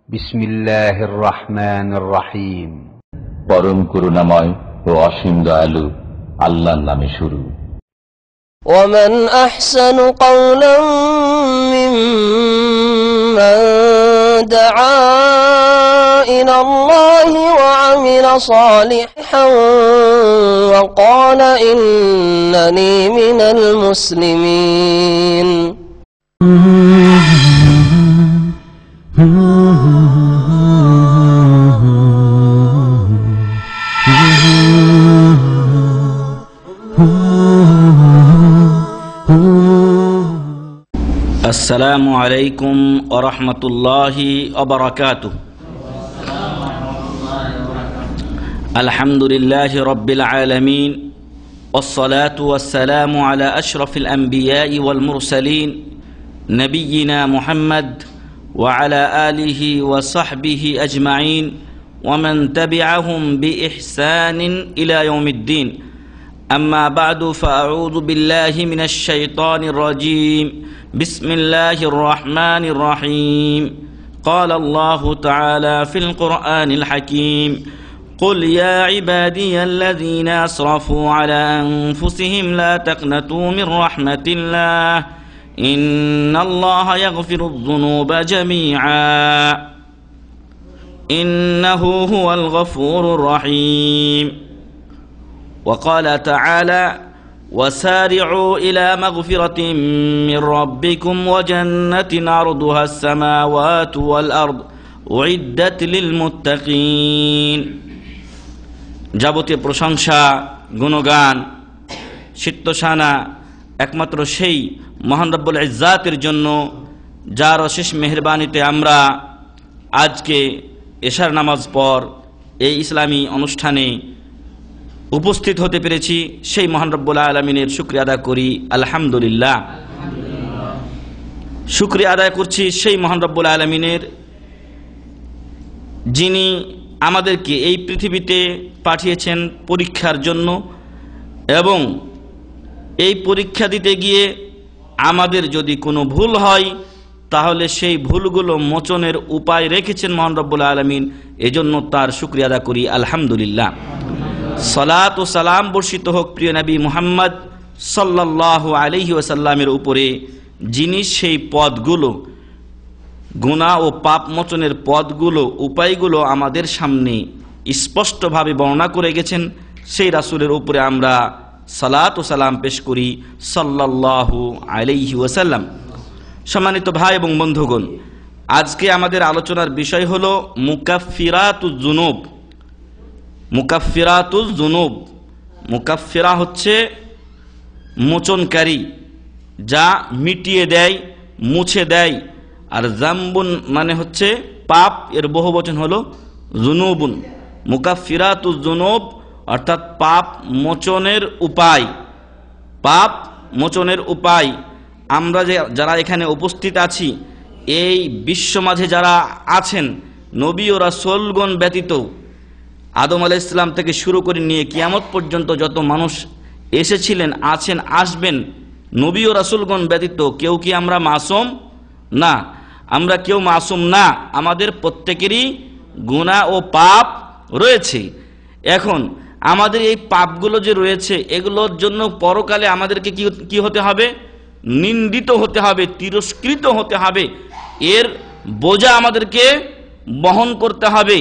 বিসমিল্লাহির রহমানির রহিম। পরম করুণাময় ও অসীম দয়ালু আল্লাহর নামে শুরু। ومن أحسن قولا ممن دعا إلى الله وعمل صالحا وقال إنني من المسلمين. আসসালামু আলাইকুম ওয়া রাহমাতুল্লাহি ওয়া বারাকাতুহু। আলহামদুলিল্লাহি রাব্বিল আলামিন ওয়াসসালাতু ওয়াসসালামু আলা আশরাফিল আমবিয়াই ওয়াল মুরসালিন নবিয়িনা মুহাম্মদ ওয়া আলা আলিহি ওয়া সাহবিহি আজমাইন ওয়া মান তাবিআহুম বিইহসানিন ইলা ইয়াউমিদ্দিন। أما بعد فأعوذ بالله من الشيطان الرجيم. بسم الله الرحمن الرحيم. قال الله تعالى في القرآن الحكيم: قل يا عبادي الذين أسرفوا على أنفسهم لا تقنطوا من رحمة الله إن الله يغفر الذنوب جميعا إنه هو الغفور الرحيم. وقال تعالى: وسارعوا إلى مغفرة من ربكم وجنة عرضها السماوات والأرض أعدت للمتقين. যাবতীয় প্রশংসা, গুণগান, সিত্তশানা একমাত্র সেই মহান রব্বুল ইজ্জাতের জন্য, যার অশেষ মেহেরবানিতে আমরা আজকে এশার নামাজ পর এই ইসলামী অনুষ্ঠানে উপস্থিত হতে পেরেছি। সেই মহান রব্বুল আলামিনের শুকরিয়া আদায় করি, আলহামদুলিল্লাহ। শুকরিয়া আদায় করছি সেই মহান রব্বুল আলামিনের, যিনি আমাদেরকে এই পৃথিবীতে পাঠিয়েছেন পরীক্ষার জন্য, এবং এই পরীক্ষা দিতে গিয়ে আমাদের যদি কোনো ভুল হয় তাহলে সেই ভুলগুলো মোচনের উপায় রেখেছেন মহান রব্বুল আলামিন। এজন্য তার শুকরিয়া আদায় করি, আলহামদুলিল্লাহ। সালাত ও সালাম বর্ষিত হোক প্রিয় নবী মুহাম্মদ সাল্লাল্লাহু আলাইহি ওয়াসাল্লামের উপরে, যিনি সেই পথগুলো, গুনাহ ও পাপ মোচনের পথগুলো, উপায়গুলো আমাদের সামনে স্পষ্টভাবে বর্ণনা করে গেছেন। সেই রাসূলের উপরে আমরা সালাত ও সালাম পেশ করি, সাল্লাল্লাহু আলাইহি ওয়াসাল্লাম। সম্মানিত ভাই এবং বন্ধুগণ, আজকে আমাদের আলোচনার বিষয় হলো মুকাফফিরাতুজ যুনুব। মুকাফফিরাতুজ যুনুব, মুকাফফিরা হচ্ছে মোচনকারী, যা মিটিয়ে দেয়, মুছে দেয়। আর জাম্বুন মানে হচ্ছে পাপ, এর বহুবচন হলো যুনুবুন। মুকাফফিরাতুজ যুনুব অর্থাৎ পাপ মোচনের উপায়, পাপ মোচনের উপায়। আমরা যারা এখানে উপস্থিত আছি, এই বিশ্ব মাঝে যারা আছেন, নবী ও রাসূলগণ ব্যতীত আদম আলাইহিস সালাম থেকে শুরু করে নিয়ে কিয়ামত পর্যন্ত যত মানুষ এসেছিলেন, আছেন, আসবেন, নবী ও রাসূলগণ ব্যতীত কেউ কি আমরা মাসুম? না, আমরা কেউ মাসুম না। আমাদের প্রত্যেকেরই গুনাহ ও পাপ রয়েছে। এখন আমাদের এই পাপগুলো যে রয়েছে, এগুলোর জন্য পরকালে আমাদেরকে কি হতে হবে? নিন্দিত হতে হবে, তিরস্কৃত হতে হবে। এর বোঝা আমাদেরকে বহন করতে হবে।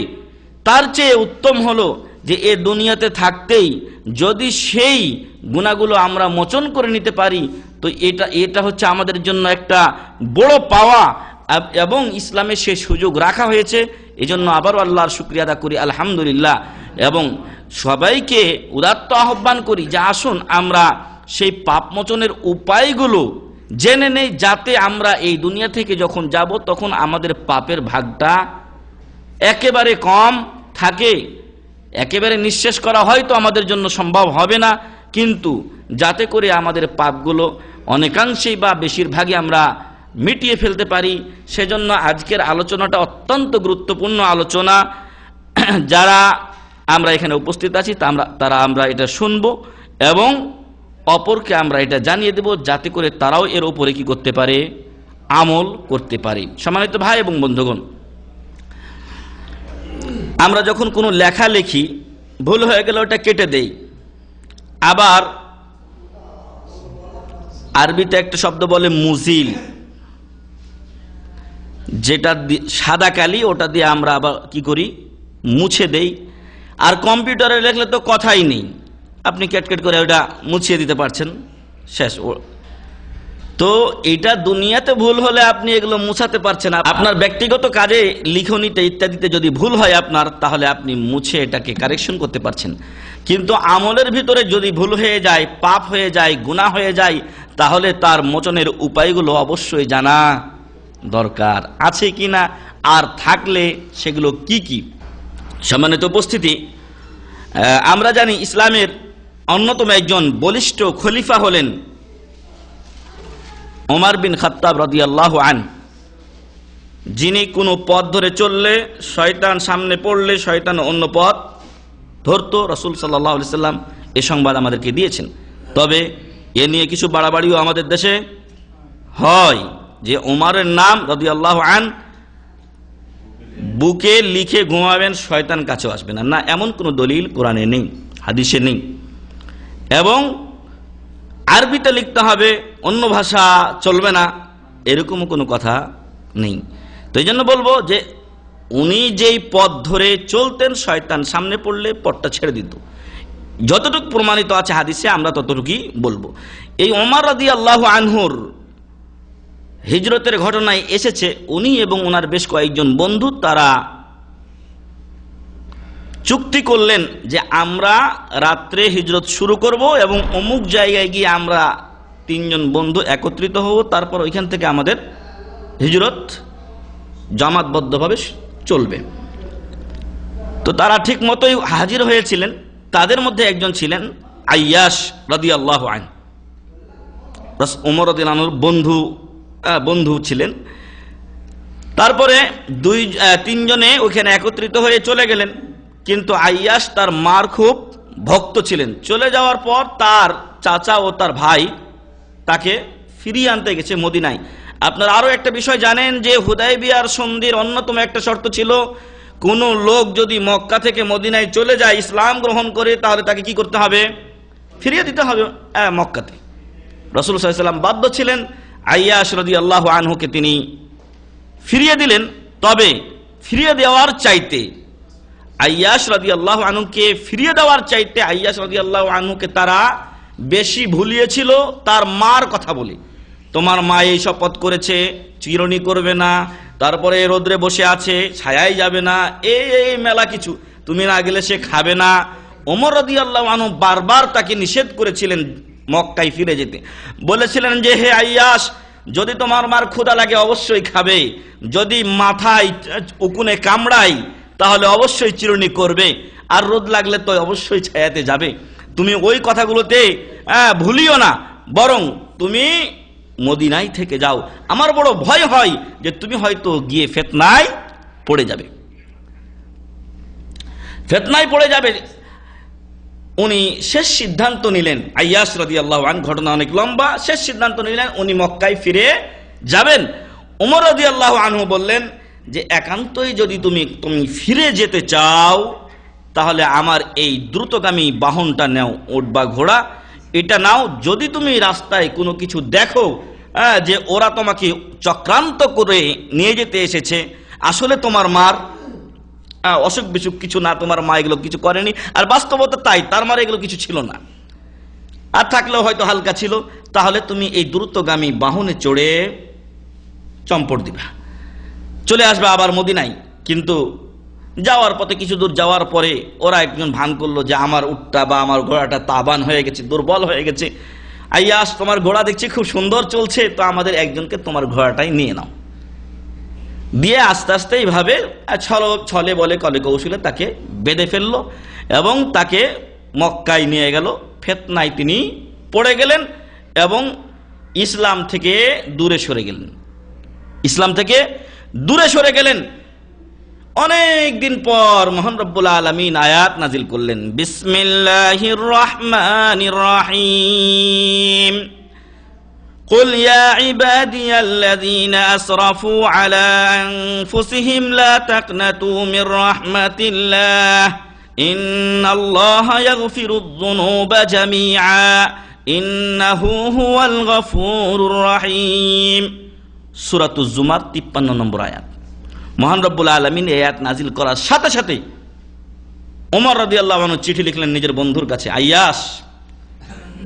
তার চেয়ে উত্তম হলো যে এ দুনিয়াতে থাকতেই যদি সেই গুনাহগুলো আমরা মোচন করে নিতে পারি, তো এটা হচ্ছে আমাদের জন্য একটা বড় পাওয়া, এবং ইসলামে সে সুযোগ রাখা হয়েছে। এজন্য আবারও আল্লাহর শুকরিয়া আদা করি, আলহামদুলিল্লাহ। এবং সবাইকে উদাত্ত আহ্বান করি যে আসুন আমরা সেই পাপ মোচনের উপায়গুলো জেনে নেই, যাতে আমরা এই দুনিয়া থেকে যখন যাব তখন আমাদের পাপের ভাগটা একেবারে কম থাকে। একেবারে নিঃশেষ করা হয়তো আমাদের জন্য সম্ভব হবে না, কিন্তু যাতে করে আমাদের পাপগুলো অনেকাংশেই বা বেশিরভাগই আমরা মিটিয়ে ফেলতে পারি, সেজন্য আজকের আলোচনাটা অত্যন্ত গুরুত্বপূর্ণ আলোচনা। যারা আমরা এখানে উপস্থিত আছি তারা আমরা এটা শুনবো এবং অপরকে আমরা এটা জানিয়ে দেব, যাতে করে তারাও এর উপরে কি করতে পারে, আমল করতে পারে। সম্মানিত ভাই এবং বন্ধুগণ, আমরা যখন কোনো লেখা লিখি, ভুল হয়ে গেলে ওটা কেটে দেই। আবার আরবিতে একটা শব্দ বলে মুজিল, যেটা সাদা কালি, ওটা দিয়ে আমরা আবার কি করি, মুছে দেই। আর কম্পিউটারে লিখলে তো কথাই নেই, আপনি কেটকেট করে ওটা মুছিয়ে দিতে পারছেন, শেষ। তো এটা দুনিয়াতে ভুল হলে আপনি এগুলো মুছাতে পারছেন। আপনার ব্যক্তিগত কাজে, লিখনিতে ইত্যাদিতে যদি ভুল হয় আপনার, তাহলে আপনি মুছে এটাকে কারেকশন করতে পারছেন। কিন্তু আমলের ভিতরে যদি ভুল হয়ে যায়, পাপ হয়ে যায়, গুনাহ হয়ে যায়, তাহলে তার মোচনের উপায়গুলো অবশ্যই জানা দরকার আছে কিনা, আর থাকলে সেগুলো কি কি। সম্মানিত উপস্থিতি, আমরা জানি ইসলামের অন্যতম একজন বলিষ্ঠ খলিফা হলেন ওমর বিন খাত্তাব রাদিয়াল্লাহু আনহু, যিনি কোনো পথ ধরে চললে শয়তান সামনে পড়লে শয়তান অন্য পথ ধরতো। রাসূল সাল্লাল্লাহু আলাইহি সাল্লাম এ সংবাদ আমাদেরকে দিয়েছেন। তবে এ নিয়ে কিছু বাড়াবাড়িও আমাদের দেশে হয়, যে ওমরের নাম রাদিয়াল্লাহু আনহু বুকে লিখে ঘুমাবেন, শয়তান কাছেও আসবে না, না এমন কোনো দলিল কোরআনে নেই, হাদিসে নেই। এবং আরবিতে লিখতে হবে, অন্য ভাষা চলবে না, এরকমও কোনো কথা নেই। তো এই জন্য বলবো যে উনি যেই পথ ধরে চলতেন, শয়তান সামনে পড়লে পথটা ছেড়ে দিত। যতটুকু প্রমাণিত আছে হাদিসে আমরা ততটুকুই বলবো। এই ওমর রাদিয়াল্লাহু আনহুর হিজরতের ঘটনায় এসেছে, উনি এবং ওনার বেশ কয়েকজন বন্ধু তারা চুক্তি করলেন যে আমরা রাত্রে হিজরত শুরু করব এবং অমুক জায়গায় গিয়ে আমরা তিনজন বন্ধু একত্রিত হব, তারপর ওইখান থেকে আমাদের হিজরত জামাতবদ্ধভাবে চলবে। তো তারা ঠিক মতোই হাজির হয়েছিলেন। তাদের মধ্যে একজন ছিলেন আইয়াশ রাদিয়াল্লাহু আনহু, ওমর রাদিয়াল্লাহু আনহুর বন্ধু ছিলেন। তারপরে তিনজনে ওখানে একত্রিত হয়ে চলে গেলেন। কিন্তু আইয়াশ তার মার খুব ভক্ত ছিলেন। চলে যাওয়ার পর তার চাচা ও তার ভাই তাকে ফিরিয়ে আনতে গেছে মদিনায়। আপনারা আরো একটা বিষয় জানেন যে হুদায়বিয়ার সন্ধির অন্যতম একটা শর্ত ছিল, কোন লোক যদি মক্কা থেকে মদিনায় চলে যায় ইসলাম গ্রহণ করে, তাহলে তাকে কি করতে হবে, ফিরিয়ে দিতে হবে মক্কাতে। রাসূল সাল্লাল্লাহু আলাইহি ওয়াসাল্লাম বাধ্য ছিলেন, আইয়াশ রাদিয়াল্লাহু আনহুকে তিনি ফিরিয়ে দিলেন। তবে ফিরিয়ে দেওয়ার চাইতে আইয়াশ রাদিয়াল্লাহু আনহুকে ফিরিয়ে দেওয়ার চাইতে আইয়াশ রাদিয়াল্লাহু আনহুকে তারা বেশি ভুলিয়েছিল তার মার কথা বলে। তোমার মা এই শপথ করেছে চিরনি করবে না, তারপরে রোদ্রে বসে আছে ছায়াই যাবে না, এই মেলা কিছু, তুমি না গেলে সে খাবে না। ওমর রাদিয়াল্লাহু আনহু বারবার তাকে নিষেধ করেছিলেন মক্কায় ফিরে যেতে। বলেছিলেন যে হে আইয়াশ, যদি তোমার মার ক্ষুধা লাগে অবশ্যই খাবে, যদি মাথায় উকুনে কামড়ায় তাহলে অবশ্যই চিরুনি করবে, আর রোদ লাগলে তো অবশ্যই ছায়াতে যাবে। তুমি ওই কথাগুলোতে ভুলিও না, বরং তুমি মদিনায় থেকে যাও। আমার বড় ভয় হয় যে তুমি হয়তো গিয়ে ফিতনায় পড়ে যাবে। উনি শেষ সিদ্ধান্ত নিলেন, আইয়াশ রাদিয়াল্লাহু আনহু, ঘটনা অনেক লম্বা, শেষ সিদ্ধান্ত নিলেন উনি মক্কায় ফিরে যাবেন। ওমর রাদিয়াল্লাহু আনহু বললেন যে একান্তই যদি তুমি ফিরে যেতে চাও তাহলে আমার এই দ্রুতগামী বাহনটা নাও, উট বা ঘোড়া, এটা নাও। যদি তুমি রাস্তায় কোনো কিছু দেখো যে ওরা তোমাকে চক্রান্ত করে নিয়ে যেতে এসেছে, আসলে তোমার মার অসুখ বিসুখ কিছু না, তোমার মা এগুলো কিছু করেনি, আর বাস্তবতা তাই, তার মার এগুলো কিছু ছিল না, আর থাকলেও হয়তো হালকা ছিল, তাহলে তুমি এই দ্রুতগামী বাহনে চড়ে চম্পট দিবা, চলে আসবে আবার মদিনায়। কিন্তু যাওয়ার পথে কিছু দূর যাওয়ার পরে ওরা একজন ভান করলো যে আমার উটটা বা আমার ঘোড়াটা তাবান হয়ে গেছে, দুর্বল হয়ে গেছে। আইয়াশ, তোমার ঘোড়া দেখছি খুব সুন্দর চলছে, তো আমাদের একজনকে তোমার ঘোড়াটাই নিয়ে নাও। দিয়ে আস্তে আস্তে এইভাবে ছলে বলে কলে কৌশলে তাকে বেঁধে ফেললো এবং তাকে মক্কায় নিয়ে গেল। ফিতনায় তিনি পড়ে গেলেন এবং ইসলাম থেকে দূরে সরে গেলেন। অনেক দিন পর মহান রব্বুল আলামিন আয়াত নাজিল করলেন, বিসমিল্লাহির রহমানির রহিম, قل يا عبادي الذين أسرفوا على أنفسهم لا تقنطوا من رحمة الله إن الله يغفر الذنوب جميعا إنه هو الغفور الرحيم সূরাতুজ জুমার 53 নম্বর আয়াত। মহান রব্বুল আলামিন এই আয়াত নাজিল করার সাথে সাথে ওমর রাদিয়াল্লাহু আনহু চিঠি লিখলেন নিজের বন্ধুর কাছে, আইয়াস,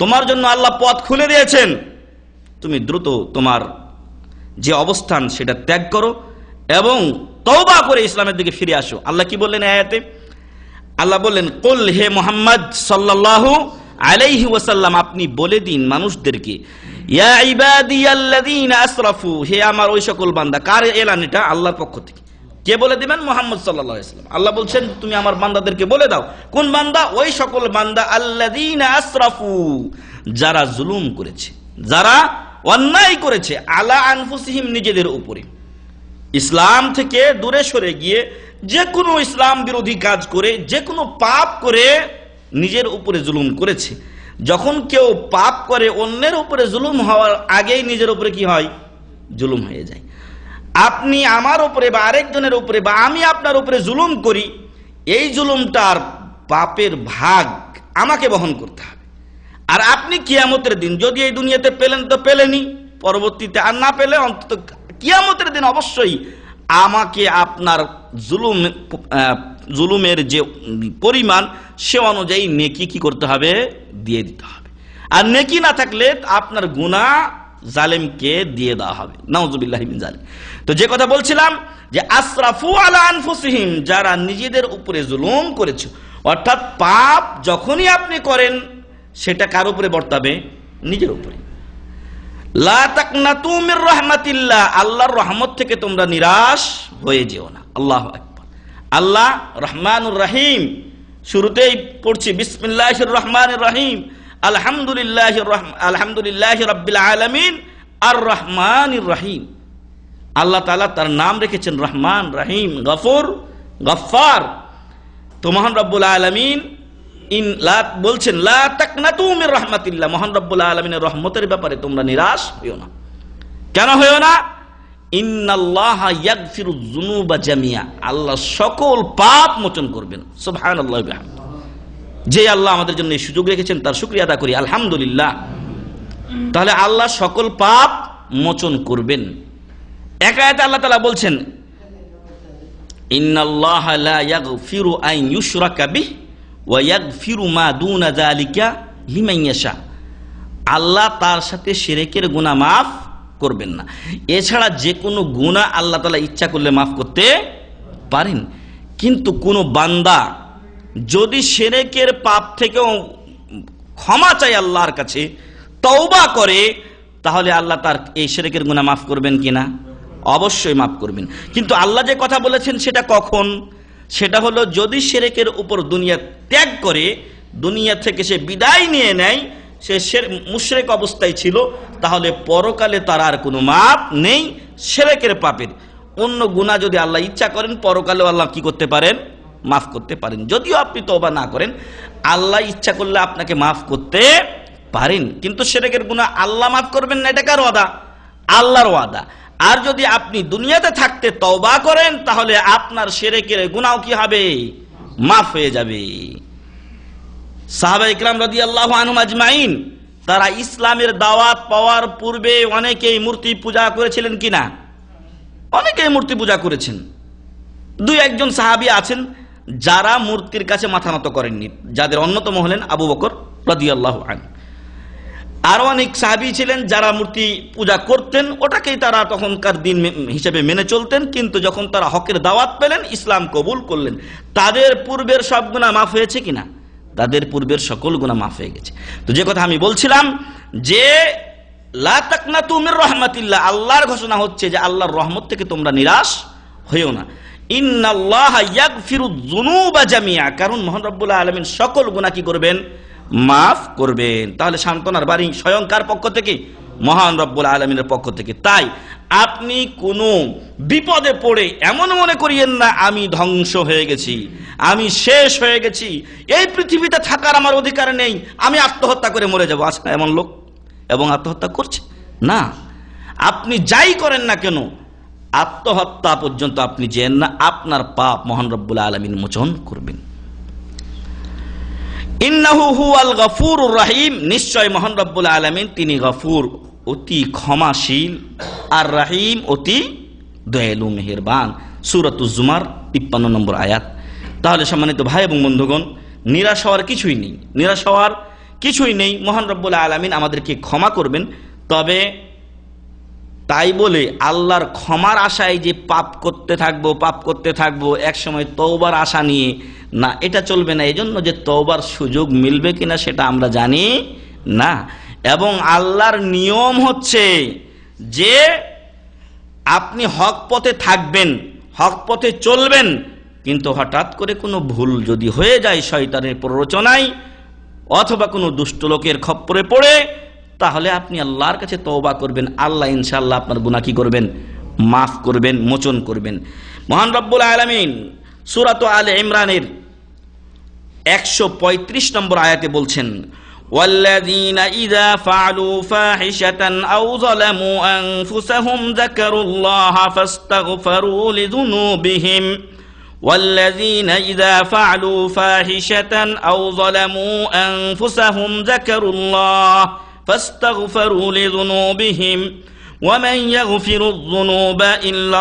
তোমার জন্য আল্লাহ পথ খুলে দিয়েছেন, তুমি দ্রুত তোমার যে অবস্থান সেটা ত্যাগ করো এবং তওবা করে ইসলামের দিকে ফিরে আসো। আল্লাহ কি বললেন এই আয়াতে? আল্লাহ বললেন, কুল, হে মুহাম্মদ সাল্লাল্লাহু আলাইহি ওয়াসাল্লাম, আপনি বলে দিন মানুষদেরকে, ইয়া ইবাদিয়াল্লাযীনা আসরাফু, হে আমার ওই সকল বান্দা। কার এলান এটা? আল্লাহর পক্ষ থেকে। কে বলে দিবেন? মুহাম্মদ সাল্লাল্লাহু আলাইহি ওয়াসাল্লাম। আল্লাহ বলছেন তুমি আমার বান্দাদেরকে বলে দাও। কোন বান্দা? ওই সকল বান্দা আল্লাযীনা আসরাফু, যারা জুলুম করেছে, যারা অন্যায় করেছে, আলা আনফুসিহিম, নিজেদের উপরে, ইসলাম থেকে দূরে সরে গিয়ে যে কোনো ইসলাম বিরোধী কাজ করে, যে কোনো পাপ করে নিজের উপরে জুলুম করেছে। যখন কেউ পাপ করে অন্যের উপরে জুলুম হওয়ার আগেই নিজের উপরে কি হয়? জুলুম হয়ে যায়। আপনি আমার উপরে বা আরেকজনের উপরে বা আমি আপনার উপরে জুলুম করি, এই জুলুমটার পাপের ভাগ আমাকে বহন করতে হবে। আর আপনি কিয়ামতের দিন যদি এই দুনিয়াতে পেলেন তো পেলেনই, পরবর্তীতে আর না পেলে অন্তত কিয়ামতের দিন অবশ্যই আমাকে আপনার জুলুমের যে পরিমাণ সে অনুযায়ী নেকি কি করতে হবে? দিয়ে দিতে হবে। আর নেকি না থাকলে আপনার গুনাহ জালেমকে দিয়ে দেওয়া হবে। নাউযুবিল্লাহি মিন যালিক। তো যে কথা বলছিলাম যে আসরাফু আলা আনফুসিহিম, যারা নিজেদের উপরে জুলুম করেছে, অর্থাৎ পাপ যখনই আপনি করেন সেটা কার উপরে বর্তাবে? নিজের উপরে। লা তাকনাতু মির রাহমাতিল্লাহ, আল্লাহর রহমত থেকে তোমরা নিরাশ হয়ে যেও না। আল্লাহু আকবার। আল্লাহ রহমানুর রহিম। শুরুতেই পড়ছি বিসমিল্লাহির রহমানির রহিম, আলহামদুলিল্লাহি রাব্বিল আলামিন আর রহমানির রহিম। আল্লাহ তাআলা তার নাম রেখেছেন রহমান, রহিম, গফুর, গফফার। তো মহান রব্বুল আলামিন বলছেন লা তাকনাতু মির রাহমাতিল্লাহ, মহান রব্বুল আলামিনের রহমতের ব্যাপারে তোমরা নিরাশ হইও না। কেন হইও না? ইন্নাল্লাহা ইয়াগফিরুয যুনুবা জামিয়া, আল্লাহ সকল পাপ মোচন করবেন। সুবহানাল্লাহি ওয়া বিহামদিহি। যে আল্লাহ আমাদের জন্য এই সুযোগ রেখেছেন তার শুকরিয়া আদা করি, আলহামদুলিল্লাহ। তাহলে আল্লাহ সকল পাপ মোচন করবেন। এক আয়াতে আল্লাহ তাআলা বলছেন ইন্নাল্লাহা লা ইয়াগফিরু আন ইউশরাকা বিহি ওয়া ইয়াগফিরু মা দুনা যালিকা লিমান ইয়াশা, আল্লাহ তার সাথে শিরকের গুনাহ মাফ করবেন না। এছাড়া যে কোনো গুনাহ আল্লাহ তাআলা ইচ্ছা করলে মাফ করতে পারেন। কিন্তু কোনো বান্দা যদি শিরকের পাপ থেকেও ক্ষমা চায় আল্লাহর কাছে, তওবা করে, তাহলে আল্লাহ তার এই শিরকের গুনাহ মাফ করবেন কিনা? অবশ্যই মাফ করবেন। কিন্তু আল্লাহ যে কথা বলেছেন সেটা কখন? সেটা হলো যদি শিরকের উপর দুনিয়া ত্যাগ করে, দুনিয়া থেকে সে বিদায় নিয়ে নেয়, সে মুশরিক অবস্থায় ছিল, তাহলে পরকালে তার আর কোনো মাপ নেই শিরকের পাপের। অন্য গুনাহ যদি আল্লাহ ইচ্ছা করেন পরকালেও আল্লাহ কি করতে পারেন? মাফ করতে পারেন। যদিও আপনি তওবা না করেন, আল্লাহ ইচ্ছা করলে আপনাকে মাফ করতে পারেন। কিন্তু শিরকের গুনাহ আল্লাহ মাফ করবেন না, এটা কার ওয়াদা? আল্লাহর ওয়াদা। আর যদি আপনি দুনিয়াতে থাকতে তওবা করেন তাহলে আপনার শিরকের গুনাহ কি হবে? মাফ হয়ে যাবে। সাহাবায়ে কিরাম রাদিয়াল্লাহু আনহুম আজমাইন, তারা ইসলামের দাওয়াত পাওয়ার পূর্বে অনেকেই মূর্তি পূজা করেছিলেন কিনা? অনেকেই মূর্তি পূজা করেছেন। দুই একজন সাহাবী আছেন যারা মূর্তির কাছে মাথা নত করেননি, যাদের অন্যতম হলেন আবু বকর রাদিয়াল্লাহু আনহু। আরো অনেক সাহাবী ছিলেন যারা মূর্তি পূজা করতেন, ওটাকেই তারা তখনকার দিন হিসেবে মেনে চলতেন। কিন্তু যখন তারা হকের দাওয়াত পেলেন, ইসলাম কবুল করলেন, তাদের পূর্বের সব গুনাহ মাফ হয়েছে কিনা? তাদের পূর্বের সকল গুনাহ মাফ হয়ে গেছে। তো যে কথা আমি বলছিলাম যে লা তাকনাতু মির রাহমাতিল্লাহ, আল্লাহর ঘোষণা হচ্ছে যে আল্লাহর রহমত থেকে তোমরা নিরাশ হইও না। ইন্নাল্লাহা ইয়াগফিরুয যুনুবা জামিয়া, কারণ মহান রব্বুল আলামিন সকল গুনাহ কি করবেন? মাফ করবেন। তাহলে সান্ত্বনার বাণী স্বয়ং কার পক্ষ থেকে? মহান রব্বুল আলামিনের পক্ষ থেকে। তাই আপনি কোনো বিপদে পড়ে এমন মনে করিয়েন না আমি ধ্বংস হয়ে গেছি, আমি শেষ হয়ে গেছি, এই পৃথিবীতে থাকার আমার অধিকার নেই, আমি আত্মহত্যা করে মরে যাবো। আচ্ছা, এমন লোক এবং আত্মহত্যা করছে? না, আপনি যাই করেন না কেন, আত্মহত্যা পর্যন্ত আপনি যেন না, আপনার পাপ মহান রব্বুল আলামিন মোচন করবেন। ইন্নাহু হুয়াল গফুরুর রহিম, নিশ্চয় মহান রব্বুল আলামিন তিনি গফুর, অতি ক্ষমাশীল, আর রহিম, অতি দয়ালু মেহেরবান। সূরাতুজ জুমার 53 নম্বর আয়াত। তাহলে সম্মানিত ভাই এবং বন্ধুগণ, নিরাশ হওয়ার কিছুই নেই, নিরাশ হওয়ার কিছুই নেই। মহান রব্বুল আলামিন আমাদেরকে ক্ষমা করবেন। তবে তাই বলে আল্লাহর ক্ষমার আশায় যে পাপ করতে থাকবো এক সময় তওবার আশা নিয়ে, না, এটা চলবে না। এজন্য যে তওবার সুযোগ মিলবে কিনা সেটা আমরা জানি না। এবং আল্লাহর নিয়ম হচ্ছে যে আপনি হক পথে থাকবেন, হক পথে চলবেন, কিন্তু হঠাৎ করে কোনো ভুল যদি হয়ে যায় শয়তানের প্ররোচনায় অথবা কোনো দুষ্ট লোকের খপ্পরে পড়ে, তাহলে আপনি আল্লাহর কাছে তওবা করবেন। আল্লাহ ইনশাআল্লাহ আপনার গুনাহ কি করবেন? মাফ করবেন, মোচন করবেন। মহান রব্বুল আলামিন সূরা আলে ইমরানের 135 নম্বর আয়াতে বলছেন, ওয়াল্লাযীনা ইযা ফাআলু ফাহিশাতান আও যালামু আনফুসাহুম যাকারুল্লাহা ফাস্তাগফিরু লিযুনুবিহিম والذين إذا فعلوا فاحشة أو ظلموا أنفسهم ذكروا الله فاستغفروا لذنوبهم ومن يغفر الذنوب إلا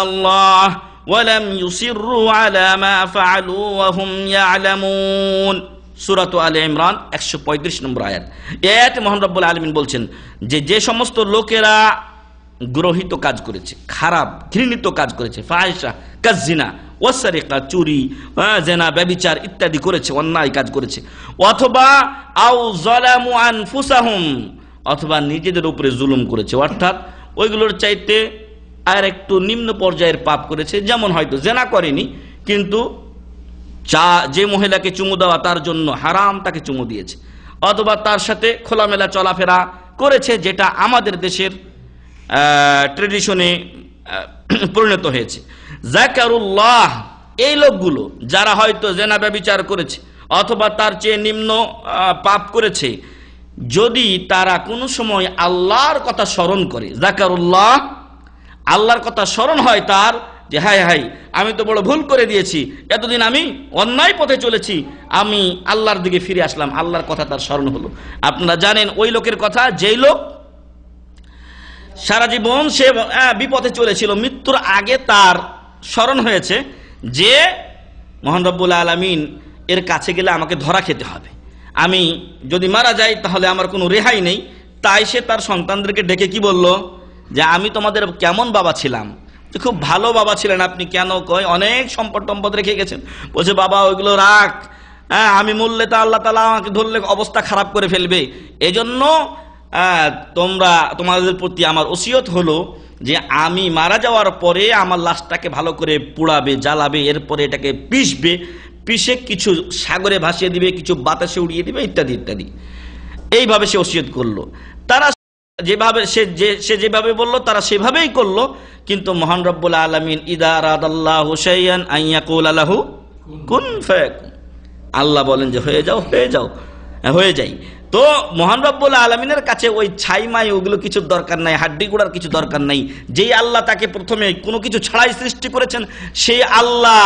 الله ولم يصروا على ما فعلوا وهم يعلمون। সূরা আলে ইমরান 135 নম্বর আয়াত। এই আয়াতে মহান রব্বুল আলামিন বলছেন যে সমস্ত লোকেরা গ্রহিত কাজ করেছে, খারাপ ঘৃণিত কাজ করেছে, ফাহিশা কাজিনা ওয়াসারিকা, চুরি, জেনা, ব্যভিচার ইত্যাদি করেছে, অন্যায় কাজ করেছে, অথবা আও যালামু আনফুসাহুম, অথবা নিজেদের উপরে জুলুম করেছে, অর্থাৎ ওইগুলোর চাইতে আর একটু নিম্ন পর্যায়ের পাপ করেছে। যেমন হয়তো জেনা করেনি, কিন্তু যে মহিলাকে চুমু দেওয়া তার জন্য হারাম, তাকে চুমু দিয়েছে, অথবা তার সাথে খোলামেলা চলাফেরা করেছে, যেটা আমাদের দেশের ট্রেডিশনে পরিণত হয়েছে। যাকারুল্লাহ, এই লোকগুলো যারা হয়তো জেনা ব্যভিচার করেছে অথবা তার চেয়ে নিম্ন পাপ করেছে, যদি তারা কোনো সময় আল্লাহর কথা স্মরণ করে, যাকারুল্লাহ, আল্লাহর কথা স্মরণ হয় তার, যে হায় হায় আমি তো বড় ভুল করে দিয়েছি, এতদিন আমি অন্যায় পথে চলেছি, আমি আল্লাহর দিকে ফিরে আসলাম, আল্লাহর কথা তার স্মরণ হলো। আপনারা জানেন ওই লোকের কথা, যেই লোক সারা জীবন সে বিপথে চলেছিল, মৃত্যুর আগে তার স্মরণ হয়েছে যে মহান রব্বুল আলামিন এর কাছে গেলে আমাকে ধরা খেতে হবে, আমি যদি মারা যাই তাহলে আমার কোনো রেহাই নেই। তাই সে তার সন্তানদেরকে ডেকে কি বলল, যে আমি তোমাদের কেমন বাবা ছিলাম, যে খুব ভালো বাবা ছিলেন আপনি, কেন কয় অনেক সম্পদ রেখে গেছেন। বলছে বাবা ওইগুলো রাখ, আমি মরলে তা আল্লাহ তাআলা আমাকে ধরলে অবস্থা খারাপ করে ফেলবে, এজন্য তোমাদের প্রতি আমার ওসিয়ত হলো যে আমি মারা যাওয়ার পরে আমার লাশটাকে ভালো করে পোড়াবে, জ্বালাবে, এরপরে এটাকে পিষে কিছু সাগরে ভাসিয়ে দিবে, কিছু বাতাসে উড়িয়ে দিবে, ইত্যাদি ইত্যাদি। এইভাবে সে ওসিয়ত করলো। তারা যেভাবে বলল তারা সেভাবেই করলো। কিন্তু মহান রব্বুল আলামিন ইযা আরাদাল্লাহু শাইআন আন ইয়াকুলা লাহু কুন ফায়াকুন, আল্লাহ বলেন যে হয়ে যাও, হয়ে যাই। তো মহান রব্বুল আলামিনের কাছে ওই ছাইমাই ওগুলো কিছু দরকার নাই, হাড্ডি গুড়ার কিছু দরকার নাই। যেই আল্লাহ তাকে প্রথমে কোনো কিছু ছাড়াই সৃষ্টি করেছেন, সেই আল্লাহ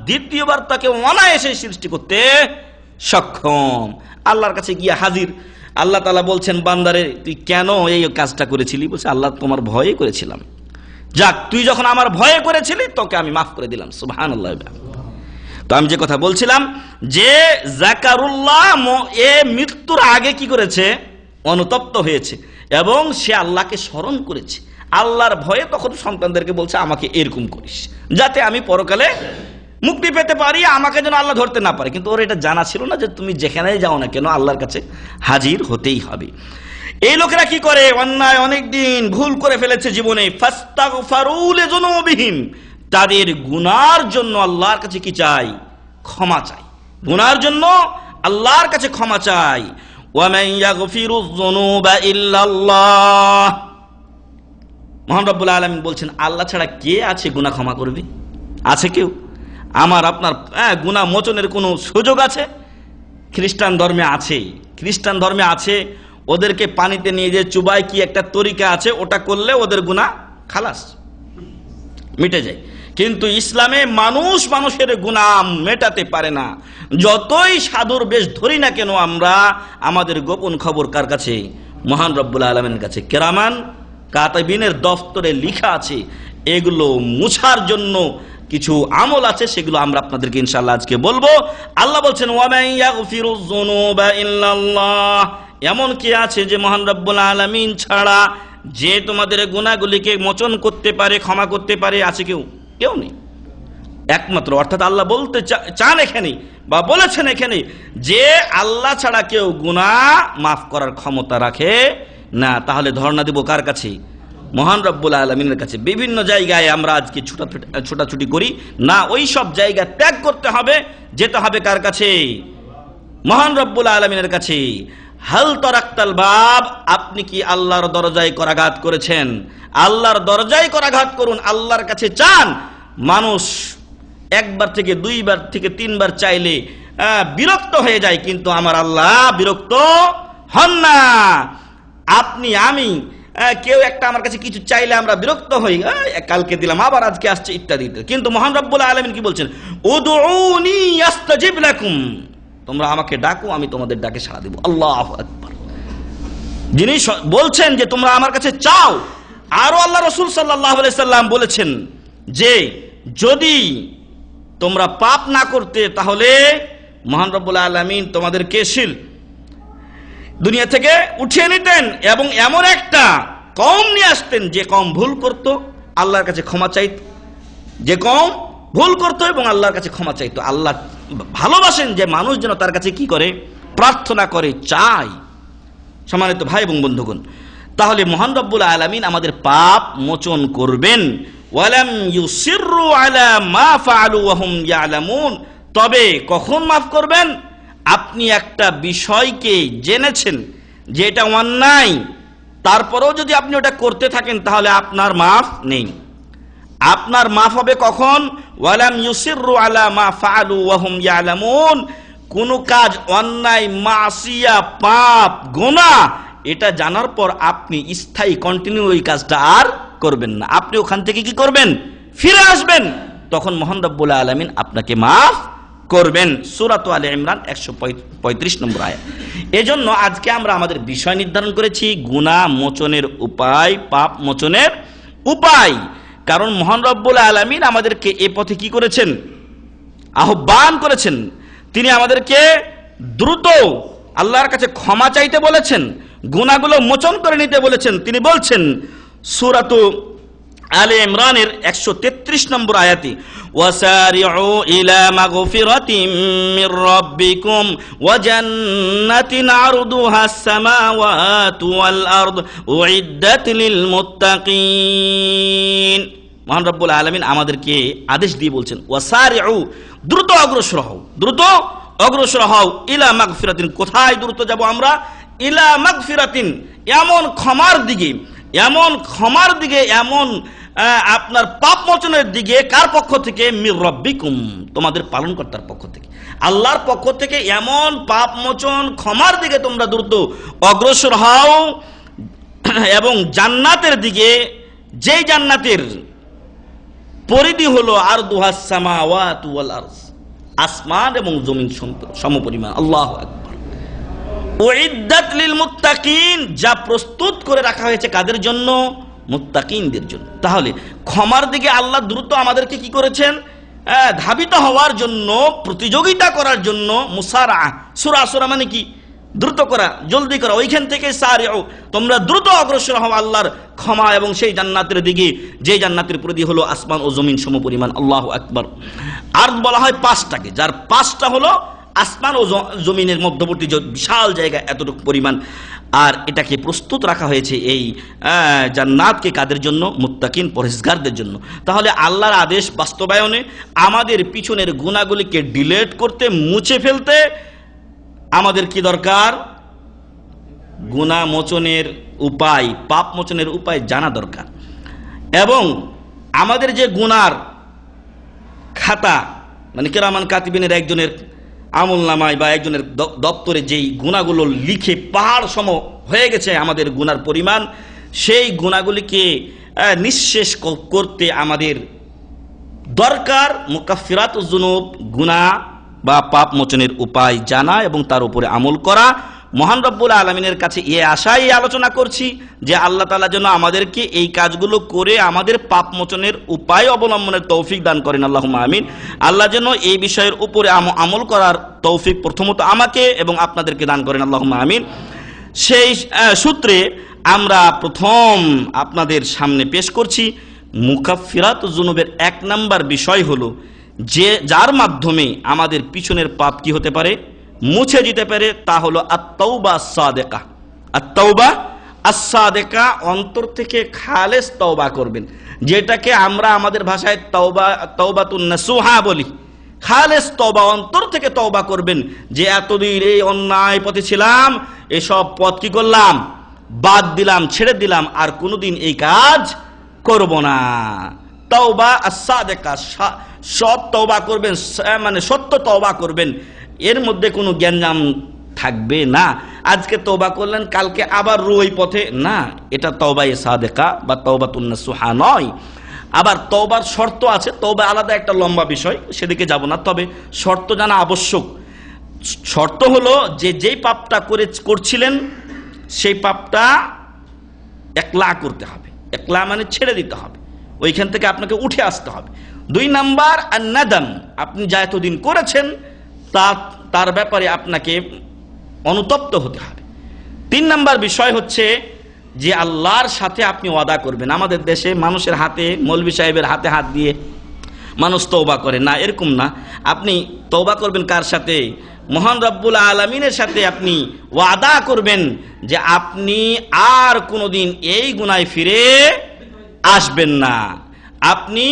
দ্বিতীয়বার তাকে অনায়াসে সৃষ্টি করতে সক্ষম। আল্লাহর কাছে গিয়ে হাজির। আল্লাহ তাআলা বলছেন বান্দারে তুই কেন এই কাজটা করেছিলি? বলছে আল্লাহ তোমার ভয়ে করেছিলাম। যাক, তুই যখন আমার ভয়ে করেছিলি তোকে আমি মাফ করে দিলাম। সুবহানাল্লাহ। তো আমি যে কথা বলছিলাম যে যাকারুল্লাহ এ মৃত্যুর আগে কি করেছে? অনুতপ্ত হয়েছে এবং সে আল্লাহকে স্মরণ করেছে। আল্লাহর ভয়ে তখন সন্তানদেরকে বলছে আমাকে এরকম করিস যাতে আমি পরকালে মুক্তি পেতে পারি, আমাকে যেন আল্লাহ ধরতে না পারে। কিন্তু ওর এটা জানা ছিল না যে তুমি যেখানে যাও না কেন আল্লাহর কাছে হাজির হতেই হবে। এই লোকেরা কি করে? অন্যায় অনেকদিন ভুল করে ফেলেছে জীবনে, ফাস্তাগফারু লিযুনুবিহিম, তাদের গুনার জন্য আল্লাহর কাছে কি চাই? ক্ষমা চাই। গুনার জন্য আল্লাহর কাছে ক্ষমা চাই। ওয়া মান ইয়াগফিরুয যুনুবা ইল্লাল্লাহ, মহান রব্বুল আলামিন বলছেন আল্লাহ ছাড়া কে আছে গুনাহ ক্ষমা করবে? আছে কেউ? আমার আপনার গুনাহ মোচনের কোনো সুযোগ আছে? খ্রিস্টান ধর্মে আছে, খ্রিস্টান ধর্মে আছে, ওদেরকে পানিতে নিয়ে যে চুবাই কি একটা তরিকা আছে, ওটা করলে ওদের গুনাহ খালাস মিটে যায়। কিন্তু ইসলামে মানুষ মানুষের গুনাহ মেটাতে পারে না। যতই সাধুর বেশ ধরি না কেন আমরা, আমাদের গোপন খবর কার কাছে? মহান রব্বুল আলামিনের কাছে। কেরামান কাতিবিনের দফতরে লেখা আছে, এগুলো মুছার জন্য কিছু আমল আছে, সেগুলো আমরা আপনাদেরকে ইনশাআল্লাহ আজকে বলবো। আল্লাহ বলছেন ওয়া মান ইয়াগফিরুয যুনুবা ইল্লাল্লাহ, এমন কি আছে যে মহান রব্বুল আলামিন ছাড়া যে তোমাদের গুনাহগুলিকে মোচন করতে পারে, ক্ষমা করতে পারে? আছে কেউ? কেউ নেই, একমাত্র। অর্থাৎ আল্লাহ বলতে চান এখানে বা বলেছেন এখানে যে আল্লাহ ছাড়া কেউ গুনাহ মাফ করার ক্ষমতা রাখে না। তাহলে ধর্ণা দেব কার কাছে? মহান রব্বুল আলামিনের কাছে। বিভিন্ন জায়গায় আমরা আজকে ছোটাছুটি করি না, ওই সব জায়গা ত্যাগ করতে হবে, যেতে হবে কার কাছে? মহান রব্বুল আলামিনের কাছে। হাল তারাক্তাল বাব, আপনি কি আল্লাহর দরজায় করাঘাত করেছেন? আল্লাহর দরজায় করাঘাত করুন, আল্লাহর কাছে চান। মানুষ একবার থেকে দুইবার থেকে তিনবার চাইলে বিরক্ত হয়ে যায়, কিন্তু আমার আল্লাহ বিরক্ত হন না। আপনি আমি কেউ একটা আমার কাছে কিছু চাইলে আমরা বিরক্ত হই, কালকে দিলাম আবার আজকে আসছে ইত্যাদি। কিন্তু মহান রব্বুল আলামিন কি বলছেন? উদউনি আস্তাজিব লাকুম, তোমরা আমাকে ডাকো, আমি তোমাদের ডাকে সাড়া দেব। আল্লাহু আকবার। যিনি বলছেন যে তোমরা আমার কাছে চাও। আরো আল্লাহ রাসূল সাল্লাল্লাহু আলাইহি সাল্লাম বলেছেন যে যদি তোমরা পাপ না করতে তাহলে মহান রব্বুল আলামিন তোমাদেরকে দুনিয়া থেকে উঠিয়ে নিতেন এবং এমন একটা কওম নিয়ে আসতেন যে কওম ভুল করত, আল্লাহর কাছে ক্ষমা চাইত, যে কওম ভুল করত এবং আল্লাহর কাছে ক্ষমা চাইতো। আল্লাহ ভালোবাসেন যে মানুষ যেন তার কাছে কি করে? প্রার্থনা করে, চায়। সম্মানিত ভাই এবং বন্ধুগণ, তাহলে মহান রব্বুল আলামিন আমাদের পাপ মোচন করবেন। ওয়ালাম ইউসিররু আলা মা ফাআলু ওয়া হুম ইয়ালামুন, তবে কখন মাফ করবেন? আপনি একটা বিষয়কে জেনেছেন যে এটা অন্যায়, তারপরেও যদি আপনি ওটা করতে থাকেন তাহলে আপনার মাফ নেই। আপনার মাফ হবে কখন? ওয়ালাম ইউসিররু আলা মা ফাআলু ওয়া হুম ইয়ালামুন, কোন কাজ অন্যায়, মাসিয়া, পাপ, গুনাহ, এটা জানার পর আপনি স্থায়ী কন্টিনিউ ওই কাজটা আর করবেন না। আপনি ওখান থেকে কি করবেন? ফিরে আসবেন। তখন মহান রব্বুল আলামিন আপনাকে মাফ করবেন। সূরা আলে ইমরান 135 নম্বর আয়াত। এজন্য আজকে আমরা আমাদের বিষয় নির্ধারণ করেছি গুনাহ মোচনের উপায়, পাপ মোচনের উপায়। কারণ মহান রব্বুল আলামিন আমাদেরকে এ পথে কি করেছেন? আহ্বান করেছেন। তিনি আমাদেরকে দ্রুত আল্লাহর কাছে ক্ষমা চাইতে বলেছেন, গুনাহগুলো মোচন করে নিতে বলেছেন। তিনি বলছেন সূরা আলে ইমরানের 133 নম্বর আয়াতে, ওয়াসারিউ ইলা মাগফিরাতিম মির রাব্বিকুম ওয়া জান্নাতিন আরদুহাস সামাওয়াতু ওয়াল আরদ উইদ্দাত লিল মুত্তাকিন। মহান রব্বুল আলামিন আমাদেরকে আদেশ দিয়ে বলছেন ওয়াসারিউ, দ্রুত অগ্রসর হও, দ্রুত অগ্রসর হও। ইলা মাগফিরাতিন, কোথায় দ্রুত যাব আমরা? ইলা মাগফিরাতিন, এমন ক্ষমার দিকে, এমন ক্ষমার দিকে, এমন আপনার পাপ মোচনের দিকে। কার পক্ষ থেকে? মির রাব্বিকুম, তোমাদের পালনকর্তার পক্ষ থেকে, আল্লাহর পক্ষ থেকে এমন পাপ মোচন ক্ষমার দিকে তোমরা দ্রুত অগ্রসর হও। এবং জান্নাতের দিকে, যেই জান্নাতের পরিধি হলো আরদুহাস সামাওয়াতু ওয়াল আরদ, আসমান এবং জমিন সমপরিমাণ। আল্লাহু আকবার। উইদ্দাত লিল মুত্তাকিন, যা প্রস্তুত করে রাখা হয়েছে কাদের জন্য? মুত্তাকিনদের জন্য। তাহলে ক্ষমার দিকে আল্লাহ দ্রুত আমাদেরকে কি করেছেন? ধাবিত হওয়ার জন্য, প্রতিযোগিতা করার জন্য। মুসারা, সুরা মানে কি? দ্রুত করা, জলদি করা। ওইখান থেকে সারিউ, তোমরা দ্রুত অগ্রসর হও আল্লাহর ক্ষমা এবং সেই জান্নাতের দিকে, যে জান্নাতের পরিধি হলো আসমান ও জমিন সমপরিমাণ। আল্লাহু আকবার। আর বলা হয় 5টাকে, যার 5টা হলো আসমান ও জমিনের মধ্যবর্তী বিশাল জায়গা, এতটুকু পরিমাণ। আর এটাকে প্রস্তুত রাখা হয়েছে এই জান্নাতকে কাদের জন্য? মুত্তাকিন, পরহেজগারদের জন্য। তাহলে আল্লাহর আদেশ বাস্তবায়নে আমাদের পিছনের গুনাহগুলিকে ডিলিট করতে, মুছে ফেলতে আমাদের কি দরকার? গুনাহ মোচনের উপায়, পাপ মোচনের উপায় জানা দরকার। এবং আমাদের যে গুনার খাতা, মানে কেরামান কাতিবিনের একজনের আমল নামায় বা একজনের দপ্তরে যেই গুনাহগুলো লিখে পাহাড় সম হয়ে গেছে আমাদের গুনার পরিমাণ, সেই গুনাহগুলিকে নিঃশেষ করতে আমাদের দরকার মুকাফফিরাতুজ যুনুব, গুনাহ বা পাপ মোচনের উপায় জানা এবং তার উপরে আমল করা। মহান রব্বুল আলামিনের কাছে এই আশায় আলোচনা করছি যে আল্লাহ তাআলা যেন আমাদেরকে এই কাজগুলো করে আমাদের পাপ মোচনের উপায় অবলম্বনের তৌফিক দান করেন, আল্লাহুম্মা আমিন। আল্লাহ যেন এই বিষয়ের উপরে আমল করার তৌফিক প্রথমত আমাকে এবং আপনাদেরকে দান করেন, আল্লাহুম্মা আমিন। সেই সূত্রে আমরা প্রথম আপনাদের সামনে পেশ করছি মুকাফফিরাতুজ যুনুবের 1 নাম্বার বিষয় হলো যে যার মাধ্যমে আমাদের পিছনের পাপ কি হতে পারে, মুছে যেতে পারে, তা হলো আত-তাওবা আস-সাদিকা। আত-তাওবা আস-সাদিকা, অন্তর থেকে খালেস তওবা করবেন, যেটাকে আমরা আমাদের ভাষায় তাওবাতুন নাসুহা বলি। খালেস তওবা, অন্তর থেকে তওবা করবেন যে এতদিন এই অন্যায় পথে ছিলাম, এসব পথ কি করলাম, বাদ দিলাম, ছেড়ে দিলাম, আর কোনোদিন এই কাজ করব না। তাওবা আস-সাদিকা, সৎ তওবা করবেন, মানে সত্য তওবা করবেন, এর মধ্যে কোনো জ্ঞানজাম থাকবে না। আজকে তওবা করলেন, কালকে আবার ওই পথে না, এটা তওবায়ে সাদিকা বা তাওবাতুন নাসুহা নয়। আবার তওবার শর্ত আছে, তওবা আলাদা একটা লম্বা বিষয়, সেদিকে যাব না, তবে শর্ত জানা আবশ্যক। শর্ত হলো যে যেই পাপটা করছিলেন সেই পাপটা একলা করতে হবে, একলা মানে ছেড়ে দিতে হবে, ওইখান থেকে আপনাকে উঠে আসতে হবে। 2 নাম্বার আন-নাদাম, আপনি যা এতদিন করেছেন তার ব্যাপারে আপনাকে অনুতপ্ত হতে হবে। 3 নাম্বার বিষয় হচ্ছে যে আল্লাহর সাথে আপনি ওয়াদা করবেন। আমাদের দেশে মানুষের হাতে, মৌলভী সাহেবের হাতে হাত দিয়ে মানুষ তওবা করে না, এরকম না। আপনি তওবা করবেন কার সাথে? মহান রব্বুল আলামিনের সাথে আপনি ওয়াদা করবেন যে আপনি আর কোনোদিন এই গুনায় ফিরে আসবেন না, আপনি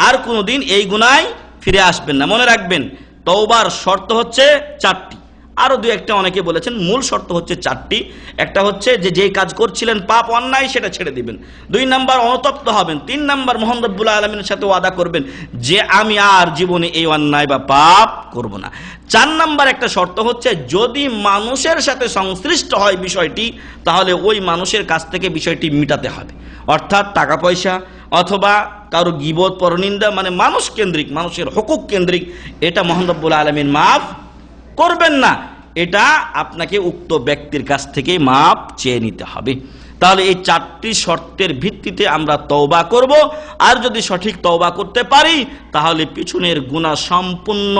আর কোনোদিন এই গুনায় ফিরে আসবেন না। মনে রাখবেন তওবার শর্ত হচ্ছে 4টি, আরো 2-1টা অনেকে বলেছেন, মূল শর্ত হচ্ছে 4টি। একটা হচ্ছে যে যেই কাজ করছিলেন পাপ অন্যায় সেটা ছেড়ে দিবেন। 2 নাম্বার অনুতপ্ত হবেন। 3 নাম্বার মহান রব্বুল আলামিনের সাথে ওয়াদা করবেন যে আমি আর জীবনে এই অন্যায় বা পাপ করব না। 4 নাম্বার একটা শর্ত হচ্ছে যদি মানুষের সাথে সংশ্লিষ্ট হয় বিষয়টি, তাহলে ওই মানুষের কাছ থেকে বিষয়টি মিটাতে হবে। অর্থাৎ টাকা পয়সা অথবা কারো গীবত পরনিন্দা, মানে মানুষ কেন্দ্রিক, মানুষের হুকুক কেন্দ্রিক, এটা মহান রব্বুল আলামিন মাফ করবেন না। এটা আপনাকে উক্ত ব্যক্তির কাছ থেকে মাপ চেয়ে নিতে হবে। তাহলে এই 4টি শর্তের ভিত্তিতে আমরা তওবা করব, আর যদি সঠিক তওবা করতে পারি তাহলে পিছনের গুনাহ সম্পূর্ণ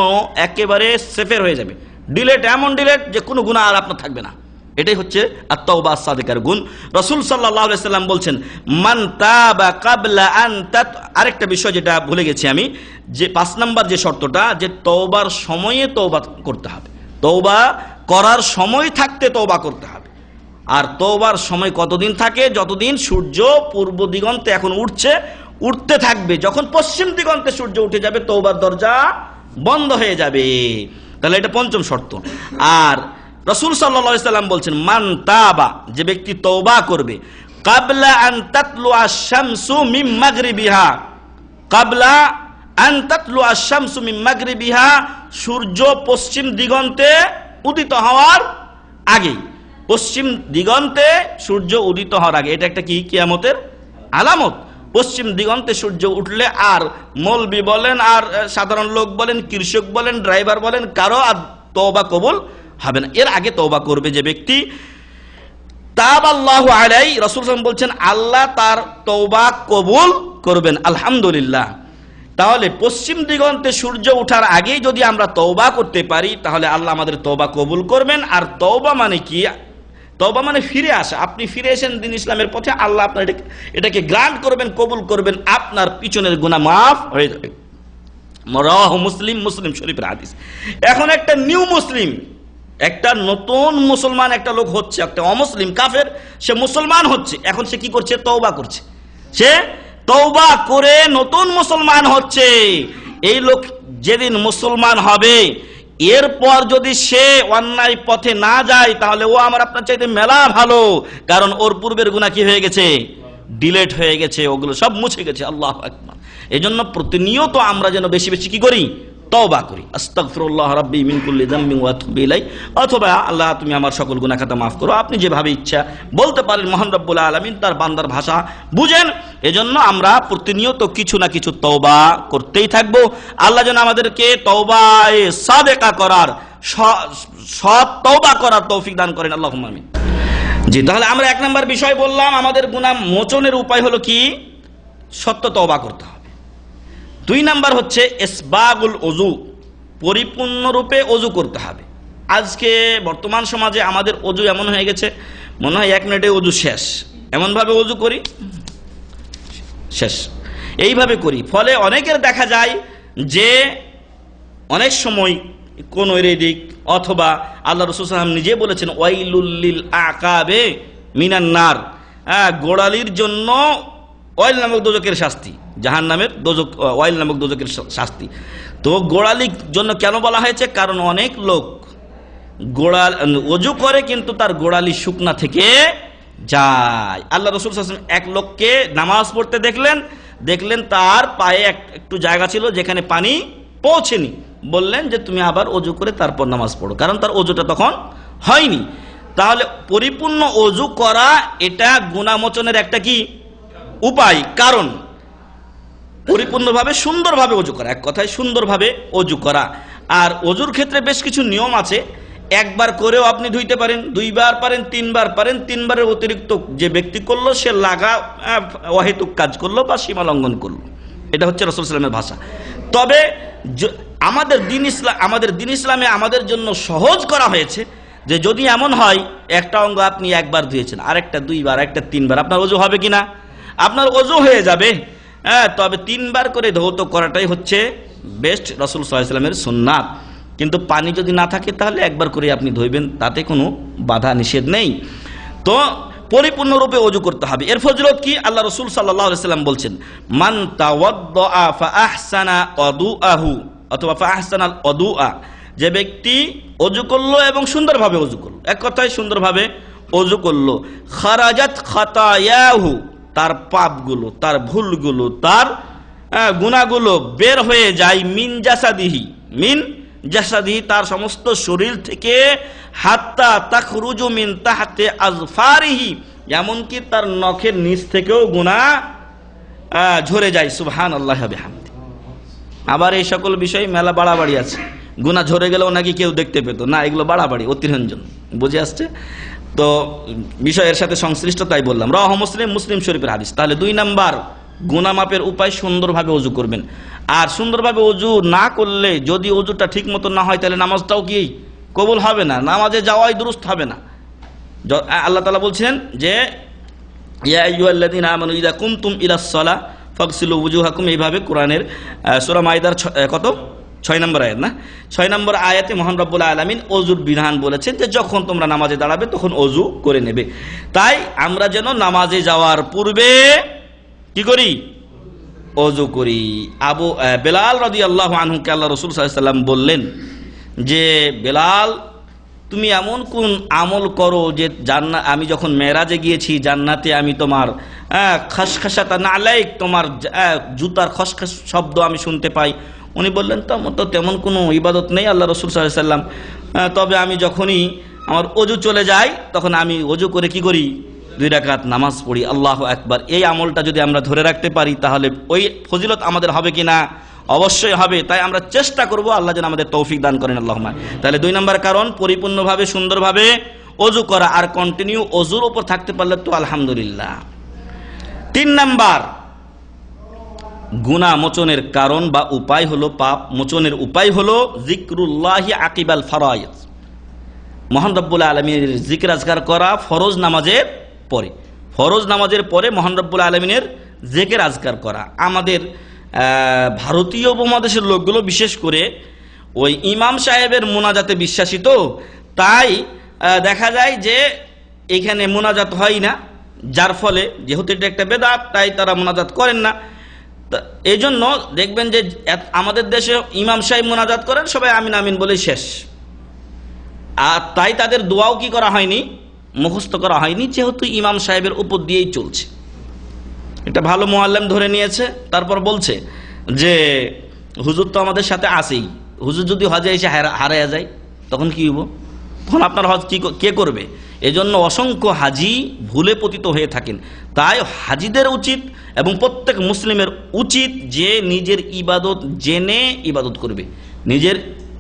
একেবারে সেফের হয়ে যাবে, ডিলেট, এমন ডিলেট যে কোনো গুনাহ আর আপনার থাকবে না। এটাই হচ্ছে আত-তাওবা আস-সাদিকার গুণ। রাসূল সাল্লাল্লাহু আলাইহি সাল্লাম বলছেন মান তাবা ক্বাবলা আন আরেকটা বিষয় যেটা ভুলে গেছি আমি, যে 5 নাম্বার যে শর্তটা, যে তওবার সময়ে তওবা করতে হবে। তওবা করার সময় থাকতে তওবা করতে হবে। আর তওবার সময় কতদিন থাকে? যতদিন সূর্য পূর্ব দিগন্তে এখন উঠতে থাকবে, যখন পশ্চিম দিগন্তে সূর্য উঠে যাবে তওবার দরজা বন্ধ হয়ে যাবে। তাহলে এটা 5ম শর্ত। আর রাসূল সাল্লাল্লাহু আলাইহি সাল্লাম বলছেন মান তাবা, যে ব্যক্তি তওবা করবে ক্বাবলা আন তাতলুআ আশ-শামসু মিন মাগরিবিহা, ক্বাবলা আন তাতলুআ আশ-শামসু মিন মাগরিবিহা, সূর্য পশ্চিম দিগন্তে উদিত হওয়ার আগে, পশ্চিম দিগন্তে সূর্য উদিত হওয়ার আগে। এটা একটা কি? কিয়ামতের আলামত। পশ্চিম দিগন্তে সূর্য উঠলে আর মৌলবি বলেন, আর সাধারণ লোক বলেন, কৃষক বলেন, ড্রাইভার বলেন, কারো আর তওবা কবুল হবে না। এর আগে তওবা করবে যে ব্যক্তি, তাবাল্লাহু আলাইহি, রাসূল সাল্লাল্লাহু আলাইহি ওয়াসাল্লাম বলছেন আল্লাহ তার তওবা কবুল করবেন। আলহামদুলিল্লাহ। তাহলে পশ্চিম দিগন্তে সূর্য ওঠার আগেই যদি আমরা তওবা করতে পারি তাহলে আল্লাহ আমাদের তওবা কবুল করবেন। আর তওবা মানে কি? তওবা মানে ফিরে আসা। আপনি ফিরে এসেন দিন ইসলামের পথে, আল্লাহ আপনার এটাকে গ্রান্ট করবেন, কবুল করবেন, আপনার পিছনের গুনাহ মাফ হয়ে যাবে। রাওয়াহু মুসলিম, মুসলিম শরীফের হাদিস। এখন একটা নিউ মুসলিম, একটা নতুন মুসলমান একটা লোক হচ্ছে, একটা অমুসলিম কাফের, সে মুসলমান হচ্ছে। এখন সে কি করছে? তওবা করছে। সে তওবা করে নতুন মুসলমান হচ্ছে। এই লোক যেদিন মুসলমান হবে, এরপর যদি সে অন্যায় পথে না যায় তাহলে ও আমার আপনার চাইতে মেলা ভালো, কারণ ওর পূর্বের গুনাহ কি হয়ে গেছে? ডিলেট হয়ে গেছে, ওগুলো সব মুছে গেছে। আল্লাহু আকবার। এজন্য প্রতিনিয়ত আমরা যেন বেশি বেশি কি করি? তওবা করি, আস্তাগফিরুল্লাহ রাব্বি মিন কুল্লি যামবিন ওয়া আতুবু ইলাই, অথবা আল্লাহ তুমি আমার সকল গুনাহ খাতা মাফ করো। আপনি যেভাবে ইচ্ছা বলতে পারেন। মহান রব্বুল আলামিন তার বান্দার ভাষা বুঝেন, এজন্য আমরা প্রতিনিয়ত কিছু না কিছু তওবা করতেই থাকবো। আল্লাহ যেন আমাদেরকে তওবায়ে সাদেকা করার, সৎ তওবা করার তৌফিক দান করেন, আল্লাহুম্মা আমিন। জি, তাহলে আমরা 1 নম্বর বিষয় বললাম, আমাদের গুনাহ মোচনের উপায় হলো কি? সত্য তওবা করতে হবে। 2 নাম্বার হচ্ছে ইসবাগুল ওযু, পরিপূর্ণরূপে ওযু করতে হবে। আজকে বর্তমান সমাজে আমাদের ওযু এমন হয়ে গেছে, মনে হয় 1 মিনিটে ওযু শেষ, এমনভাবে ওযু করি শেষ, এইভাবে করি। ফলে অনেকের দেখা যায় যে অনেক সময় কোন দিক, অথবা আল্লাহ রাসূল সাল্লাল্লাহু আলাইহি ওয়াসাল্লাম নিজে বলেছেন ওয়াইলুল লিল আকাবে মিনান নার, গোড়ালির জন্য ওয়াইল নামক দোজকের শাস্তি, জাহান্নামের দোজক, ওয়াইল নামক দোজকের শাস্তি। তো গোড়ালির জন্য কেন বলা হয়েছে? কারণ অনেক লোক ওযু করে কিন্তু তার গোড়ালি শুকনা থেকে যায়। আল্লাহ রাসূল সাল্লাল্লাহু আলাইহি ওয়াসাল্লাম এক লোককে নামাজ পড়তে দেখলেন তার পায়ে একটু জায়গা ছিল যেখানে পানি পৌঁছেনি। বললেন যে তুমি আবার ওযু করে তারপর নামাজ পড়ো, কারণ তার ওযুটা তখন হয়নি। তাহলে পরিপূর্ণ ওযু করা এটা গুনাহ মোচনের একটা কি উপায়। কারণ পরিপূর্ণভাবে সুন্দরভাবে ওযু করা, এক কথায় সুন্দরভাবে ওযু করা। আর ওযুর ক্ষেত্রে বেশ কিছু নিয়ম আছে। 1 বার করেও আপনি ধুইতে পারেন, 2 বার পারেন, 3 বার পারেন। 3 বারের অতিরিক্ত যে ব্যক্তি করলো সে অহেতুক কাজ করলো বা সীমা লঙ্ঘন করলো। এটা হচ্ছে রাসূল সাল্লাল্লাহু আলাইহি ওয়াসাল্লামের ভাষা। তবে আমাদের দ্বীন ইসলামে আমাদের জন্য সহজ করা হয়েছে যে যদি এমন হয় একটা অঙ্গ আপনি 1 বার ধুয়েছেন, আরেকটা 2 বার, আরেকটা 3 বার, আপনার ওযু হবে কিনা? আপনার ওযু হয়ে যাবে। তবে 3 বার করে ধৌত করাটাই হচ্ছে বেস্ট, রাসূল সাল্লাল্লাহু আলাইহি ওয়াসাল্লামের সুন্নাত। কিন্তু পানি যদি না থাকে তাহলে 1 বার করে আপনি ধুইবেন, তাতে কোনো বাধা নিষেধ নেই। তো পরিপূর্ণরূপে ওযু করতে হবে। এর ফজিলত কি? আল্লাহ রাসূল সাল্লাল্লাহু আলাইহি ওয়াসাল্লাম বলছেন, মান তাওয়াদ্দা ফা আহসানা ওযুআহু অথবা ফা আহসানাল ওযুআ, যে ব্যক্তি ওযু করলো এবং সুন্দরভাবে ওযু করলো, এক কথায় সুন্দরভাবে ওযু করলো, খারাজাত খাতায়াহু, তার পাপগুলো, তার ভুলগুলো, তার গুনাহগুলো বের হয়ে যায়, মিন জাসাদিহি, তার সমস্ত শরীর থেকে, হাত্তা তাখরুজু মিন তাহতে আযফারিহি, এমনকি তার নখের নিচ থেকেও গুনাহ ঝরে যায়। সুবহানাল্লাহি ওয়া বিহামদিহি। আবার এই সকল বিষয় মেলা বাড়াবাড়ি আছে, গুনাহ ঝরে গেলেও নাকি কেউ দেখতে পেত না, এগুলো বাড়াবাড়ি, অতিরঞ্জন। বুঝে আসছে তো বিষয়ের সাথে সংশ্লিষ্ট, তাই বললাম। রাওয়াহু মুসলিম শরীফের হাদিস। তাহলে 2 নাম্বার গুনাহ মাপের উপায় সুন্দরভাবে ওযু করবেন। আর সুন্দরভাবে ওযু না করলে, যদি ওযুটা ঠিক মতো না হয়, তাহলে নামাজটাও কি কবুল হবে না, নামাজে যাওয়াই দুরুস্ত হবে না। আল্লাহ তাআলা বলছেন যে ইয়া আইয়ুহাল্লাযীনা আমানু ইযা কুমতুম ইলাস সালাহ ফাগসিলু ওযুহাকুম, এইভাবে কোরআনের সূরা মাইদার 6 নম্বর আয়াত না, 6 নম্বর আয়াতে মহান রব্বুল আলামিন ওযুর বিধান বলেছেন যে যখন তোমরা নামাজে দাঁড়াবে তখন ওযু করে নেবে। তাই আমরা যেন নামাজে যাওয়ার পূর্বে কি করি? ওযু করি। বেলাল রাদিয়াল্লাহু আনহুকে আল্লাহ রাসূল সাল্লাল্লাহু আলাইহি ওয়াসাল্লাম বললেন যে বেলাল, তুমি এমন কোন আমল করো যে আমি যখন মেরাজে গিয়েছি জান্নাতে আমি তোমার খসখসাতা নালাইক, তোমার জুতার খসখস শব্দ আমি শুনতে পাই। উনি বললেন তো তেমন কোনো ইবাদত নেই আল্লাহ রাসূল সাল্লাল্লাহু আলাইহি ওয়াসাল্লাম, তবে আমি যখনই আমার ওযু চলে যায় তখন আমি ওযু করে কি করি? 2 রাকাত নামাজ পড়ি। আল্লাহু আকবার। এই আমলটা যদি আমরা ধরে রাখতে পারি তাহলে ওই ফজিলত আমাদের হবে কিনা? অবশ্যই হবে। তাই আমরা চেষ্টা করব, আল্লাহ যেন আমাদের তৌফিক দান করেন, আল্লাহুম্মা। তাহলে 2 নম্বর কারণ পরিপূর্ণভাবে সুন্দরভাবে ওযু করা, আর কন্টিনিউ ওযুর উপর থাকতে পারলে তো আলহামদুলিল্লাহ। 3 নাম্বার গুনাহ মোচনের কারণ বা উপায় হলো, পাপ মোচনের উপায় হলো যিকরুল্লাহি আকিবাল ফরায়েজ, মহান রব্বুল আলামিনের জিকির আজকার করা ফরজ নামাজের পরে। ফরজ নামাজের পরে মহান রব্বুল আলামিনের জিকির আজকার করা। আমাদের ভারতীয় উপমহাদেশের লোকগুলো বিশেষ করে ওই ইমাম সাহেবের মুনাজাতে বিশ্বাসী, তো তাই দেখা যায় যে এখানে মুনাজাত হয় না, যার ফলে যেহেতু এটা একটা বেদাত তাই তারা মুনাজাত করেন না। এই জন্য দেখবেন যে আমাদের দেশে ইমাম সাহেব মুনাজাত করেন, সবাই আমিন আমিন বলেই শেষ। আর তাই তাদের দোয়াও কি করা হয়নি? মুখস্থ করা হয়নি, যেহেতু ইমাম সাহেবের উপর দিয়েই চলছে। এটা ভালো মুআল্লিম ধরে নিয়েছে, তারপর বলছে যে হুজুর তো আমাদের সাথে আছেই, হুজুর যদি হজে এসে হারাইয়া যায় তখন কি হইব? তখন আপনার হজ কে করবে? এজন্য অসংখ্য হাজি ভুলে পতিত হয়ে থাকেন। তাই হাজিদের উচিত এবং প্রত্যেক মুসলিমের উচিত যে নিজের ইবাদত জেনে ইবাদত করবে, নিজের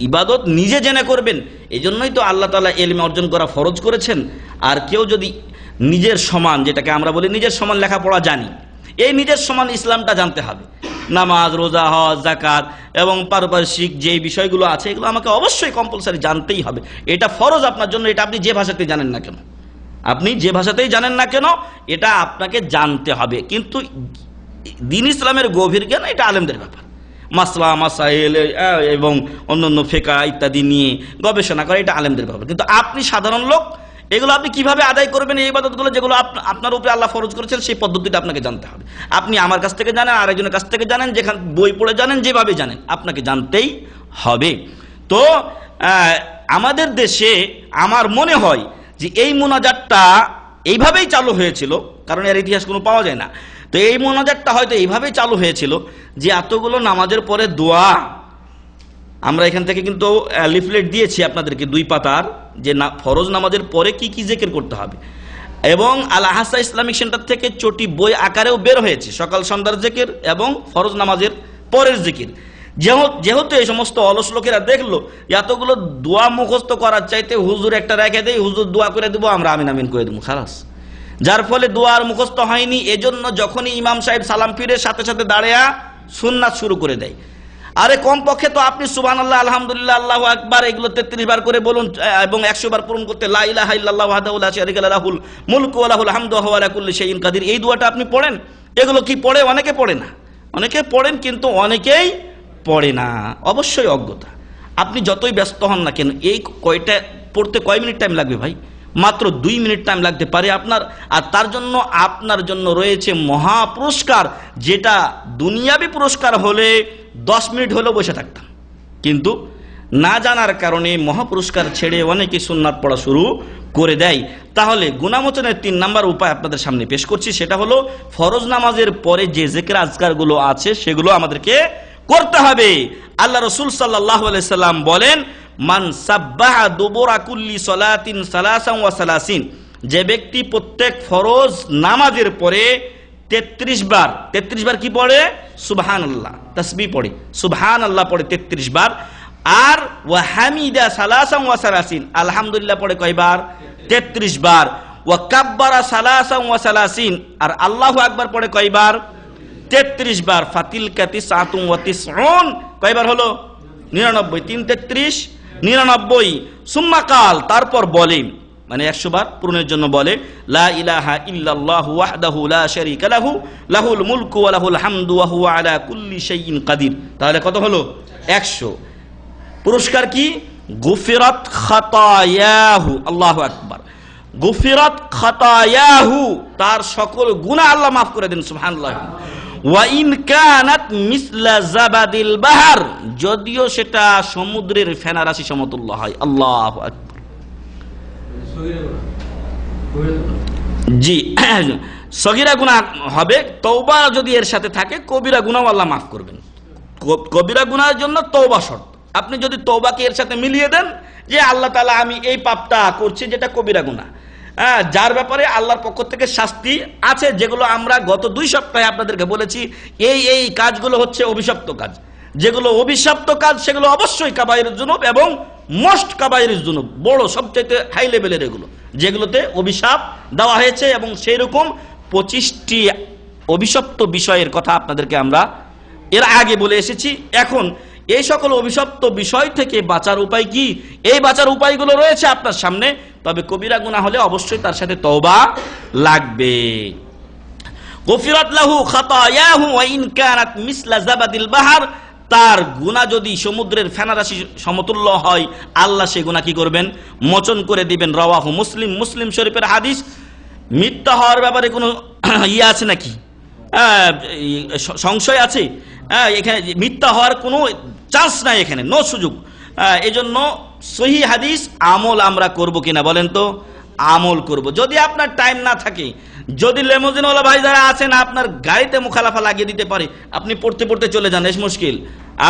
ইবাদত নিজে জেনে করবেন। এই জন্যই তো আল্লাহ তাআলা ইলম অর্জন করা ফরজ করেছেন। আর কেউ যদি নিজের সমান, যেটাকে আমরা বলি নিজের সমান লেখাপড়া জানি, এই নিজের সমান ইসলামটা জানতে হবে। নামাজ, রোজা, হজ, যাকাত এবং পারিপার্শ্বিক যে বিষয়গুলো আছে এগুলো আমাকে অবশ্যই কম্পালসারি জানতেই হবে। এটা ফরজ আপনার জন্য। এটা আপনি যে ভাষাতেই জানেন না কেন, আপনি যে ভাষাতেই জানেন না কেন, এটা আপনাকে জানতে হবে। কিন্তু দ্বীন ইসলামের গভীর জ্ঞান এটা আলেমদের ব্যাপার। মাসলা মাসাইল এবং অন্যান্য ফিকহ ইত্যাদি নিয়ে গবেষণা করে এটা আলেমদের ব্যাপার। কিন্তু আপনি সাধারণ লোক, এগুলো আপনি কিভাবে আদায় করবেন, এই ইবাদতগুলো যেগুলো আপনার উপরে আল্লাহ ফরজ করেছেন সেই পদ্ধতিটা আপনাকে জানতে হবে। আপনি আমার কাছ থেকে জানেন, আরেকজনের কাছ থেকে জানেন, যেখানে বই পড়ে জানেন, যেভাবে জানেন, আপনাকে জানতেই হবে। তো আমাদের দেশে আমার মনে হয় যে এই মোনাজাতটা এইভাবেই চালু হয়েছিল, কারণ এর ইতিহাস কোনো পাওয়া যায় না। তো এই মোনাজাতটা হয়তো এইভাবেই চালু হয়েছিল যে এতগুলো নামাজের পরে দোয়া, আমরা এখান থেকে কিন্তু লিফলেট দিয়েছি আপনাদেরকে 2 পাতার, যে ফরজ নামাজের পরে কি কি জিকির করতে হবে। এবং আল আহসা ইসলামিক সেন্টার থেকে চটি বই আকারেও বের হয়েছে, সকাল সন্ধ্যার জিকির এবং ফরজ নামাজের পরের জিকির। যেহেতু এই সমস্ত অলস লোকেরা দেখলো এতগুলো দোয়া মুখস্থ করার চাইতে হুজুর একটা রেখে দেয়, হুজুর দোয়া করে দেবো, আমরা আমিন আমিন করে দেবো, খালাস। যার ফলে দোয়ার মুখস্থ হয়নি। এজন্য যখনই ইমাম সাহেব সালাম ফিরে সাথে সাথে দাঁড়িয়ে সুন্নাত শুরু করে দেয়। আরে কমপক্ষে তো আপনি সুবহানাল্লাহ, আলহামদুলিল্লাহ, আল্লাহু আকবার এগুলো 33 বার করে বলুন এবং 100 বার পূরণ করতে লা ইলাহা ইল্লাল্লাহু ওয়াহদাহু লা শারীকা লাহু লাহুল মুলকু ওয়া লাহুল হামদু ওয়া হুয়া আলা কুল্লি শাইইন কাদির, এই দোয়াটা আপনি পড়েন। এগুলো কি পড়ে? অনেকে পড়ে না, অনেকে পড়েন কিন্তু অনেকেই পড়ে না, অবশ্যই অজ্ঞতা। আপনি যতই ব্যস্ত হন না কেন, এই কয়টা পড়তে কয় মিনিট টাইম লাগবে ভাই? মাত্র 2 মিনিট টাইম লাগতে পারে আপনার। আর তার জন্য আপনার জন্য রয়েছে মহা পুরস্কার, যেটা দুনিয়াবি পুরস্কার হলে 10 মিনিট হলেও বসে থাকতাম। কিন্তু না জানার কারণে মহাপুরস্কার ছেড়ে অনেকে সুন্নাত পড়া শুরু করে দেয়। তাহলে গুনাহমোচনের 3 নাম্বার উপায় আপনাদের সামনে পেশ করছি, সেটা হলো ফরজ নামাজের পরে যে জিকির আজকারগুলো আছে সেগুলো আমাদেরকে করতে হবে। আল্লাহ রাসূল সাল্লাল্লাহু আলাইহি সাল্লাম বলেন, মান সাব্বাহা দুবুরা কুল্লি সালাতিন সালাসান ওয়া সালাসিন, যে ব্যক্তি প্রত্যেক ফরজ নামাজের পরে 33 বার কি পড়ে? সুবহানাল্লাহ, তাসবিহ পড়ে, সুবহানাল্লাহ পড়ে 33 বার। আর ওয়া হামিদা সালাসান ওয়া সালাসিন, আলহামদুলিল্লাহ পড়ে কয়বার? 33 বার। ওয়া কাব্বারা সালাসান ওয়া সালাসিন, আর আল্লাহু আকবার পড়ে কয়বার? 33 বার। ফাতিলকা তিসআতুন ওয়া তিসউন, কয়বার হলো? 99। 3 33 99। সুম্মা কাল, তারপর বলে, মানে 100 বার পূরণের জন্য বলে, লা ইলাহা ইল্লাল্লাহু ওয়াহদাহু লা শারীকা লাহু লাহুল মুলকু ওয়া লাহুল হামদু ওয়া হুয়া আলা কুল্লি শাইইন কাদির। তাহলে কত হলো? 100। পুরস্কার কি? গুফিরাত খাতায়াহু, আল্লাহু আকবার, গুফিরাত খাতায়াহু, তার সকল গুনাহ আল্লাহ মাফ করে দেন, সুবহানাল্লাহ। ওয়া ইন কানাত মিসলা জাবাদিল বাহর, যদিও সেটা সমুদ্রের ফেনা রাশি সমতুল্য হয়। আল্লাহু আকবার। জি, সগীরা গুনাহ হবে, তওবা যদি এর সাথে থাকে, কবিরা গুনাহ আল্লাহ মাফ করবেন। কবিরা গুনাহের জন্য তওবা শর্ত। আপনি যদি তওবাকে এর সাথে মিলিয়ে দেন যে আল্লাহ তাআলা আমি এই পাপটা করছি যেটা কবিরা গুনাহ, যার ব্যাপারে আল্লাহর পক্ষ থেকে শাস্তি আছে, যেগুলো আমরা গত 2 সপ্তাহে আপনাদেরকে বলেছি, এই কাজগুলো হচ্ছে অভিশপ্ত কাজ। যেগুলো অভিশপ্ত কাজ সেগুলো অবশ্যই কাবাইরুজ যুনুব এবং মোস্ট কাবাইরুজ যুনুব, বড় সবচেয়ে হাই লেভেলের এগুলো, যেগুলোতে অভিশাপ দেওয়া হয়েছে। এবং সেই রকম 25টি অভিশপ্ত বিষয়ের কথা আপনাদেরকে আমরা এর আগে বলে এসেছি। এখন এই সকল অভিশপ্ত বিষয় থেকে বাঁচার উপায় কি? এই বাঁচার উপায়গুলো রয়েছে আপনার সামনে। তবে কবিরা গুনাহ হলে অবশ্যই তার সাথে তওবা লাগবে। গফিরাত লাহু খাতায়াহু ওয়া ইন কানাত মিসলা জাবাদিল বাহর, তার গুনাহ যদি সমুদ্রের ফেনারাশি সমতুল্য হয়, আল্লাহ সেই গুনাহ কি করবেন? মোচন করে দিবেন। রাওয়াহু মুসলিম, মুসলিম শরীফের হাদিস। মিথ্যা হওয়ার ব্যাপারে কোনো ইয়ে আছে নাকি? সংশয় আছে? এখানে মিথ্যা হওয়ার কোনো চান্স নাই, এখানে নো সুযোগ। এজন্য সহি হাদিস আমল আমরা করব কিনা বলেন তো? আমল করব। যদি আপনার টাইম না থাকে, যদি লেমোজিনওয়ালা ভাই যারা আছেন আপনার গাড়িতে মুখালাফা লাগিয়ে দিতে পারে, আপনি পড়তে পড়তে চলে যান, এস মুশকিল।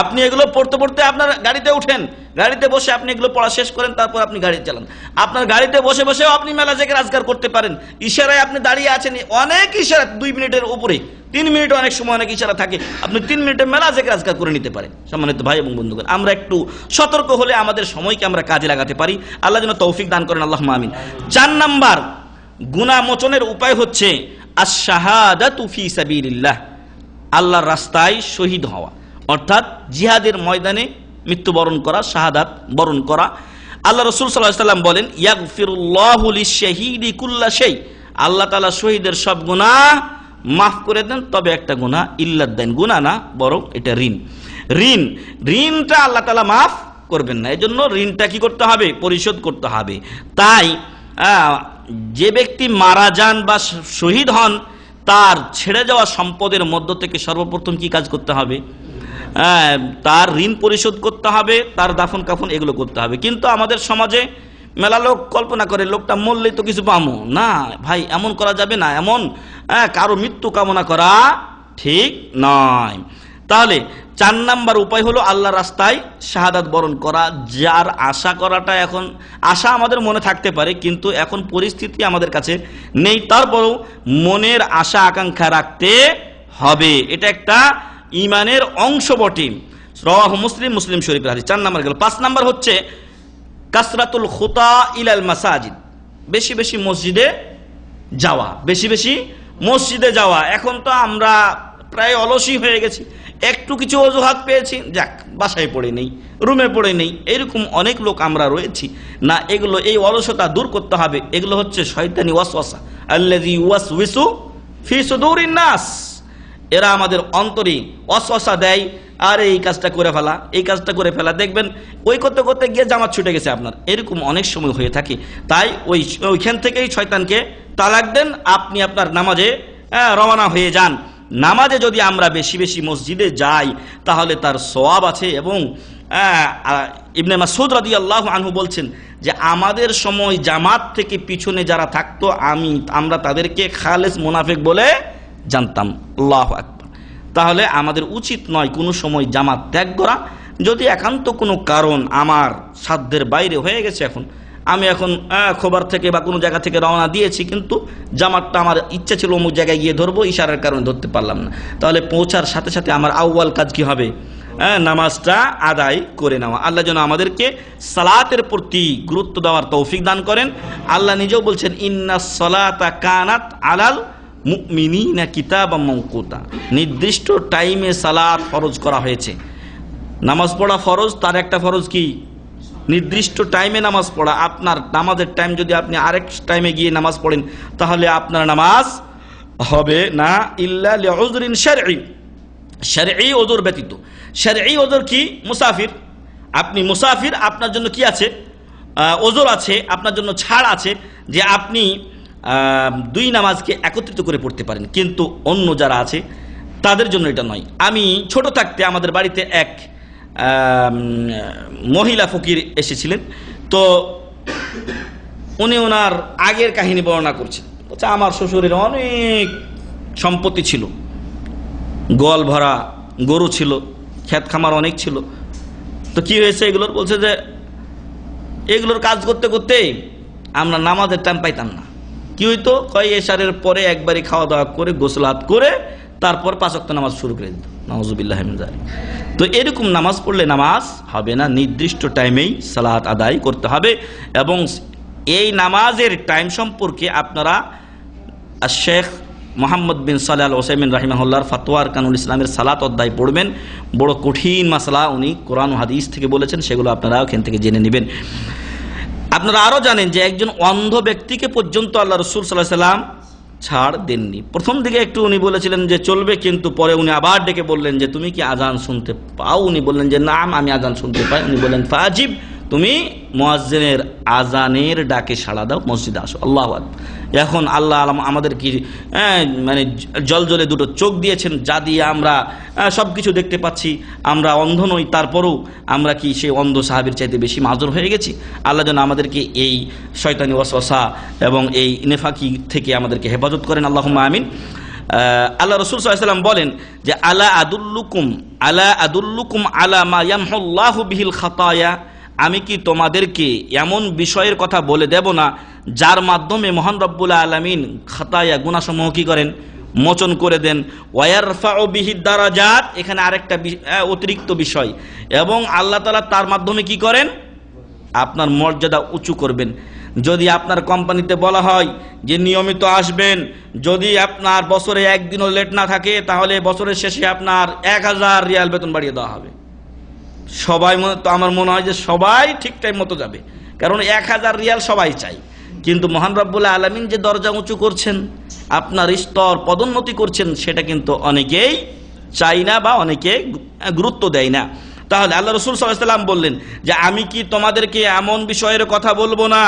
আপনি এগুলো পড়তে পড়তে আপনার গাড়িতে উঠেন, গাড়িতে বসে আপনি এগুলো পড়া শেষ করেন, তারপর আপনি গাড়ি চালান। আপনার গাড়িতে বসে বসেও আপনি মেলা জিকির আজকার করতে পারেন। ইশারায় আপনি দাঁড়িয়ে আছেন, অনেক ইশারা 2 মিনিটের উপরে, 3 মিনিট অনেক সময় অনেক ইশারা থাকে, আপনি 3 মিনিটে মেলা জিকির আজকার করে নিতে পারেন। সম্মানিত ভাই এবং বন্ধুগণ, আমরা একটু সতর্ক হলে আমাদের সময়কে আমরা কাজে লাগাতে পারি। আল্লাহ যেন তৌফিক দান করেন, আল্লাহুম্মা আমিন। 4 নাম্বার গুনাহ মোচনের উপায় হচ্ছে আশ-শাহাদাতু ফী সাবিলিল্লাহ, আল্লাহর রাস্তায় শহীদ হওয়া, অর্থাৎ জিহাদের ময়দানে মৃত্যুবরণ করা, শাহাদাত বরণ করা। আল্লাহ রাসূল সাল্লাল্লাহু আলাইহি ওয়াসাল্লাম বলেন, ইয়াগফিরুল্লাহু লিশ-শাহীদি কুল্লা শাই, আল্লাহ তাআলা শহীদের সব গুনাহ মাফ করে দেন, তবে একটা গুনাহ, ইল্লাদ দাইন, গুনাহ না বরং এটা ঋণটা আল্লাহ তাআলা মাফ করবেন না। এজন্য ঋণটা কি করতে হবে? পরিশোধ করতে হবে। তাই যে ব্যক্তি মারা যান বা শহীদ হন, তার ছেড়ে যাওয়া সম্পদের মধ্য থেকে সর্বপ্রথম কি কাজ করতে হবে? তার ঋণ পরিশোধ করতে হবে, তার দাফন কাফন এগুলো করতে হবে। কিন্তু আমাদের সমাজে মেলা লোক কল্পনা করে লোকটা মরলেই তো কিছু পামো না। ভাই, এমন করা যাবে না, এমন কারো মৃত্যু কামনা করা ঠিক নয়। তাহলে 4 নাম্বার উপায় হলো আল্লাহর রাস্তায় শাহাদাত বরণ করা, যার আশা করাটা, এখন আশা আমাদের মনে থাকতে পারে কিন্তু এখন পরিস্থিতি আমাদের কাছে নেই, তারপরেও মনের আশা আকাঙ্ক্ষা রাখতে হবে, এটা একটা ঈমানের অংশ বটে। রাওয়াহু মুসলিম, মুসলিম শরীফের হাদিস। 4 নাম্বার গেল। 5 নাম্বার হচ্ছে কাসরাতুল খুতা ইলাল মাসাজিদ, বেশি বেশি মসজিদে যাওয়া, বেশি বেশি মসজিদে যাওয়া। এখন তো আমরা প্রায় অলসী হয়ে গেছি, একটু কিছু অজুহাত পেয়েছি, যাক বাসায় পড়ে নেই, রুমে পড়ে নেই, এরকম অনেক লোক আমরা রয়েছি না। এগুলো, এই অলসতা দূর করতে হবে। এগুলো হচ্ছে শয়তানি ওয়াসওয়াসা, আল্লাযী ইউওয়াসওয়িসু ফি সুদুরিন নাস, এরা আমাদের অন্তরে ওয়াসওয়াসা দেয়, আর এই কাজটা করে ফেলা, এই কাজটা করে ফেলা, দেখবেন ওই করতে করতে গিয়ে জামাত ছুটে গেছে আপনার, এরকম অনেক সময় হয়ে থাকে। তাই ওইখান থেকেই শয়তানকে তালাক দেন, আপনি আপনার নামাজে রওনা হয়ে যান। নামাজে যদি আমরা বেশি বেশি মসজিদে যাই তাহলে তার সওয়াব আছে। এবং ইবনে মাসউদ রাদিয়াল্লাহু আনহু বলছেন যে আমাদের সময় জামাত থেকে পিছনে যারা থাকতো আমরা তাদেরকে খালেস মুনাফিক বলে জানতাম। আল্লাহু আকবার। তাহলে আমাদের উচিত নয় কোনো সময় জামাত ত্যাগ করা। যদি একান্ত কোনো কারণ আমার সাধ্যের বাইরে হয়ে গেছে, আমি এখন খবর থেকে বা কোনো জায়গা থেকে রওনা দিয়েছি, কিন্তু জামাতটা আমার ইচ্ছা ছিল অমুক জায়গায় গিয়ে ধরবো, ইশারার কারণে ধরতে পারলাম না, তাহলে পৌঁছার সাথে সাথে আমার আউয়াল কাজ কি হবে? নামাজটা আদায় করে নেওয়া। আল্লাহ যেন আমাদেরকে সালাতের প্রতি গুরুত্ব দেওয়ার তৌফিক দান করেন। আল্লাহ নিজেও বলছেন, ইন্নাস সালাতা কানাত আলাল মুমিনিনা কিতাবাম মাওকুতা, নির্দিষ্ট টাইমে সালাত ফরজ করা হয়েছে। নামাজ পড়া ফরজ, তার একটা ফরজ কি? নির্দিষ্ট টাইমে নামাজ পড়া। আপনার নামাজের টাইম যদি আপনি আরেক টাইমে গিয়ে নামাজ পড়েন তাহলে আপনার নামাজ হবে না, ইল্লা লিউযরিন শারঈ, শারঈ ওযর ব্যতীত। শারঈ ওযর কি? মুসাফির, আপনি মুসাফির, আপনার জন্য কি আছে? ওযর আছে, আপনার জন্য ছাড় আছে যে আপনি 2 নামাজকে একত্রিত করে পড়তে পারেন, কিন্তু অন্য যারা আছে তাদের জন্য এটা নয়। আমি ছোট থাকতে আমাদের বাড়িতে এক মহিলা ফকির এসেছিলেন, তো উনি ওনার আগের কাহিনী বর্ণনা করছেন। বলছে, আমার শ্বশুরের অনেক সম্পত্তি ছিল, গোয়াল ভরা গরু ছিল, ক্ষেত খামার অনেক ছিল। তো কি হয়েছে এগুলোর? বলছে যে এগুলোর কাজ করতে করতে আমরা নামাজের টাইম পাইতাম না। কি হইতো? এশারের পরে একবারই খাওয়া দাওয়া করে গোসল হাত করে তারপর 5 ওয়াক্ত নামাজ শুরু করে দিত। নাউযুবিল্লাহি মিন যালিক। তো এরকম নামাজ পড়লে নামাজ হবে না, নির্দিষ্ট টাইমেই সালাত আদায় করতে হবে। এবং এই নামাজের টাইম সম্পর্কে আপনারা শেখ মোহাম্মদ বিন সালেহ আল উসাইমিন রাহিমাহুল্লাহর ফাতওয়ার কানুল ইসলামের সালাত অধ্যায় পড়বেন। বড় কঠিন মাসলা উনি কোরআন ও হাদিস থেকে বলেছেন, সেগুলো আপনারা ওখান থেকে জেনে নেবেন। আপনারা আরো জানেন যে একজন অন্ধ ব্যক্তিকে পর্যন্ত আল্লাহ রাসূল সাল্লাল্লাহু আলাইহি ওয়াসাল্লাম ছাড় দেননি। প্রথম দিকে একটু উনি বলেছিলেন যে চলবে, কিন্তু পরে উনি আবার ডেকে বললেন যে তুমি কি আজান শুনতে পাও? উনি বললেন যে না, আমি আজান শুনতে পাই। উনি বললেন ফাজিব, তুমি মুয়াজ্জিনের আজানের ডাকে সাড়া দাও, মসজিদে আসো। আল্লাহু আকবার। এখন আল্লাহ আমাদের কি মানে জলজলে 2টো চোখ দিয়েছেন, যা দিয়ে আমরা সব কিছু দেখতে পাচ্ছি। আমরা অন্ধ নই, তারপরও আমরা কি সেই অন্ধ সাহাবীর চাইতে বেশি মাজুর হয়ে গেছি? আল্লাহ যেন আমাদেরকে এই শয়তানি ওয়াসওয়াসা এবং এই নেফাকি থেকে আমাদেরকে হেফাজত করেন, আল্লাহুম্মা আমিন। আল্লাহ রাসূল সাল্লাল্লাহু আলাইহি ওয়াসাল্লাম বলেন যে আলা আদুল্লুকুম আলা আদুল্লুকুম আলা মা ইয়ামহুল্লাহু বিহিল খাতায়া, আমি কি তোমাদেরকে এমন বিষয়ের কথা বলে দেব না যার মাধ্যমে মহান রব্বুল আলামিন খাতায়া গুনাহসমূহ কি করেন, মোচন করে দেন। ওয়ারফাউ বিহিদ দারাজাত, এখানে আরেকটা অতিরিক্ত বিষয়, এবং আল্লাহ তাআলা তার মাধ্যমে কি করেন, আপনার মর্যাদা উঁচু করবেন। যদি আপনার কোম্পানিতে বলা হয় যে নিয়মিত আসবেন, যদি আপনার বছরে একদিনও লেট না থাকে তাহলে বছরের শেষে আপনার 1000 রিয়াল বেতন বাড়িয়ে দেওয়া হবে, সবাই তো আমার মনে হয় যে সবাই ঠিক টাইম মতো যাবে, কারণ 1000 রিয়াল সবাই চাই। কিন্তু মহান রব্বুল আলামিন যে দরজা উঁচু করছেন, আপনার স্তর পদোন্নতি করছেন, সেটা কিন্তু অনেকেই চাই না বা অনেকে গুরুত্ব দেয় না। তাহলে আল্লাহ রাসূল সাল্লাল্লাহু আলাইহি ওয়াসাল্লাম বললেন যে আমি কি তোমাদেরকে এমন বিষয়ের কথা বলবো না,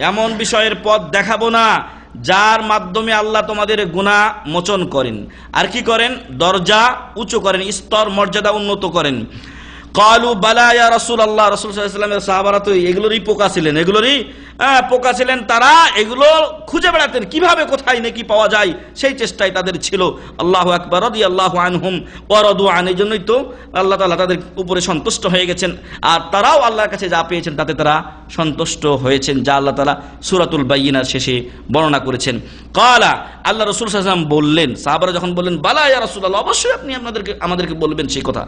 এমন বিষয়ের পথ দেখাবো না যার মাধ্যমে আল্লাহ তোমাদের গুনাহ মোচন করেন, আর কি করেন, দরজা উঁচু করেন, স্তর মর্যাদা উন্নত করেন। কালু বালা ইয়া রাসূলুল্লাহ, রাসূল সাল্লাল্লাহু আলাইহি ওয়াসাল্লামের সাহাবারা তো এগুলোরই পোকা ছিলেন, পোকা ছিলেন, তারা এগুলো খুঁজে বেড়াতেন কিভাবে কোথায় নাকি পাওয়া যায়, সেই চেষ্টায় তাদের ছিল। আল্লাহু আকবার, রাদিয়াল্লাহু আনহুম ওয়া রাদু আন, এই জন্যই তো আল্লাহ তাআলা তাদের উপরে সন্তুষ্ট হয়ে গেছেন, আর তারাও আল্লাহর কাছে যা পেয়েছেন তাতে তারা সন্তুষ্ট হয়েছেন, যা আল্লাহ তাআলা সূরাতুল বাইয়িনার শেষে বর্ণনা করেছেন। কালা, আল্লাহ রাসূল সাল্লাল্লাহু আলাইহি ওয়াসাল্লাম বললেন, সাহাবারা যখন বললেন বালা ইয়া রাসূলুল্লাহ, অবশ্যই আপনি আমাদেরকে বলবেন সেই কথা।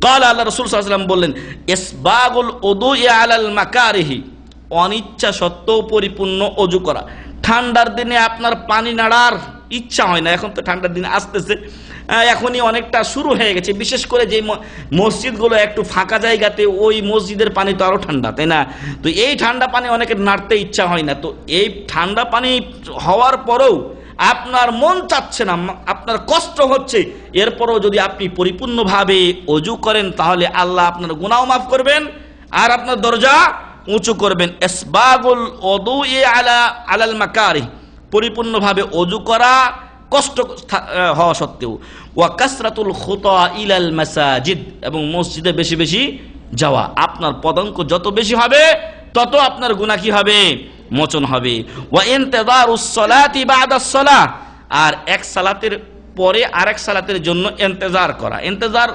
কালা, আল্লাহ রাসূল সাল্লাল্লাহু আলাইহি ওয়াসাল্লাম বললেন, ইসবাগুল উদুই আলাল মাকারিহি, অনিচ্ছা সত্ত্বেও পরিপূর্ণ অজু করা। ঠান্ডার দিনে আপনার পানি নাড়ার ইচ্ছা হয় না, এখন তো ঠান্ডার দিন আসতেছে, এখনই অনেকটা শুরু হয়ে গেছে, বিশেষ করে যে মসজিদগুলো একটু ফাঁকা জায়গাতে, ওই মসজিদের পানি তো আরো ঠান্ডা, তাই না? তো এই ঠান্ডা পানি অনেকের নাড়তে ইচ্ছা হয় না। তো এই ঠান্ডা পানি হওয়ার পরেও আপনার মন চাচ্ছে না, আপনার কষ্ট হচ্ছে, এরপরও যদি আপনি পরিপূর্ণভাবে অজু করেন তাহলে আল্লাহ আপনার গুনাহ মাফ করবেন আর আপনার দরজা উঁচু করবেন। ইসবাগুল উদুই আলাল মাকারিহ, পরিপূর্ণভাবে অজু করা কষ্ট হওয়া সত্ত্বেও। ওয়া কাসরাতুল খুতা ইলাল মাসাজিদ, এবং মসজিদে বেশি বেশি যাওয়া। আপনার পদাঙ্ক যত বেশি হবে তত আপনার গুনাহ কি হবে, মোচন হবে। ওয়া ইনতিযারুস সালাতি বাদাস সালাহ, আর এক সালাতের পরে আরেক সালাতের জন্য ইন্তজার করা। ইন্তজার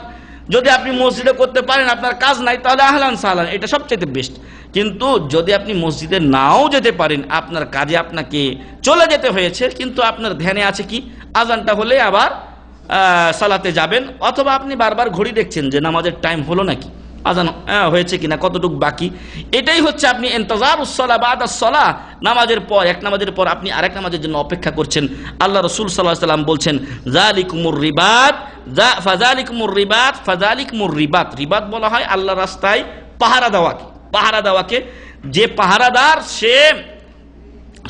যদি আপনি মসজিদে করতে পারেন, আপনার কাজ নাই, তাহলে আহলান সাহলান, এটা সবচেয়ে বেস্ট। কিন্তু যদি আপনি মসজিদে নাও যেতে পারেন, আপনার কাজে আপনাকে চলে যেতে হয়েছে, কিন্তু আপনার ধ্যানে আছে কি আজানটা হলে আবার সালাতে যাবেন, অথবা আপনি বারবার ঘড়ি দেখছেন যে নামাজের টাইম হলো নাকি, আজান হয়েছে কিনা, কতটুকু বাকি, এটাই হচ্ছে আপনি ইনতিযারুস সালাহ বাদাস সালাহ, নামাজের পর, এক নামাজের পর আপনি আরেক নামাজের জন্য অপেক্ষা করছেন। আল্লাহ রাসূল সাল্লাল্লাহু আলাইহি ওয়াসাল্লাম বলছেন, যালিকুমুর রিবাত, ফাযালিকুমুর রিবাত, রিবাত বলা হয় আল্লাহর রাস্তায় পাহারা দেওয়াকে। যে পাহারাদার সে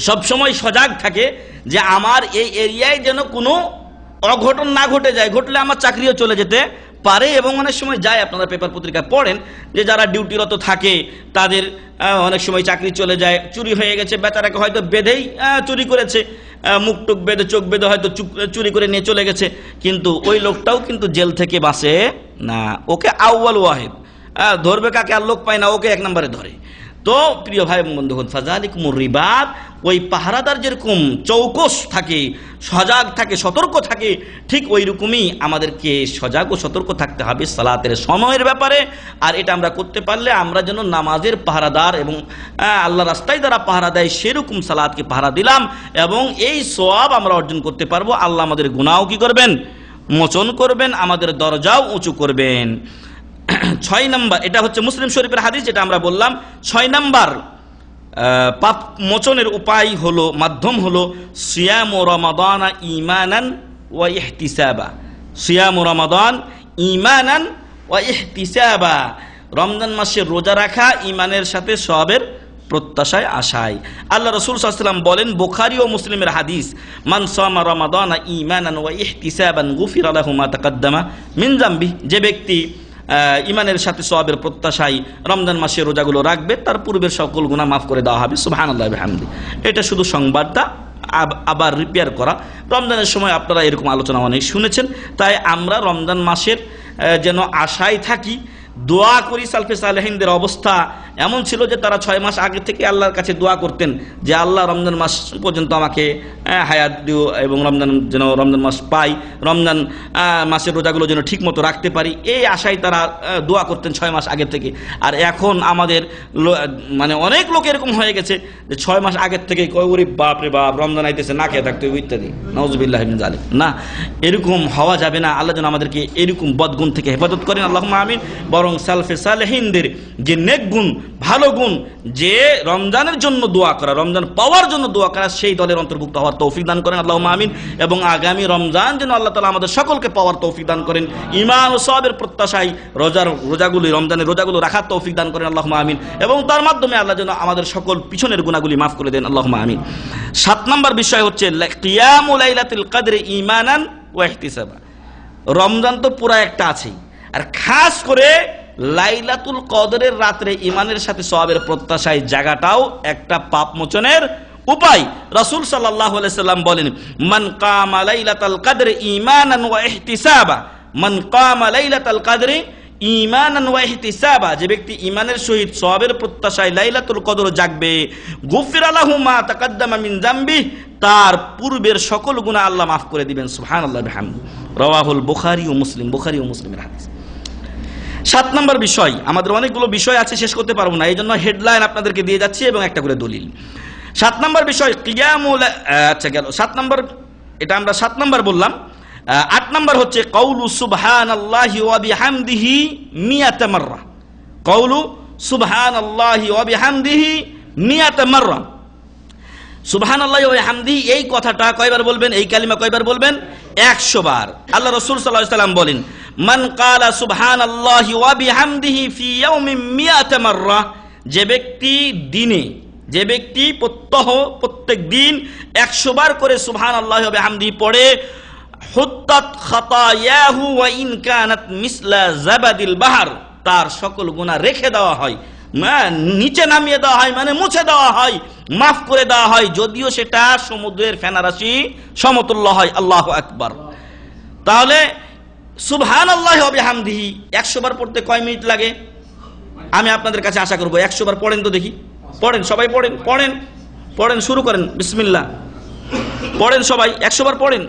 সবসময় সজাগ থাকে যে আমার এই এরিয়ায় যেন কোনো অঘটন না ঘটে যায়, ঘটলে আমার চাকরিও চলে যেতে পারে। এবং অনেক সময় যায়, আপনারা পেপার পত্রিকায় পড়েন যে যারা ডিউটিরত থাকে তাদের অনেক সময় চাকরি চলে যায়, চুরি হয়ে গেছে, বেচারাকে হয়তো বেঁধেই চুরি করেছে, মুখ টুক বেঁধে চোখ বেঁধে হয়তো চুরি করে নিয়ে চলে গেছে, কিন্তু ওই লোকটাও কিন্তু জেল থেকে বাঁচে না, ওকে আউয়াল ওয়াহিদ ধরবে কাকে, আর লোক পায় না, ওকে এক নম্বরে ধরে। তো প্রিয় ভাই বন্ধুগণ, ফাযালিকুমুর রিবাত, ওই পাহারাদার যেরকম চৌকস থাকে, সজাগ থাকে, সতর্ক থাকে, ঠিক ওই রকমই আমাদেরকে সজাগ ও সতর্ক থাকতে হবে সালাতের সময়ের ব্যাপারে। আর এটা আমরা করতে পারলে আমরা যেন নামাজের পাহারাদার এবং আল্লাহ রাস্তায় যারা পাহারা দেয় সেরকম সালাতকে পাহারা দিলাম, এবং এই সওয়াব আমরা অর্জন করতে পারবো। আল্লাহ আমাদের গুনাহও কি করবেন, মোচন করবেন, আমাদের দরজাও উঁচু করবেন। 6 নম্বর, এটা হচ্ছে মুসলিম শরীফের হাদিস, যেটা আমরা বললাম। 6 নম্বর পাপ মোচনের উপায় হলো, মাধ্যম হলো সিয়ামু রমাদান ঈমানান ওয়া ইহতিসাবা। সিয়ামু রমাদান ঈমানান ওয়া ইহতিসাবা, রমজান মাসে রোজা রাখা ঈমানের সাথে সওয়াবের প্রত্যাশায় আশায়। আল্লাহ রাসূল সাল্লাল্লাহু আলাইহি ওয়াসাল্লাম বলেন, বুখারী ও মুসলিমের হাদিস, মান সামা রমাদান ঈমানান ওয়া ইহতিসাবান গুফিরা লাহু মা তাকাদ্দামা মিন যামবি, যে ব্যক্তি ইমানের সাথে সওয়াবের প্রত্যাশায় রমজান মাসে রোজাগুলো রাখবে, তার পূর্বের সকল গুনাহ মাফ করে দেওয়া হবে। সুবহানাল্লাহি ওয়া বিহামদি। এটা শুধু সংবাদটা আবার রিপেয়ার করা। রমজানের সময় আপনারা এরকম আলোচনা অনেক শুনেছেন, তাই আমরা রমজান মাসের যেন আশায় থাকি দোয়া করি, সালফে সালেহিনদের অবস্থা এমন ছিল যে তারা 6 মাস আগে থেকে আল্লাহর কাছে দোয়া করতেন যে আল্লাহ রমজান মাস পর্যন্ত আমাকে হায়াত দিও এবং রমজান মাস পাই, রমজান মাসের রোজাগুলো যেন ঠিক মতো রাখতে পারি, এই আশায় তারা দোয়া করতেন 6 মাস আগে থেকে। আর এখন আমাদের মানে অনেক লোক এরকম হয়ে গেছে যে 6 মাস আগের থেকে কই বাপ রে বাপ রমজান আইতেছে না খেয়ে থাকতে ইত্যাদি, নাউজুবিল্লাহি মিন যালিক। না, এরকম হওয়া যাবে না। আল্লাহ যেন আমাদেরকে এরকম বদগুণ থেকে হেফাজত করেন, আল্লাহুম্মা আমিন। বরং সালফে সালেহিনদের যে নেক গুণ, ভালো গুণ, যে রমজানের জন্য দোয়া করা, রমজান পাওয়ার জন্য দোয়া করা, সেই দলের অন্তর্ভুক্ত হওয়ার তৌফিক দান করেন, আল্লাহুম্মা আমিন। এবং আগামী রমজান যেন আল্লাহ তাআলা আমাদের সকলকে পাওয়ার তৌফিক দান করেন, ঈমান ও সওয়াবের প্রত্যাশায় রমজানের রোজাগুলো রাখার তৌফিক দান করেন, আল্লাহুম্মা আমিন। এবং তার মাধ্যমে আল্লাহ যেন আমাদের সকল পিছনের গুনাহগুলি মাফ করে দেন, আল্লাহুম্মা আমিন। 7 নম্বর বিষয় হচ্ছে কিয়ামু লাইলাতুল কদরে ঈমানান ওয়া ইহতিসাবা। রমজান তো পুরা একটা আছেই, আর খাস করে লাইলাতুল কদরের রাত্রে ঈমানের সাথে সওয়াবের প্রত্যাশায় জায়গাটাও একটা পাপ মোচনের উপায়। রাসূল সাল্লাল্লাহু আলাইহি সাল্লাম বলেন, মান কামা লাইলাতুল কদরে ঈমানান ওয়া ইহতিসাবা, মান কামা লাইলাতুল কদরে ঈমানান ওয়া ইহতিসাবা, যে ব্যক্তি ঈমানের সহিত সওয়াবের প্রত্যাশায় লাইলাতুল কদর জাগবে, গুফিরা লাহু মা তাকাদ্দামা মিন যামবি, তার পূর্বের সকল গুনাহ আল্লাহ মাফ করে দিবেন। সুবহানাল্লাহি ওয়া বিহামদিহি। রাওয়াহুল বুখারী ও মুসলিম, বুখারী ও মুসলিমের হাদিস। 7 নম্বর বিষয়, আমাদের অনেকগুলো বিষয় আছে, শেষ করতে পারবো না, এই জন্য হেডলাইন আপনাদেরকে দিয়ে যাচ্ছি এবং একটা করে দলিল। 7 নম্বর বিষয় কিয়ামুল, আচ্ছা গেল 7 নম্বর, এটা আমরা 7 নম্বর বললাম। 8 নম্বর হচ্ছে কওলু সুবহানাল্লাহি ওয়া বিহামদিহি মিয়াতা মাররা, কওলু সুবহানাল্লাহি ওয়া বিহামদিহি মিয়াতা মাররা। সুবহানাল্লাহি ওয়া বিহামদিহি এই কথাটা কয়বার বলবেন, এই কালিমা কয়বার বলবেন? 100 বার। আল্লাহ রাসূল সাল্লাল্লাহু আলাইহি সাল্লাম বলেন, মান ক্বালা সুবহানাল্লাহি ওয়া বিহামদিহি ফি ইয়াউমিন মিয়াতা মাররা, যে ব্যক্তি প্রত্যেক দিন 100 বার করে সুবহানাল্লাহি ওয়া বিহামদিহি পড়ে, হুত্তাত খাতায়াহু ওয়া ইন কানাত মিসলা জাবাদিল বাহর, তার সকল গুনাহ রেখে দেওয়া হয়, নিচে নামিয়ে দেওয়া হয়, মানে মুছে দেওয়া হয়, মাফ করে দেওয়া হয়, যদিও সেটা সমুদ্রের ফেনারাশি সমতুল্য হয়। আল্লাহু আকবার। তাহলে সুবহানাল্লাহি ওয়া বিহামদিহি 100 বার পড়তে কয় মিনিট লাগে? আমি আপনাদের কাছে আশা করব 100 বার পড়েন তো দেখি, পড়েন সবাই, পড়েন, শুরু করেন, বিসমিল্লাহ, পড়েন সবাই, 100 বার পড়েন।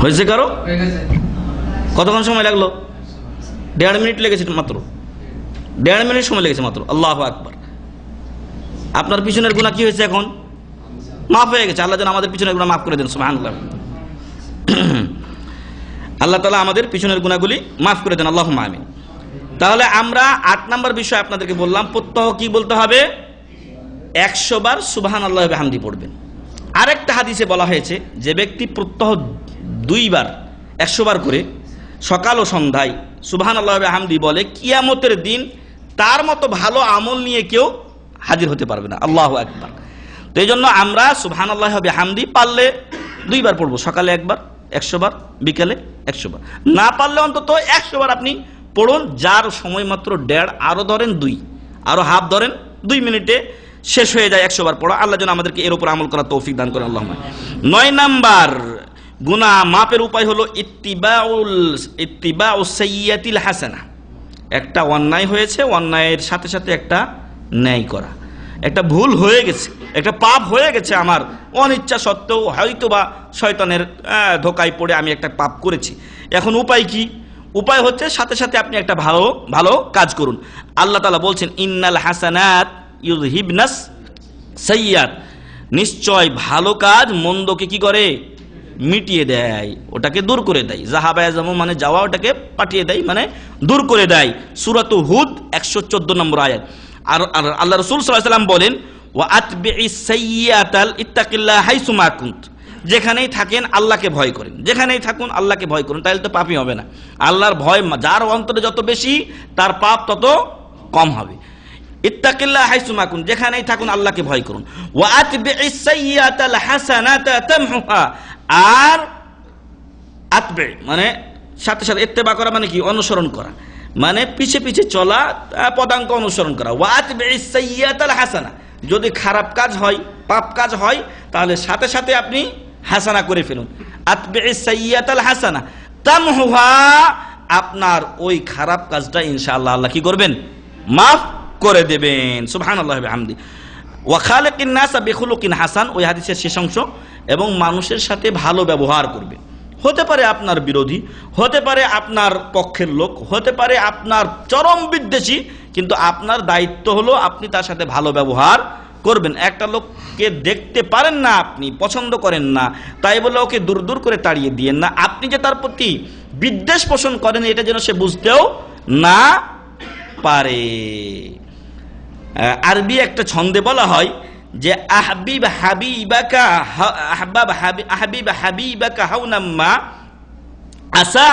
হয়েছে কারো? কতক্ষণ সময় লাগলো? 1.5 মিনিট লেগেছে মাত্র, 1.5 মিনিট সময় লেগেছে মাত্র। আল্লাহু আকবার। আপনার পিছনের গুনাহ কি হয়েছে? এখন মাফ হয়ে গেছে। আল্লাহ যেন আমাদের পিছনের গুনাহ মাফ করে দেন, সুবহানাল্লাহ। আল্লাহ তাআলা আমাদের পিছনের গুনাহগুলি মাফ করে দেন, আল্লাহুম্মা আমিন। তাহলে আমরা 8 নম্বর বিষয় আপনাদেরকে বললাম, প্রত্যহ কি বলতে হবে? 100 বার সুবহানাল্লাহি ওয়া বিহামদিহি পড়বেন। আরেকটা হাদিসে বলা হয়েছে, যে ব্যক্তি প্রত্যহ 2 বার 100 বার করে সকাল ও সন্ধ্যায় সুবহানাল্লাহি ওয়া বিহামদিহি বলে, কিয়ামতের দিন তার মতো ভালো আমল নিয়ে কেউ হাজির হতে পারবে না। আল্লাহু আকবার। তো এই জন্য আমরা সুবহানাল্লাহি ওয়া বিহামদিহি পারলে 2 বার পড়বো, সকালে 1 বার 100 বার, বিকালে 100 বার, না পারলে অন্তত 100 বার আপনি পড়ুন। যার সময় মাত্র 1.5, আরো ধরেন 2, আরো হাফ ধরেন, 2 মিনিটে শেষ হয়ে যায় 100 বার পড়া। আল্লাহ যেন আমাদেরকে এর উপর আমল করার তৌফিক দান করেন, আল্লাহুম্মা। 9 নাম্বার গুনাহ মাপের উপায় হলো ইত্তিবাউস সাইয়্যাতিল হাসানা। একটা অন্যায় হয়েছে, অন্যায়ের সাথে সাথে একটা ন্যায় করা। একটা ভুল হয়ে গেছে, একটা পাপ হয়ে গেছে আমার, অনিচ্ছা সত্ত্বেও হয়তোবা শয়তানের ধোকায় পড়ে আমি একটা পাপ করেছি। এখন উপায় কি? উপায় হচ্ছে সাথে সাথে আপনি একটা ভালো কাজ করুন। আল্লাহ তাআলা বলছেন, ইন্নাল হাসানাত ইউযহিবনাস সাইয়্যাত, নিশ্চয় ভালো কাজ মন্দকে কি করে? মিটিয়ে দেয়, ওটাকে দূর করে দেয়। যাহাবা ইয়াজহাবু মানে যাওয়া, ওটাকে পাঠিয়ে দেয় মানে দূর করে দেয়। সূরাত হুদ 114 নম্বর আয়াত। আর আল্লাহ রাসূল সাল্লাল্লাহু আলাইহি ওয়াসাল্লাম বলেন, ওয়া আতবিইস সাইয়্যাতাল ইত্তাকিল্লাহ হাইসুমা কুনত, যেখানেই থাকেন আল্লাহকে ভয় করেন, যেখানেই থাকুন আল্লাহকে ভয় করুন, তাহলে তো পাপই হবে না। আল্লাহর ভয় যার অন্তরে যত বেশি, তার পাপ তত কম হবে। ইত্তাকিল্লাহ হাইসুমা কুনত, যেখানেই থাকুন আল্লাহকে ভয় করুন। ওয়া আতবিইস সাইয়্যাতাল হাসানাতা তামহুহা, আর আতবে মানে সাথে সাথে, ইত্তেবা করা মানে কি? অনুসরণ করা, মানে পিছে পিছে চলা, পদাঙ্ক অনুসরণ করা। ওয়া আতবিইস সাইয়্যাতাল হাসানা, যদি খারাপ কাজ হয়, পাপ কাজ হয়, তাহলে সাথে সাথে আপনি হাসানা করে ফেলুন। আতবিইস সাইয়্যাতাল হাসানা তামহুহা, আপনার ওই খারাপ কাজটা ইনশাআল্লাহ আল্লাহ কি করবেন? মাফ করে দেবেন। সুবহানাল্লাহি ওয়া বিহামদি। ওয়া খালিকিন নাসা বিখুলুকিন হাসান, ওই হাদিসের শেষ অংশ। এবং মানুষের সাথে ভালো ব্যবহার করবে। হতে পারে আপনার বিরোধী, হতে পারে আপনার পক্ষের লোক, হতে পারে আপনার চরম বিদ্বেষী, কিন্তু আপনার দায়িত্ব হলো আপনি তার সাথে ভালো ব্যবহার করবেন। একটা লোককে দেখতে পারেন না, আপনি পছন্দ করেন না, তাই বলে ওকে দূর দূর করে তাড়িয়ে দিয়েন না। আপনি যে তার প্রতি বিদ্বেষ পোষণ করেন, এটা যেন সে বুঝতেও না পারে। আরবি একটা ছন্দে বলা হয় যে আহবিব হাবিবাকা, আহবিব হাবিবাকা হাউনাম্মা আসা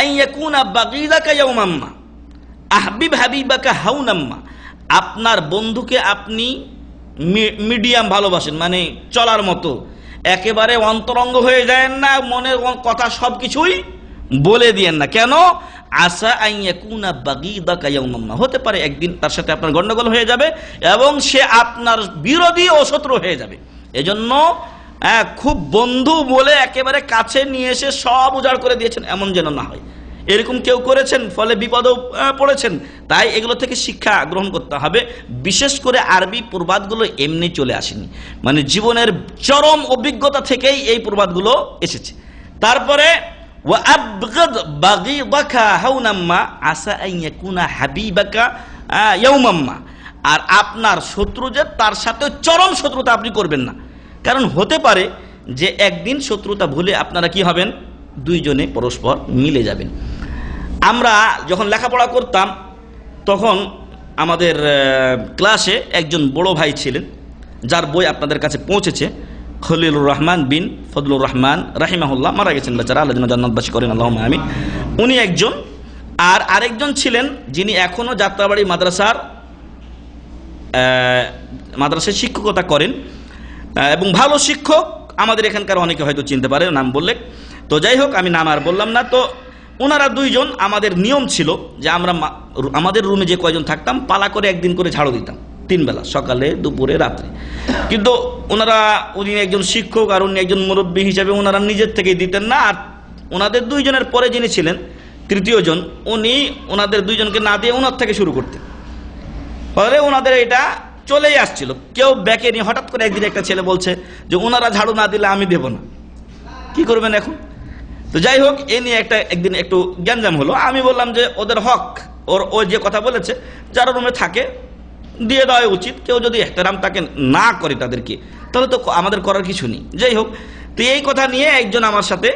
আন ইয়াকুনা বাগীদাকা ইয়াওমাম্মা। আহবিব হাবিবাকা হাউনাম্মা, আপনার বন্ধুকে আপনি মিডিয়াম ভালোবাসেন, মানে চলার মতো, একেবারে অন্তরঙ্গ হয়ে যায় না, মনের কথা সবকিছুই বলে দিয়েন না। কেন? আসা আন ইয়াকুনা বাগীদাকা ইয়াওমাম্মা, হতে পারে একদিন তার সাথে আপনার গন্ডগোল হয়ে যাবে এবং সে আপনার বিরোধী ও শত্রু হয়ে যাবে। এজন্য খুব বন্ধু বলে একেবারে কাছে নিয়ে এসে সব উজাড় করে দিয়েছেন, এমন যেন না হয়। এরকম কেউ করেছেন, ফলে বিপদেও পড়েছেন। তাই এগুলো থেকে শিক্ষা গ্রহণ করতে হবে। বিশেষ করে আরবি প্রবাদগুলো এমনি চলে আসেনি, মানে জীবনের চরম অভিজ্ঞতা থেকেই এই প্রবাদগুলো এসেছে। তারপরে ওয়া আবগাদ বাগীদাকা হাউনাম্মা আসা আন ইয়াকুনা হাবিবাকা ইয়াওমাম্মা, আর আপনার শত্রু যে, তার সাথে চরম শত্রুতা আপনি করবেন না। কারণ হতে পারে যে একদিন শত্রুতা ভুলে আপনারা কি হবেন? দুইজনে পরস্পর মিলে যাবেন। আমরা যখন লেখাপড়া করতাম, তখন আমাদের ক্লাসে একজন বড় ভাই ছিলেন, যার বই আপনাদের কাছে পৌঁছেছে, খলিলুর রহমান বিন ফজলুর রহমান রাহিমাহুল্লাহ। মারা গেছেন বেচারা, আল্লাহ যেন জান্নাতবাসী করেন, আল্লাহুম্মা আমিন। উনি একজন, আর আরেকজন ছিলেন যিনি এখনো যাত্রাবাড়ি মাদ্রাসায় শিক্ষকতা করেন এবং ভালো শিক্ষক। আমাদের এখানকার অনেকে হয়তো চিনতে পারে নাম বললে। তো যাই হোক, আমি নাম আর বললাম না। তো ওনারা দুইজন, আমাদের নিয়ম ছিল যে আমরা আমাদের রুমে যে কয়জন থাকতাম, পালা করে একদিন করে ঝাড়ু দিতাম, 3 বেলা, সকালে, দুপুরে, রাত্রে। কিন্তু উনি একজন শিক্ষক আর উনি একজন মুরব্বী হিসেবে ওনারা নিজের থেকেই দিতেন না। আর ওনাদের দুইজনের পরে যিনি ছিলেন, তৃতীয় জন, উনি ওনাদের দুইজনকে না দিয়ে ওনার থেকে শুরু করতেন। ফলে ওনাদের এটা চলেই আসছিল, কেউ ব্যাকে নিয়ে। হঠাৎ করে একদিন একটা ছেলে বলছে যে ওনারা ঝাড়ু না দিলে আমি দেব না, কি করবেন এখন? তো যাই হোক, এ নিয়ে একদিন একটু গ্যাঞ্জাম হলো। আমি বললাম যে ওদের হক, ও যে কথা বলেছে, যারা রুমে থাকে দিয়ে দেওয়া উচিত। কেউ যদি এহতেরাম তাকে না করে তাদেরকে, তাহলে তো আমাদের করার কিছু নেই। যাই হোক, তো এই কথা নিয়ে একজন আমার সাথে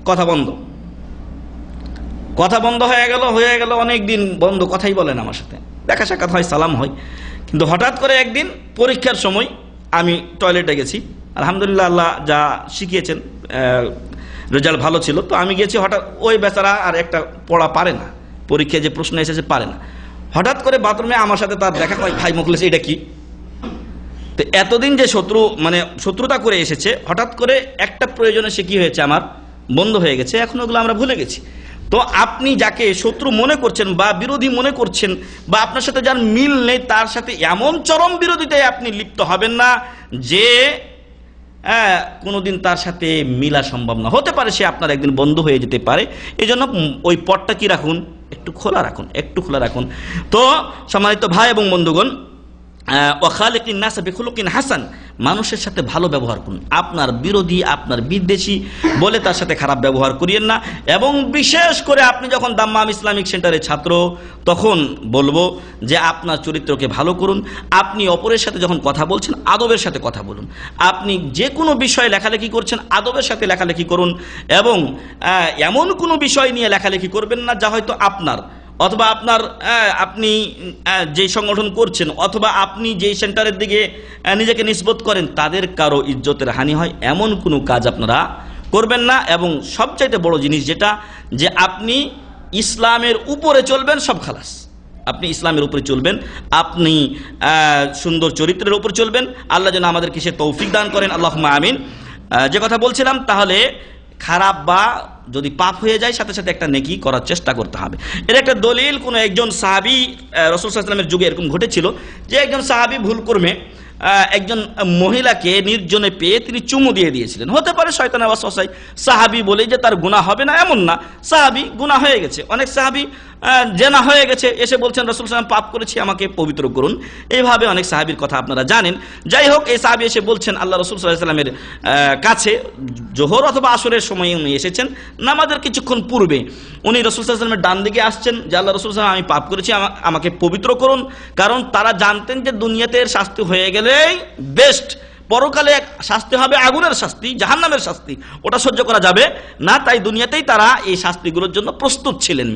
কথা বন্ধ হয়ে গেল অনেক দিন বন্ধ, কথাই বলেন আমার সাথে, দেখা সাক্ষাৎ হয়, সালাম হয়। কিন্তু হঠাৎ করে একদিন পরীক্ষার সময় আমি টয়লেটে গেছি। আলহামদুলিল্লাহ, আল্লাহ যা শিখিয়েছেন, রেজাল্ট ভালো ছিল। তো আমি গেছি, হঠাৎ ওই বেচারা আর একটা পড়া পারে না, পরীক্ষায় যে প্রশ্ন এসেছে পারে না। হঠাৎ করে বাথরুমে আমার সাথে তার দেখা হয়। ভাই মুখলেস, এটা কি? তো এতদিন যে শত্রুতা করে এসেছে, হঠাৎ করে একটা প্রয়োজনে সে কি হয়েছে, আমার বন্ধ হয়ে গেছে। এখন ওগুলো আমরা ভুলে গেছি। তো আপনি যাকে শত্রু মনে করছেন বা বিরোধী মনে করছেন, বা আপনার সাথে যার মিল নেই, তার সাথে এমন চরম বিরোধিতায় আপনি লিপ্ত হবেন না যে কোনোদিন তার সাথে মিলা সম্ভব না। হতে পারে সে আপনার একদিন বন্ধু হয়ে যেতে পারে। এই জন্য ওই পথটা কি রাখুন, একটু খোলা রাখুন। তো সম্মানিত ভাই এবং বন্ধুগণ, ওয়া খালিকিন নাস বিখুলুকিন হাসান, মানুষের সাথে ভালো ব্যবহার করুন। আপনার বিরোধী, আপনার বিদ্বেষী বলে তার সাথে খারাপ ব্যবহার করিয়েন না। এবং বিশেষ করে আপনি যখন দাম্মাম ইসলামিক সেন্টারের ছাত্র, তখন বলবো যে আপনার চরিত্রকে ভালো করুন। আপনি অপরের সাথে যখন কথা বলছেন আদবের সাথে কথা বলুন। আপনি যে কোনো বিষয়ে লেখালেখি করছেন আদবের সাথে লেখালেখি করুন। এবং এমন কোনো বিষয় নিয়ে লেখালেখি করবেন না যা হয়তো আপনার অথবা আপনার আপনি যে সংগঠন করছেন অথবা আপনি যেই সেন্টারের দিকে নিজেকে নিসবত করেন তাদের কারো ইজ্জতের হানি হয়, এমন কোনো কাজ আপনারা করবেন না। এবং সবচাইতে বড় জিনিস যেটা, যে আপনি ইসলামের উপরে চলবেন, সব খালাস। আপনি ইসলামের উপরে চলবেন, আপনি সুন্দর চরিত্রের উপরে চলবেন। আল্লাহ যেন আমাদেরকে সে তৌফিক দান করেন, আল্লাহুম্মা আমিন। যে কথা বলছিলাম, তাহলে খারাপ বা যদি পাপ হয়ে যায় সাথে সাথে একটা নেকি করার চেষ্টা করতে হবে। এর একটা দলিল, কোন একজন সাহাবী, রাসূল সাল্লাল্লাহু আলাইহি ওয়াসাল্লামের যুগে এরকম ঘটেছিল যে একজন সাহাবী ভুলক্রমে একজন মহিলাকে নির্জনে পেয়ে তিনি চুমু দিয়ে দিয়েছিলেন। হতে পারে শয়তানের ওয়াসওয়াসায়, সাহাবী বলেই যে তার গুনাহ হবে না এমন না, সাহাবী গুনাহ হয়ে গেছে। অনেক সাহাবী জেনা হয়ে গেছে, এসে বলছেন রাসূল সাল্লাল্লাহু আলাইহি ওয়াসাল্লাম পাপ করেছি, আমাকে পবিত্র করুন। এইভাবে অনেক সাহাবীর কথা আপনারা জানেন। যাই হোক, এই সাহাবী এসে বলছেন আল্লাহ রাসূল সাল্লাল্লাহু আলাইহি ওয়াসাল্লামের কাছে, জোহর অথবা আসরের সময়ে উনি এসেছেন, নামাজের কিছুক্ষণ পূর্বে উনি রাসূল সাল্লাল্লাহু আলাইহি ওয়াসাল্লামের ডান দিকে আসছেন যে আল্লাহ রাসূল সাল্লাল্লাহু আলাইহি ওয়াসাল্লাম, আমি পাপ করেছি, আমাকে পবিত্র করুন। কারণ তারা জানতেন যে দুনিয়াতে শাস্তি হয়ে গেলেই বেস্ট, পরকালে শাস্তি হবে আগুনের শাস্তি, জাহান্নামের শাস্তি, ওটা সহ্য করা যাবে না। তাই দুনিয়াতেই তারা এই শাস্তিগুলোর জন্য প্রস্তুত ছিলেন।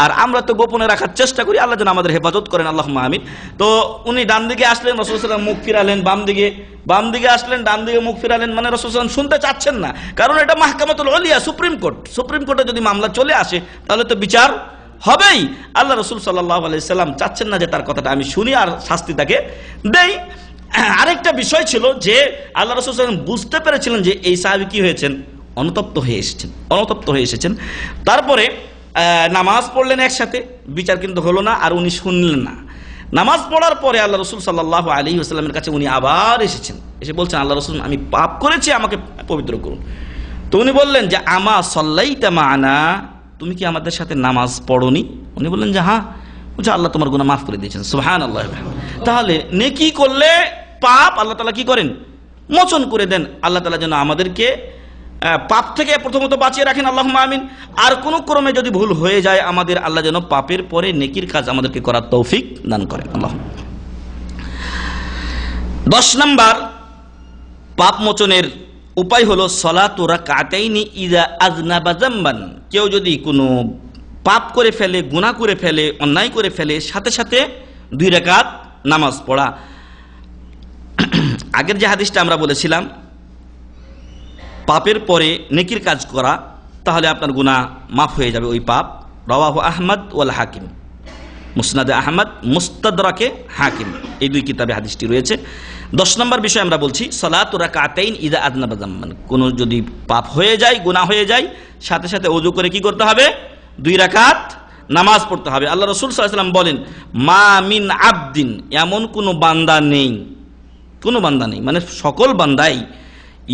আর আমরা তো গোপনে রাখার চেষ্টা করি, আল্লাহ যেন আমাদের হেফাজত করেন, আল্লাহুম্মা আমিন। তো উনি ডান দিকে আসলেন, রাসূল সাল্লাল্লাহু আলাইহি ওয়াসাল্লাম মুখ ফিরালেন বাম দিকে আসলেন, ডান দিকে মুখ ফিরালেন, মানে রাসূল সাল্লাল্লাহু আলাইহি ওয়াসাল্লাম শুনতে চাচ্ছেন না। কারণ এটা মাহকামাতুল উলিয়া, সুপ্রিম কোর্টে যদি মামলা চলে আসে তাহলে তো বিচার হবেই। আল্লাহ রাসূল সাল্লাল্লাহু আলাইহি ওয়াসাল্লাম চাচ্ছেন না যে তার কথাটা আমি শুনি আর শাস্তি তাকে দেই। আরেকটা বিষয় ছিল যে আল্লাহ রাসূল সাল্লাল্লাহু আলাইহি ওয়াসাল্লাম বুঝতে পেরেছিলেন যে এই সাহাবী কি হয়েছেন, অনুতপ্ত হয়ে এসেছেন। তারপরে নামাজ পড়লেন একসাথে, বিচার কিন্তু হলো না, আর উনি শুনলেন না। নামাজ পড়ার পরে আল্লাহ রাসূল সাল্লাল্লাহু আলাইহি ওয়াসাল্লামের কাছে উনি আবার এসেছেন, এসে বলছেন আল্লাহ রাসূল, আমি পাপ করেছি, আমাকে পবিত্র করুন। তো উনি বললেন যে আমা সাল্লাইতা মা'না, তুমি কি আমাদের সাথে নামাজ পড়োনি? উনি বললেন যে হ্যাঁ। বলছে আল্লাহ তোমার গুনাহ মাফ করে দিয়েছেন, সুবহানাল্লাহ। তাহলে নেকি করলে পাপ আল্লাহ তাআলা কি করেন? মোচন করে দেন। আল্লাহ তাআলা যেন আমাদেরকে পাপ থেকে প্রথমত বাঁচিয়ে রাখেন, আল্লাহুম্মা আমিন। আর কোন ক্রমে যদি ভুল হয়ে যায় আমাদের, আল্লাহ যেন পাপের পরে নেকির কাজ আমাদেরকে করার তৌফিক দান করেন, আল্লাহ। 10 নাম্বার পাপ মোচনের উপায় হলো সলাতু রাকাতাইনি ইযা আযনাবা যামবান। কেউ যদি কোনো পাপ করে ফেলে, গুনাহ করে ফেলে, অন্যায় করে ফেলে, সাথে সাথে 2 রাকাত নামাজ পড়া। আগের যে হাদিসটা আমরা বলেছিলাম, পাপের পরে নেকির কাজ করা, তাহলে আপনার গুনাহ মাফ হয়ে যাবে ওই পাপ। রাওয়াহু আহমদ ওয়াল হাকিম, মুসনাদে আহমদ, মুস্তাদরাকে হাকিম, এই 2 কিতাবে হাদিসটি রয়েছে। 10 নম্বর বিষয় আমরা বলছি সালাতু রাকাতাইন ইযা আযনাবা যামবান। কোন যদি পাপ হয়ে যায়, গুনাহ হয়ে যায়, সাথে সাথে ওযু করে কি করতে হবে? 2 রাকাত নামাজ পড়তে হবে। আল্লাহ রাসূল সাল্লাল্লাহু আলাইহি ওয়াসাল্লাম বলেন, মা মিন আবদিন, এমন কোনো বান্দা নেই, মানে সকল বান্দাই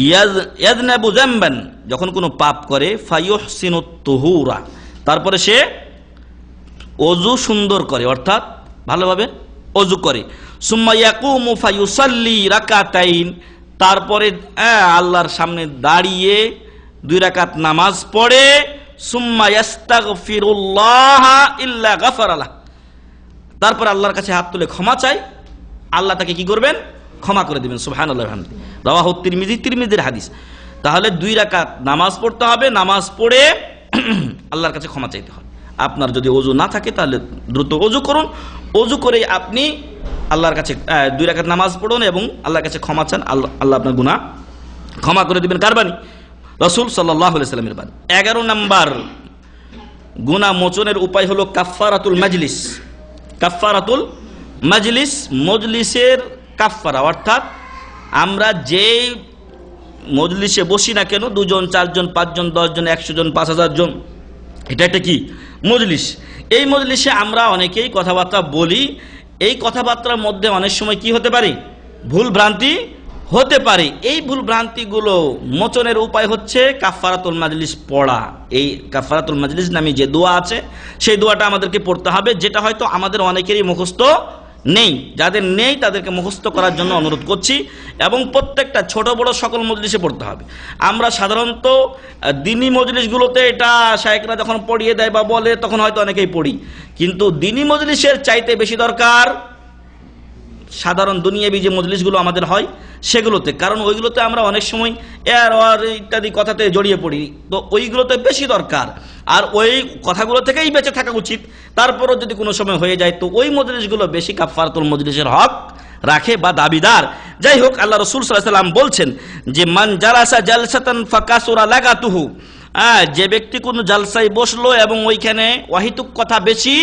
ইয়াযনাবু যামবান, যখন কোনো পাপ করে, ফায়ুহসিনুত তুহুরা, তারপরে সে ওযু সুন্দর করে, অর্থাৎ ভালোভাবে ওযু করে, সুম্মা ইয়াকুমু ফায়ুসাল্লি রাকাতাইন, তারপরে আল্লাহর সামনে দাঁড়িয়ে 2 রাকাত নামাজ পড়ে, সুম্মা ইস্তাগফিরুল্লাহ ইল্লা গাফারা লাহ, তারপর আল্লাহর কাছে হাত তুলে ক্ষমা চাই, আল্লাহ তাকে কি করবেন? ক্ষমা করে দিবেন, সুবহানাল্লাহ। রাওয়াহু তিরমিজির হাদিস। তাহলে 2 রাকাত নামাজ পড়তে হবে, নামাজ পড়ে আল্লাহর কাছে ক্ষমা চাইতে হবে। আপনার যদি ওযু না থাকে তাহলে দ্রুত ওযু করুন, ওযু করে আপনি আল্লাহর কাছে 2 রাকাত নামাজ পড়ুন এবং আল্লাহর কাছে ক্ষমা চান, আল্লাহ আপনার গুনাহ ক্ষমা করে দিবেন। কার বাণী? রাসূল সাল্লাল্লাহু আলাইহি ওয়াসাল্লামের বাণী। 11 নাম্বার গুনাহ মোচনের উপায় হলো কাফফারাতুল মাজলিস। কাফফারাতুল মাজলিস, মজলিসের কাফফারা, অর্থাৎ আমরা যে মজলিসে বসি না কেন, 2 জন 4 জন 5 জন 10 জন 100 জন 5000 জন, এটা একটা কি মজলিস। এই মজলিসে আমরা অনেকেই কথাবার্তা বলি, এই কথাবার্তার মধ্যে অনেক সময় কি হতে পারে? ভুল ভ্রান্তি হতে পারে। এই ভুল ভ্রান্তিগুলো মোচনের উপায় হচ্ছে কাফফারাতুল মাজলিস পড়া। এই কাফফারাতুল মাজলিস নামে যে দোয়া আছে, সেই দোয়াটা আমাদেরকে পড়তে হবে, যেটা হয়তো আমাদের অনেকেরই মুখস্থ নেই, যাদের নেই তাদেরকে মুখস্থ করার জন্য অনুরোধ করছি, এবং প্রত্যেকটা ছোট বড় সকল মজলিসে পড়তে হবে। আমরা সাধারণত দিনী মজলিসগুলোতে এটা শায়েখরা যখন পড়িয়ে দেয় বা বলে তখন হয়তো অনেকেই পড়ি, কিন্তু দিনী মজলিসের চাইতে বেশি দরকার সাধারণ দুনিয়াবি যে মজলিসগুলো আমাদের হয় সেগুলোতে, কারণ ওইগুলোতে আমরা অনেক সময় এর ওর ইত্যাদি কথাতে জড়িয়ে পড়ি, তো ওইগুলোতে বেশি দরকার। আর ওই কথাগুলো থেকেই বেঁচে থাকা উচিত। তারপরও যদি কোনো সময় হয়ে যায় তো ওই মজলিসগুলো বেশি কাফারাতুল মজলিসের হক রাখে বা দাবিদার। যাই হোক, আল্লাহ রাসূল সাল্লাল্লাহু আলাইহি ওয়াসাল্লাম বলছেন যে মান জালাসা জালসাতান ফাকাসুরা লাগাতুহু, যে ব্যক্তি কোনো জালসায় বসলো এবং ওইখানে ওয়াহিতুক কথা বেশি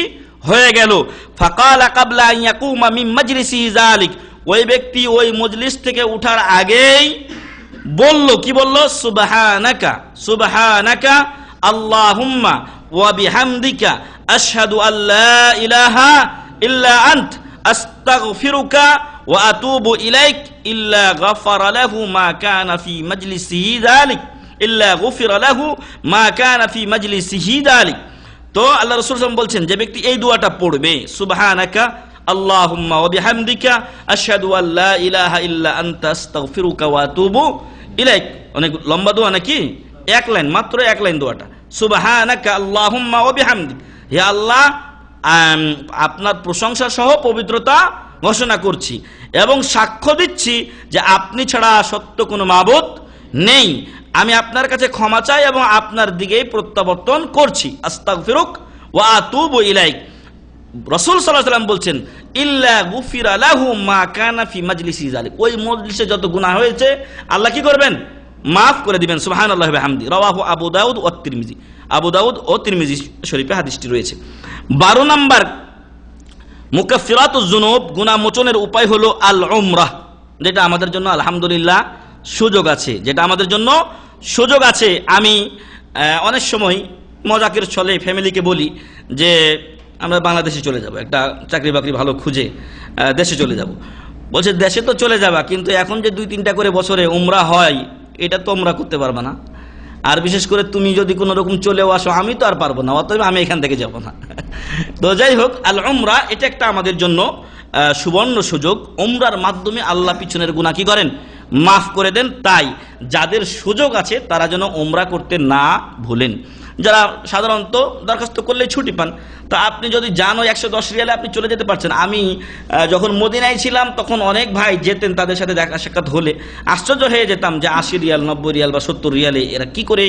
হয়ে গেল, ফাকালা কাবলা আন ইয়াকুমা মিন মাজলিসি যালিক, ওই ব্যক্তি ওই মজলিস থেকে উঠার আগেই বলল, কি বলল? সুবহানাকা সুবহানাকা আল্লাহুম্মা ওয়া বিহামদিকা আশহাদু আল্লা ইলাহা ইল্লা আনত আস্তাগফিরুকা ওয়া আতুবু ইলাইক ইল্লা গাফারা লাহু মা কানা ফি মাজলিসিহি যালিক ইল্লা গুফিরা লাহু মা কানা ফি মাজলিসিহি যালিক। তো আল্লাহ রাসূল সাল্লাল্লাহু আলাইহি ওয়াসাল্লাম বলছেন, যে ব্যক্তি এই দোয়াটা পড়বে, সুবহানাকা আল্লাহুম্মা ওয়া বিহামদিকা আশহাদু আল্লা ইলাহা ইল্লা আনতা আস্তাগফিরুকা ওয়া আতুবু ইলাইক। অনেক লম্বা দোয়া নাকি? এক লাইন, মাত্র এক লাইন দোয়াটা, সুবহানাকা আল্লাহুম্মা ওয়া বিহামদিক, হে আল্লাহ আপনার প্রশংসা সহ পবিত্রতা ঘোষণা করছি এবং সাক্ষ্য দিচ্ছি যে আপনি ছাড়া সত্য কোনো মাবুদ নেই, আমি আপনার কাছে ক্ষমা চাই এবং আপনার দিকেই প্রত্যাবর্তন করছি, আস্তাগফিরুক ওয়া আতুবু ইলাইক। রাসূল সাল্লাল্লাহু আলাইহি ওয়াসাল্লাম বলছেন, ইল্লা গুফিরা লাহু মা কানা ফি মাজলিসি যালিক, ওই মজলিসে যত গুনাহ হয়েছে আল্লাহ কি করবেন? মাফ করে দিবেন। সুবহানাল্লাহি ওয়া বিহামদি, রাওয়াহু আবু দাউদ ও তিরমিজি, আবু দাউদ ও তিরমিজি শরীফে হাদিসটি রয়েছে। 12 নম্বর মুকাফফিরাতুজ যুনুব, গুনাহ মোচনের উপায় হলো আল উমরাহ, যেটা আমাদের জন্য আলহামদুলিল্লাহ সুযোগ আছে, যেটা আমাদের জন্য সুযোগ আছে। আমি অনেক সময় মজাকের ছলে ফ্যামিলিকে বলি যে আমরা বাংলাদেশে চলে যাব, একটা চাকরি বাকরি ভালো খুঁজে দেশে চলে যাব। বলছে দেশে তো চলে যাবা, কিন্তু এখন যে 2-3টা করে বছরে উমরা হয় এটা তো উমরা করতে পারবা না, আর বিশেষ করে তুমি যদি কোনো রকম চলেও আসো আমি তো আর পারবো না, অতএব আমি এখান থেকে যাব না। তো যাই হোক, আল উমরা এটা একটা আমাদের জন্য সুবর্ণ সুযোগ। উমরার মাধ্যমে আল্লাহ পিছনের গুনাহ কি করেন? মাফ করে দেন। তাই যাদের সুযোগ আছে তারা যেন উমরা করতে না ভুলেন। যারা সাধারণত দরখাস্ত করলে ছুটি পান, তা আপনি যদি যান ওই 110 রিয়ালে আপনি চলে যেতে পারছেন। আমি যখন মদিনায় ছিলাম তখন অনেক ভাই যেতেন, তাদের সাথে দেখা সাক্ষাৎ হলে আশ্চর্য হয়ে যেতাম যে 80 রিয়াল 90 রিয়াল বা 70 রিয়ালে এরা কি করে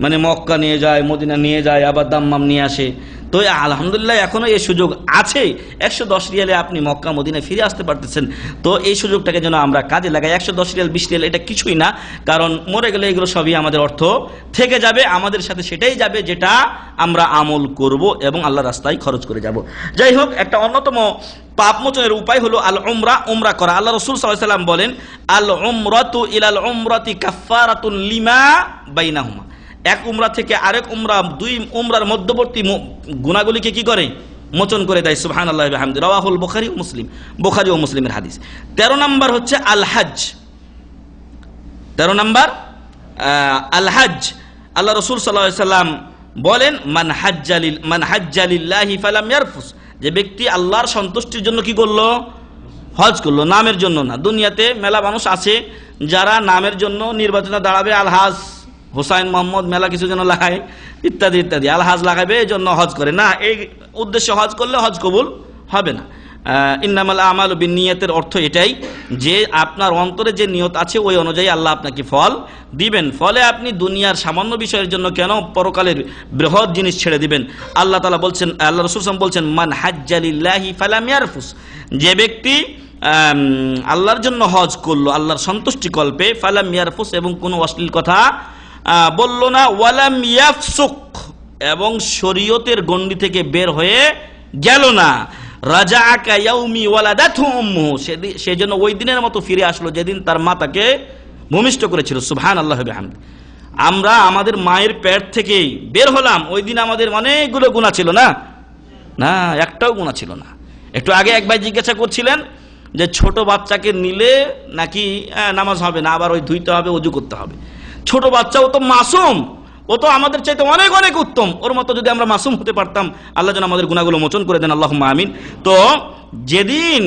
মানে মক্কা নিয়ে যায়, মদিনা নিয়ে যায়, আবার দাম্মাম নিয়ে আসে। তো আলহামদুলিল্লাহ এখনো এই সুযোগ আছে, 110 রিয়ালে আপনি মক্কা মদিনায় ফিরে আসতে পারতেছেন। তো এই সুযোগটাকে যেন আমরা কাজে লাগাই। 110 রিয়াল 20 রিয়াল এটা কিছুই না, কারণ মরে গেলে এগুলো সবই আমাদের অর্থ থেকে যাবে, আমাদের সাথে সেটাই যাবে যেটা আমরা আমল করব এবং আল্লাহর রাস্তায় খরচ করে যাব। যাই হোক, একটা অন্যতম পাপ মোচনের উপায় হলো আল উমরা, উমরা করা। আল্লাহ রাসূল সাল্লাল্লাহু আলাইহি ওয়াসাল্লাম বলেন, আল উমরাতু ইলাল উমরাতি কাফফারাতুন লিমা বাইনাহুমা, এক উমরা থেকে আরেক উমরা, 2 উমরার মধ্যবর্তী গুনাহগুলিকে কি করে? মোচন করে দেয়। সুবহানাল্লাহি ওয়া বিহামদিহি, রাওয়াহুল বুখারী ও মুসলিম, বুখারী ও মুসলিমের হাদিস। 13 নম্বর হচ্ছে আল হজ। 13 নম্বর আল হজ। আল্লাহ রাসূল সাল্লাল্লাহু আলাইহি ওয়াসাল্লাম বলেন, মান হাজ্জা লিল্লাহি ফালাম ইয়ারফুস, যে ব্যক্তি আল্লাহর সন্তুষ্টির জন্য কি করলো? হজ করলো, নামের জন্য না। দুনিয়াতে মেলা মানুষ আছে যারা নামের জন্য নির্বাচনে দাঁড়াবে, আলহাজ হুসাইন মোহাম্মদ মেলা কিছু যেন লাগায় ইত্যাদি ইত্যাদি, আলহাজ লাগাবে এই জন্য হজ করে না, এই উদ্দেশ্যে হজ করলে হজ কবুল হবে না। ইন্নামাল আমালু বিন্নিয়াতের অর্থ এটাই যে আপনার অন্তরে যে নিয়ত আছে ওই অনুযায়ী আল্লাহ আপনাকে ফল দিবেন। ফলে আপনি দুনিয়ার সামান্য বিষয়ের জন্য কেন পরকালের বৃহৎ জিনিস ছেড়ে দিবেন? আল্লাহ তাআলা বলছেন, আল্লাহ রাসূল সাল্লাল্লাহু আলাইহি ওয়াসাল্লাম বলছেন, মান হাজ্জা লিল্লাহি ফালাম ইয়ারফুস, যে ব্যক্তি আল্লাহর জন্য হজ করলো আল্লাহর সন্তুষ্টি কল্পে, ফালাম ইয়ারফুস, এবং কোনো অশ্লীল কথা বলল না, ওয়ালাম ইয়াফসুক, এবং শরীয়তের গণ্ডি থেকে বের হয়ে গেল না, রাজাআকা ইয়াউমি ওয়ালাদাতহু উম্মুহু, সেজন্য ওই দিনের মতো ফিরে আসলো যেদিন তার মা তাকে ভূমিষ্ঠ করেছিল। সুবহানাল্লাহি ওয়া বিহামদিহি, আমরা আমাদের মায়ের পেট থেকেই বের হলাম, ওই দিন আমাদের অনেকগুলো গুনাহ ছিল না, না একটাও গুনাহ ছিল না। একটু আগে এক ভাই জিজ্ঞাসা করছিলেন যে ছোট বাচ্চাকে নিলে নাকি নামাজ হবে না, আবার ওই ধুইতে হবে, ওযু করতে হবে। ছোট বাচ্চাও তো মাসুম, ও তো আমাদের চাইতে অনেক অনেক উত্তম, ওর মতো যদি আমরা মাসুম হতে পারতাম, আল্লাহ যেন আমাদের গুনাহগুলো মোচন করে দেন, আল্লাহুম্মা আমিন। তো যেদিন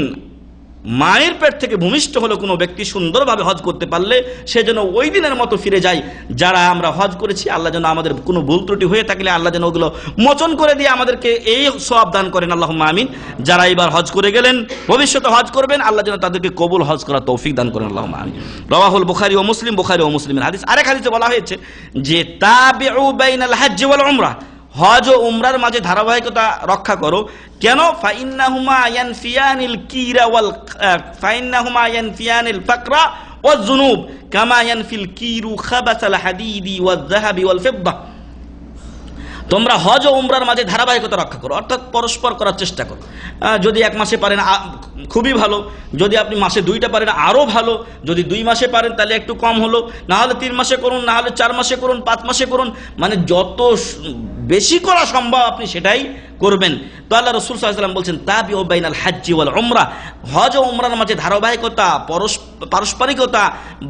মায়ের পেট থেকে ভূমিষ্ঠ হলো কোনো ব্যক্তি সুন্দরভাবে হজ করতে পারলে সে যেন ওই দিনের মতো ফিরে যায়। যারা আমরা হজ করেছি, আল্লাহ যেন আমাদের কোনো ভুল ত্রুটি হয়ে থাকলে আল্লাহ যেন ওগুলো মোচন করে দিয়ে আমাদেরকে এই সওয়াব দান করেন, আল্লাহুম্মা আমিন। যারা এবার হজ করে গেলেন, ভবিষ্যতে হজ করবেন, আল্লাহ যেন তাদেরকে কবুল হজ করার তৌফিক দান করেন, আল্লাহুম্মা আমিন। রাওয়াহুল বুখারী ও মুসলিম, বুখারী ও মুসলিমের হাদিস। আরেক হাদিসে বলা হয়েছে যে তাবিউ বাইনাল হজ্জ ওয়াল উমরা, হজ ও উমরার মাঝে ধারাবাহিকতা রক্ষা করো। কেন? ফাইন্নাহুমা ইয়ানফিয়ানিল কিরা ওয়াল ফাইন্নাহুমা ইয়ানফিয়ানিল ফাকরা ওয়াজ যুনুব কামা ইয়ানফিল কিরু খাবাসাল হাদিদি ওয়াজ যাহাবি ওয়াল ফিদ্দা। তোমরা হজ ও উমরার মাঝে ধারাবাহিকতা রক্ষা করো, অর্থাৎ পরস্পর করার চেষ্টা করো। যদি এক মাসে পারেন খুবই ভালো, যদি আপনি মাসে 2টা পারেন আরও ভালো, যদি 2 মাসে পারেন তাহলে একটু কম হলো, না হলে 3 মাসে করুন, না হলে 4 মাসে করুন, 5 মাসে করুন, মানে যত বেশি করা সম্ভব আপনি সেটাই করবেন। তো আল্লাহ রাসূল সাল্লাল্লাহু আলাইহি ওয়াসাল্লাম বলছেন তাবিউ বাইনাল হজ্জি ওয়াল উমরা, হজ ও উমরার মাঝে ধারাবাহিকতা, পারস্পরিকতা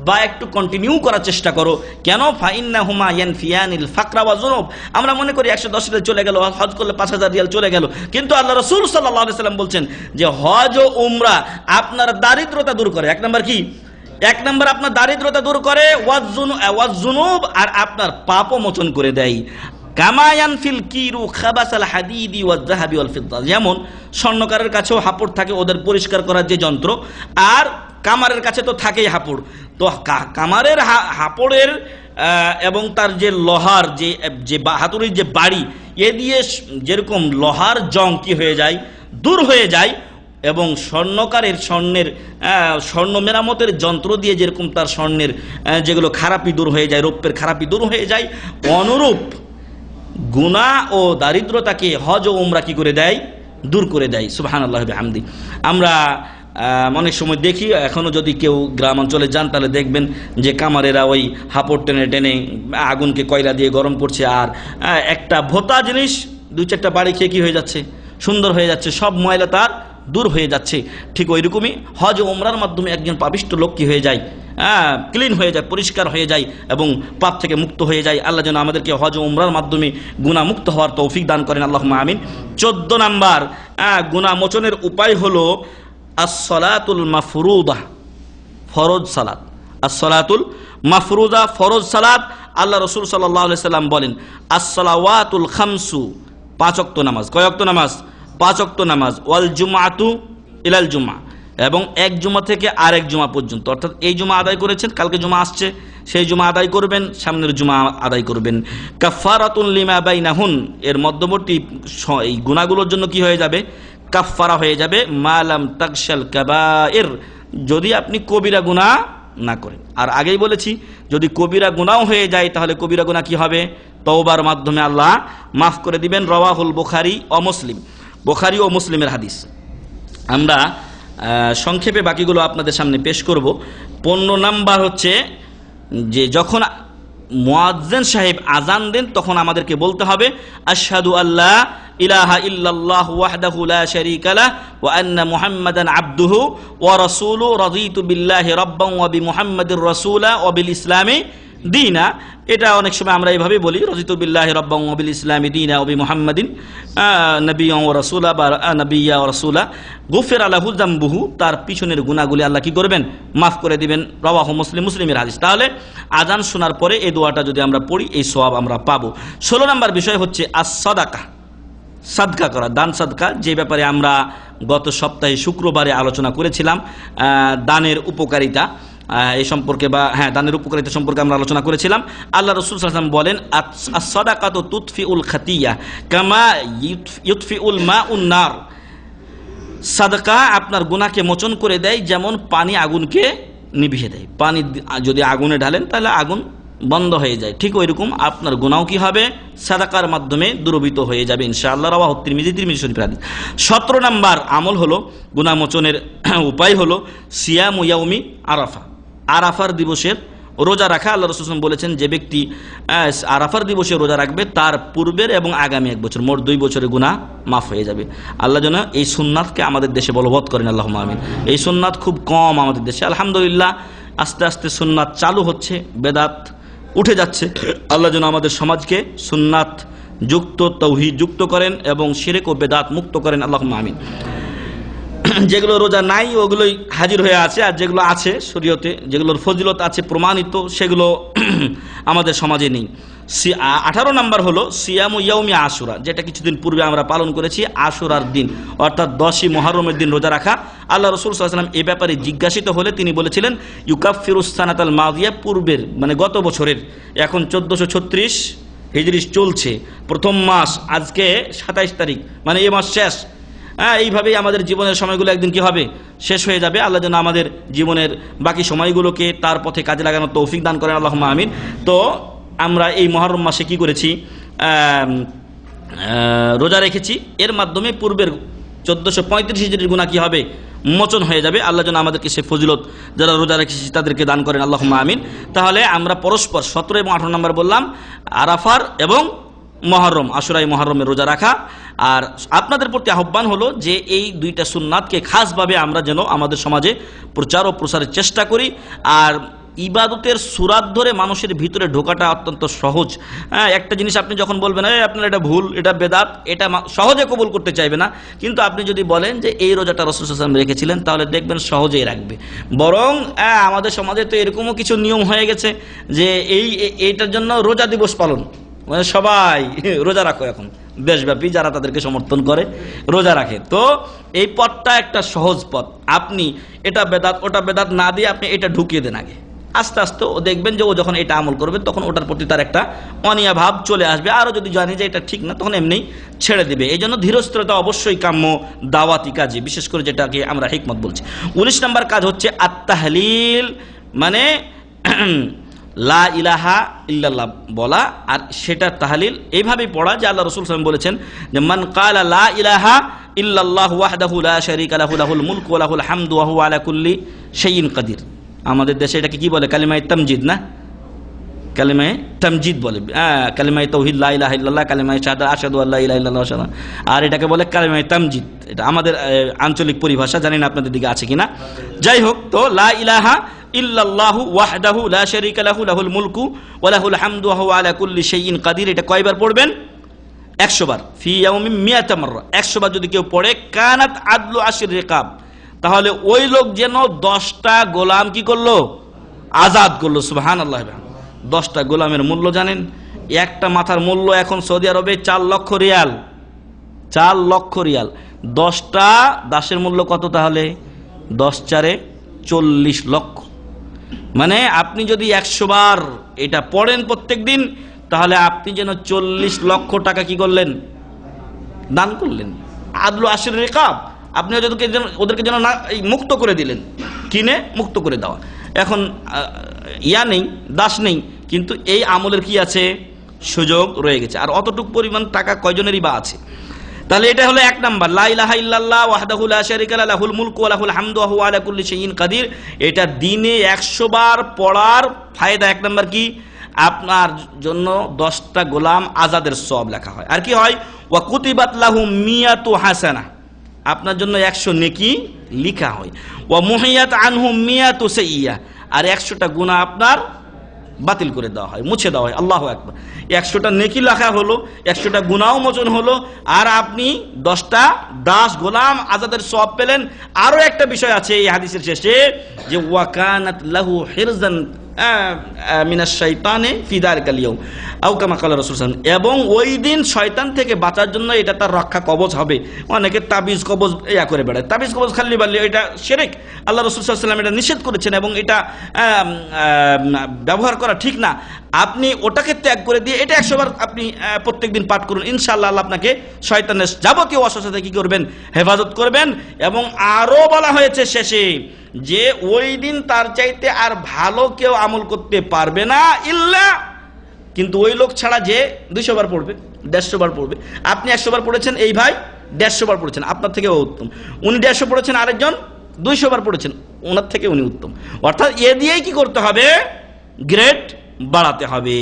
বা একটু কন্টিনিউ করার চেষ্টা করো। কেন? ফাইন্নাহুমা ইয়ানফিয়ানিল ফাকরা ওয়াজ যুনুব। আমরা মনে করি 110 রিয়াল চলে গেল, হজ করলে 5000 রিয়াল চলে গেল, কিন্তু আল্লাহ রাসূল সাল্লাল্লাহু আলাইহি ওয়াসাল্লাম বলছেন যে হজ ও উমরা আপনার দারিদ্রতা দূর করে। 1 নাম্বার কি? 1 নাম্বার আপনার দারিদ্রতা দূর করে, ওয়াজ যুনুব, আর আপনার পাপও মোচন করে দেয়। কামা ইয়ানফিল কিরু খাবাসাল হাদিদি ওয়াজ যাহাবি ওয়াল ফিদ্দা, যেমন স্বর্ণকারের কাছেও হাপড় থাকে ওদের পরিষ্কার করার যে যন্ত্র, আর কামারের কাছে তো থাকেই হাপড়। তো কামারের হাপড়ের এবং তার যে লোহার যে হাতুড়ির যে বাড়ি, এ দিয়ে যেরকম লোহার জং কি হয়ে যায়, দূর হয়ে যায়, এবং স্বর্ণকারের স্বর্ণ মেরামতের যন্ত্র দিয়ে যেরকম তার স্বর্ণের যেগুলো খারাপি দূর হয়ে যায়, রৌপ্যের খারাপি দূর হয়ে যায়, অনুরূপ গুনাহ ও দারিদ্রতাকে হজ ও উমরা কি করে দেয়? দূর করে দেয়। সুবহানাল্লাহি ওয়া বিহামদি। আমরা অনেক সময় দেখি, এখনো যদি কেউ গ্রাম অঞ্চলে যান তাহলে দেখবেন যে কামারেরা ওই হাপড় টেনে টেনে আগুনকে কয়লা দিয়ে গরম করছে, আর একটা ভোতা জিনিস 2-4টা বাড়ি খেয়ে কি হয়ে যাচ্ছে? সুন্দর হয়ে যাচ্ছে, সব ময়লা তার দূর হয়ে যাচ্ছে। ঠিক ওই রকমই হজ ও উমরার মাধ্যমে একজন পাপিষ্ট লোক কি হয়ে যায়? ক্লিন হয়ে যায়, পরিষ্কার হয়ে যায় এবং পাপ থেকে মুক্ত হয়ে যায়। আল্লাহ যেন আমাদেরকে হজ ও উমরার মাধ্যমে গুনাহ মুক্ত হওয়ার তৌফিক দান করেন, আল্লাহুম্মা আমিন। 14 নাম্বার গুনাহ মোচনের উপায় হলো as-সালাতুল মাফরুদা, ফরজ সালাত। as-সালাতুল মাফরুদা, ফরজ সালাত। আল্লাহ রাসূল সাল্লাল্লাহু আলাইহি সাল্লাম বলেন as-সালাওয়াতুল খামসু, 5 ওয়াক্ত নামাজ। কয় ওয়াক্ত নামাজ? 5 ওয়াক্ত নামাজ। ওয়াল জুমআতু ইলাল জুমআ, এবং এক জুমা থেকে আরেক জুমা পর্যন্ত, অর্থাৎ এই জুমা আদায় করেছেন, কালকে জুমা আসছে, সেই জুমা আদায় করবেন, সামনের জুমা আদায় করবেন। কাফফারাতুন লিমা বাইনাহুন, এর মধ্যবর্তী এই গুনাহগুলোর জন্য কি হয়ে যাবে? কাফফারা হয়ে যাবে। মালাম তাকশাল কাবায়ের, যদি আপনি কবিরা গুনাহ না করেন। আর আগেই বলেছি যদি কবিরা গুনাহ হয়ে যায় তাহলে কবিরা গুনাহ কি হবে? তওবার মাধ্যমে আল্লাহ মাফ করে দিবেন। রাওয়াহুল বুখারী ও মুসলিম, বুখারী ও মুসলিমের হাদিস। আমরা সংক্ষেপে বাকিগুলো আপনাদের সামনে পেশ করব। 15 নাম্বার হচ্ছে যে যখন মুয়াজ্জিন সাহেব আজান দেন তখন আমাদেরকে বলতে হবে আশহাদু আল্লা ইলাহা ইল্লাল্লাহ ওয়াহদাহু লা শারীকা লাহ ওয়া আন্না মুহাম্মাদান আবদুহু ওয়া রাসূলুহু রাদিতু বিল্লাহি রাব্বান ওয়া বিমুহাম্মাদির রাসূলা ওয়া বিল ইসলামি দীনা। এটা অনেক সময় আমরা এইভাবে বলি, রাদিতু বিল্লাহি রাব্বান ওয়া বিল ইসলামি দীনা ওয়া বিমুহাম্মাদিন নবিয়্যান ওয়া রাসূলা বা নবিয়্যা ওয়া রাসূলা গুফিরা লাহু যামবুহু, তার পিছনের গুনাহগুলি আল্লাহ কি করবেন? মাফ করে দিবেন। রাওয়াহু মুসলিম, মুসলিমের হাদিস। তাহলে আজান শোনার পরে এই দোয়াটা যদি আমরা পড়ি এই সওয়াব আমরা পাবো। 16 নম্বর বিষয় হচ্ছে as-সাদাকা, সাদকা করা, দান সাদকা, যে ব্যাপারে আমরা গত সপ্তাহে শুক্রবারে আলোচনা করেছিলাম। দানের উপকারিতা এই সম্পর্কে বা দানের উপকারিতা সম্পর্কে আমরা আলোচনা করেছিলাম। আল্লাহ রাসূল সাল্লাল্লাহু আলাইহি ওয়াসাল্লাম বলেন as-সাদাকাতু তুতফিউল খাতিয়া কামা ইউতফিউল মাউন নার, সাদকা আপনার গুনাহকে মোচন করে দেয় যেমন পানি আগুনকে নিভিয়ে দেয়। পানি যদি আগুনে ঢালেন তাহলে আগুন বন্ধ হয়ে যায়, ঠিক ওইরকম আপনার গুনাহ কি হবে? সাদাকার মাধ্যমে দূরীভূত হয়ে যাবে ইনশাআল্লাহ। রাওয়াহু তিরমিজি, তিরমিজি শরীফের হাদিস। 17 নম্বর আমল হলো গুনাহ মোচনের উপায় হলো সিয়ামু ইয়াউমি আরাফা, আরাফার দিবসের রোজা রাখা। আল্লাহ রাসূল বলেছেন যে ব্যক্তি আরাফার দিবসে রোজা রাখবে তার পূর্বের এবং আগামী 1 বছর, মোট 2 বছরের গুনাহ মাফ হয়ে যাবে। আল্লাহ যেন এই সুন্নাতকে আমাদের দেশে বলবৎ করেন, আল্লাহুম্মা আমিন। এই সুন্নাত খুব কম আমাদের দেশে, আলহামদুলিল্লাহ। আস্তে আস্তে সুন্নাত চালু হচ্ছে, বেদাত উঠে যাচ্ছে। আল্লাহ যেন আমাদের সমাজকে সুন্নাত যুক্ত, তৌহিদ যুক্ত করেন এবং শিরক ও বেদাত মুক্ত করেন, আল্লাহুম্মা আমিন। যেগুলো রোজা নাই ওগুলোই হাজির হয়ে আছে, আর যেগুলো আছে শরীয়তে, যেগুলোর ফজিলত আছে প্রমাণিত, সেগুলো আমাদের সমাজে নেই। 18 নম্বর হলো সিয়ামু ইয়াউমি আশুরা, যেটা কিছুদিন পূর্বে আমরা পালন করেছি, আশুরার দিন অর্থাৎ 10ই মুহররমের দিন রোজা রাখা। আল্লাহ রাসূল সাল্লাল্লাহু আলাইহি ওয়াসাল্লাম এ ব্যাপারে জিজ্ঞাসিত হলে তিনি বলেছিলেন ইউকাফিরুস সানাতাল মাদিয়া, পূর্বের মানে গত বছরের, এখন 1436 হিজরি চলছে, প্রথম মাস, আজকে 27 তারিখ, মানে এই মাস শেষ। এইভাবেই আমাদের জীবনের সময়গুলো একদিন কি হবে, শেষ হয়ে যাবে। আল্লাহ যেন আমাদের জীবনের বাকি সময়গুলোকে তার পথে কাজে লাগানোর তৌফিক দান করেন, আল্লাহুম্মা আমিন। তো আমরা এই মুহররম মাসে কি করেছি, রোজা রেখেছি, এর মাধ্যমে পূর্বের 1435 হিজরির গুনাহ কি হবে, মোচন হয়ে যাবে। আল্লাহ যেন আমাদেরকে সে ফজিলত যারা রোজা রেখেছি তাদেরকে দান করেন, আল্লাহুম্মা আমিন। তাহলে আমরা পরস্পর 17 এবং 18 নম্বর বললাম, আরাফার এবং মুহররম, আশুরাই মুহররমের রোজা রাখা। আর আপনাদের প্রতি আহ্বান হলো যে এই দুইটা সুন্নাতকে খাসভাবে আমরা যেন আমাদের সমাজে প্রচার ও প্রসারের চেষ্টা করি। আর ইবাদতের সুরাত ধরে মানুষের ভিতরে ঢোকাটা অত্যন্ত সহজ। একটা জিনিস আপনি যখন বলবেন আপনার এটা ভুল, এটা বেদাত, এটা সহজে কবুল করতে চাইবে না। কিন্তু আপনি যদি বলেন যে এই রোজাটা রাসূল সাল্লাল্লাহু আলাইহি ওয়াসাল্লাম রেখেছিলেন, তাহলে দেখবেন সহজেই রাখবে। বরং আমাদের সমাজে তো এরকমও কিছু নিয়ম হয়ে গেছে যে এইটার জন্য রোজা দিবস পালন, মানে সবাই রোজা রাখো, এখন দেশব্যাপী যারা তাদেরকে সমর্থন করে রোজা রাখে। তো এই পথটা একটা সহজ পথ, আপনি এটা বেদাত ওটা বেদাত না দিয়ে আপনি এটা ঢুকিয়ে দেন আগে, আস্তে আস্তে ও দেখবেন যে ও যখন এটা আমল করবে তখন ওটার প্রতি তার একটা অনীহা ভাব চলে আসবে। আরও যদি জানি যে এটা ঠিক না, তখন এমনি ছেড়ে দিবে। এই জন্য ধীরস্থিরতা অবশ্যই কাম্য দাওয়াতি কাজে, বিশেষ করে যেটাকে আমরা হিকমত বলছি। 19 নম্বর কাজ হচ্ছে আত-তাহলিল, মানে লা ইলাহা ইল্লাল্লাহ বলা, আর সেটা তাহলিল এইভাবেই পড়া যে আল্লাহ রাসূল সাল্লাল্লাহু আলাইহি ওয়াসাল্লাম বলেছেন যে মান ক্বালা লা ইলাহা ইল্লাল্লাহু ওয়াহদাহু লা শারীকা লাহু লাহুল মুলকু ওয়া লাহুল হামদু ওয়া হুয়া আলা কুল্লি শাইইন কাদির। আমাদের দেশে এটাকে কি বলে, কালিমায়ে তামজিদ, না কালিমায়ে তামজিদ বলে, কালিমায়ে তাওহীদ লা ইলাহা ইল্লাল্লাহ, কালিমায়ে শাহাদাত আশহাদু আল্লা ইলাহা ইল্লাল্লাহ, আর এটাকে বলে কালিমায়ে তামজিদ। এটা আমাদের আঞ্চলিক পরিভাষা, জানি না আপনাদের দিকে আছে কিনা। যাই হোক, তো লা ইলাহা ইল্লাল্লাহু ওয়াহদাহু লা শারীকা লাহু লাহুল মুলকু ওয়া লাহুল হামদু ওয়া হুয়া আলা কুল্লি শাইইন কাদির, এটা কয়বার পড়বেন? 100 বার। ফি ইয়াউমিন মিয়াতা মাররা, 100 বার যদি কেউ পড়ে, কানাত আদলু আশর রিকাব, তাহলে ওই লোক যেন 10টা গোলাম কি করলো, আজাদ করলো। সুবহানাল্লাহ। 10টা গোলামের মূল্য জানেন? একটা মাথার মূল্য এখন সৌদি আরবে 4 লক্ষ রিয়াল। 4 লক্ষ রিয়াল। 10টা দাসের মূল্য কত তাহলে? 10 4 40 লক্ষ। মানে আপনি যদি 100 বার এটা পড়েন প্রত্যেক দিন, তাহলে আপনি যেন 40 লক্ষ টাকা কি করলেন, দান করলেন। আদলু আশর রিকাব, আপনি ওদেরকে যেন না মুক্ত করে দিলেন, কিনে মুক্ত করে দেওয়া। এখন ইয়া নেই, দাস নেই, কিন্তু এই আমলের কি আছে, সুযোগ রয়ে গেছে। আর অতটুক পরিমাণ টাকা কয়জনেরই বা আছে? তাহলে এটা হলো 1 নাম্বার, লা ইলাহা ইল্লাল্লাহ ওয়াহদাহু লা শারীকা লাহু লাহুল মুলকু ওয়া লাহুল হামদু ওয়া হুয়া আলা কুল্লি শাইইন কাদির। এটা দিনে 100 বার পড়ার ফায়দা 1 নাম্বার কি, আপনার জন্য 10টা গোলাম আজাদের সওয়াব লেখা হয়। আর কি হয়, ওয়া কুতিবাত লাহু মিয়াতু হাসানা, আপনার জন্য 100 নেকি লেখা হয়। ওয়া মুহিয়াত আনহু মিয়াতু সাইয়্যা, আর 100টা গুনাহ আপনার বাতিল করে দেওয়া হয়, মুছে দেওয়া হয়। আল্লাহু আকবার। 100টা নেকি লেখা হলো, 100টা গুনাহ মোচন হলো, আর আপনি 10টা দাস গোলাম আজাদের সওয়াব পেলেন। আরো একটা বিষয় আছে এই হাদিসের শেষে, যে ওয়া কানাত লাহু হিরজান মিনাশ শাইতানে ফি যালিকাল ইয়াউম আও কামা ক্বালা রাসূল সাল্লাল্লাহু আলাইহি ওয়াসাল্লাম, এবং ওই দিন শয়তান থেকে বাঁচার জন্য এটা তার রক্ষা কবচ হবে। অনেকে তাবিজ কবজ ইয়া করে বেড়ায়, তাবিজ কবজ খালি বালি, এটা শিরক। আল্লাহ রাসূল সাল্লাল্লাহু আলাইহি ওয়াসাল্লাম এটা নিষেধ করেছেন, এবং এটা ব্যবহার করা ঠিক না। আপনি ওটাকে ত্যাগ করে দিয়ে এটা 100 বার আপনি প্রত্যেকদিন পাঠ করুন, ইনশাআল্লাহ আল্লাহ আপনাকে শয়তানের যাবতীয় ওয়াসওয়াসা থেকে কি করবেন, হেফাজত করবেন। এবং আরো বলা হয়েছে শেষে যে ওই দিন তার চাইতে আর ভালো কেউ আমল করতে পারবে না ইল্লা, কিন্তু ওই লোক ছাড়া যে 200 বার পড়বে, 150 বার পড়বে। আপনি 100 বার পড়েছেন, এই ভাই 150 বার পড়েছেন, আপনার থেকে উত্তম। উনি 150 পড়েছেন, আরেকজন 200 বার পড়েছেন, ওনার থেকে উনি উত্তম। অর্থাৎ এ দিয়েই কি করতে হবে, গ্রেড বাড়াতে হবে।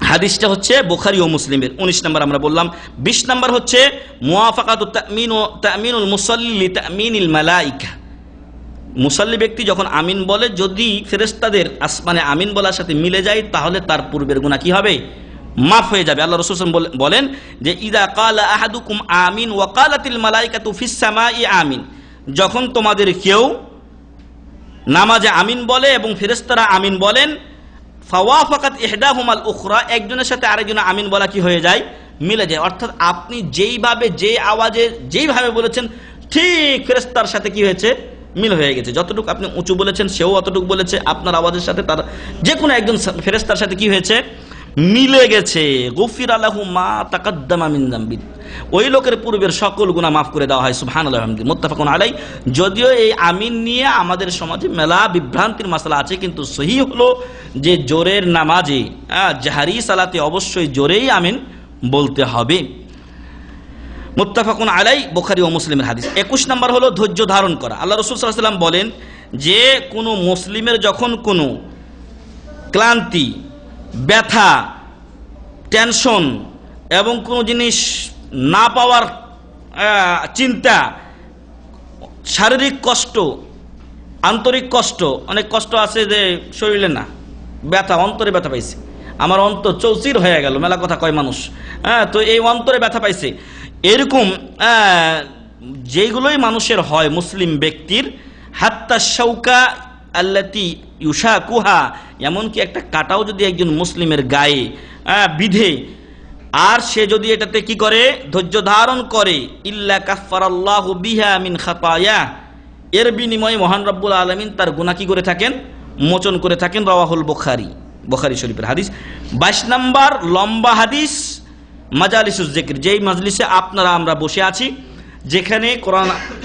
হাদিসটা হচ্ছে বুখারী ও মুসলিমের। 19 নম্বর আমরা বললাম। 20 নম্বর হচ্ছে মুওয়াফাকাতুত তামিন ও তামিনুল মুসাল্লি লিতামিনিল মালায়েকা, মুসাল্লি ব্যক্তি যখন আমিন বলে, যদি ফেরেশতাদের আসমানে আমিন বলার সাথে মিলে যায় তাহলে তার পূর্বের গুনাহ কি হবে? মাফ হয়ে যাবে। আল্লাহ রাসূল সাল্লাল্লাহু আলাইহি ওয়াসাল্লাম বলেন যে ইযা ক্বালা আহাদুকুম আমিন ওয়া ক্বালাতিল মালায়েকাতু ফিস সামাই আমিন, যখন তোমাদের কেউ নামাজে আমিন বলে এবং ফেরেশতারা আমিন বলেন, ফাওয়াফাকাত ইহদাহুমাল উখরা, একজনের সাথে আরেকজনের আমিন বলা কি হয়ে যায়? মিলে যায়। অর্থাৎ আপনি যেইভাবে, যে আওয়াজে, যেইভাবে বলেছেন ঠিক ফেরেশতার সাথে কি হয়েছে? মিল হয়ে গেছে। যতটুকু আপনি উঁচু বলেছেন সেও অতটুকু বলেছে, আপনার আওয়াজের সাথে তার যে কোনো একজন ফেরেশতার সাথে কি হয়েছে? মিলে গেছে। গফিরা লাহু মা তাকাদ্দামা মিন যামবি, ওই লোকের পূর্বের সকল গুনাহ মাফ করে দেওয়া হয়। সুবহানাল্লাহি ওয়া বিহামদিহি, মুত্তাফাকুন আলাইহি। যদিও এই আমিন নিয়ে আমাদের সমাজে মেলা বিভ্রান্তির মাসলা আছে, কিন্তু সহিহ হলো যে জোরের নামাজে, জাহরি সালাতে অবশ্যই জোরেই আমিন বলতে হবে। মুত্তাফাকুন আলাইহি, বুখারী ও মুসলিমের হাদিস। 21 নম্বর হলো ধৈর্য ধারণ করা। আল্লাহ রাসূল সাল্লাল্লাহু আলাইহি ওয়াসাল্লাম বলেন যে কোনো মুসলিমের যখন কোনো ক্লান্তি, ব্যথা, টেনশন এবং কোনো জিনিস না পাওয়ার চিন্তা, শারীরিক কষ্ট, আন্তরিক কষ্ট, অনেক কষ্ট আছে যে শরীরে না, ব্যথা, অন্তরে ব্যথা পাইছে, আমার অন্তর চৌচির হয়ে গেল, মেলা কথা কয় মানুষ, তো এই অন্তরে ব্যথা পাইছে, এরকম যেগুলোই মানুষের হয় মুসলিম ব্যক্তির, হাত্তা শাউকা আল্লাতি ইউশাকুহা, এমনকি একটা কাটাও যদি একজন মুসলিমের গায়ে বিধে আর সে যদি এটাতে কি করে? ধৈর্য ধারণ করে, ইল্লা কাফফারাল্লাহু বিহা মিন খাতায়া, এর বিনিময়ে মহান রব্বুল আলামিন তার গুনাহ কি করে থাকেন? মোচন করে থাকেন। রাওয়াহুল বুখারী, বুখারী শরীফের হাদিস। 22 নম্বর লম্বা হাদিস, মাজালিসুজ যিকর, যেই মাজলিসে আপনারা আমরা বসে আছি, যেখানে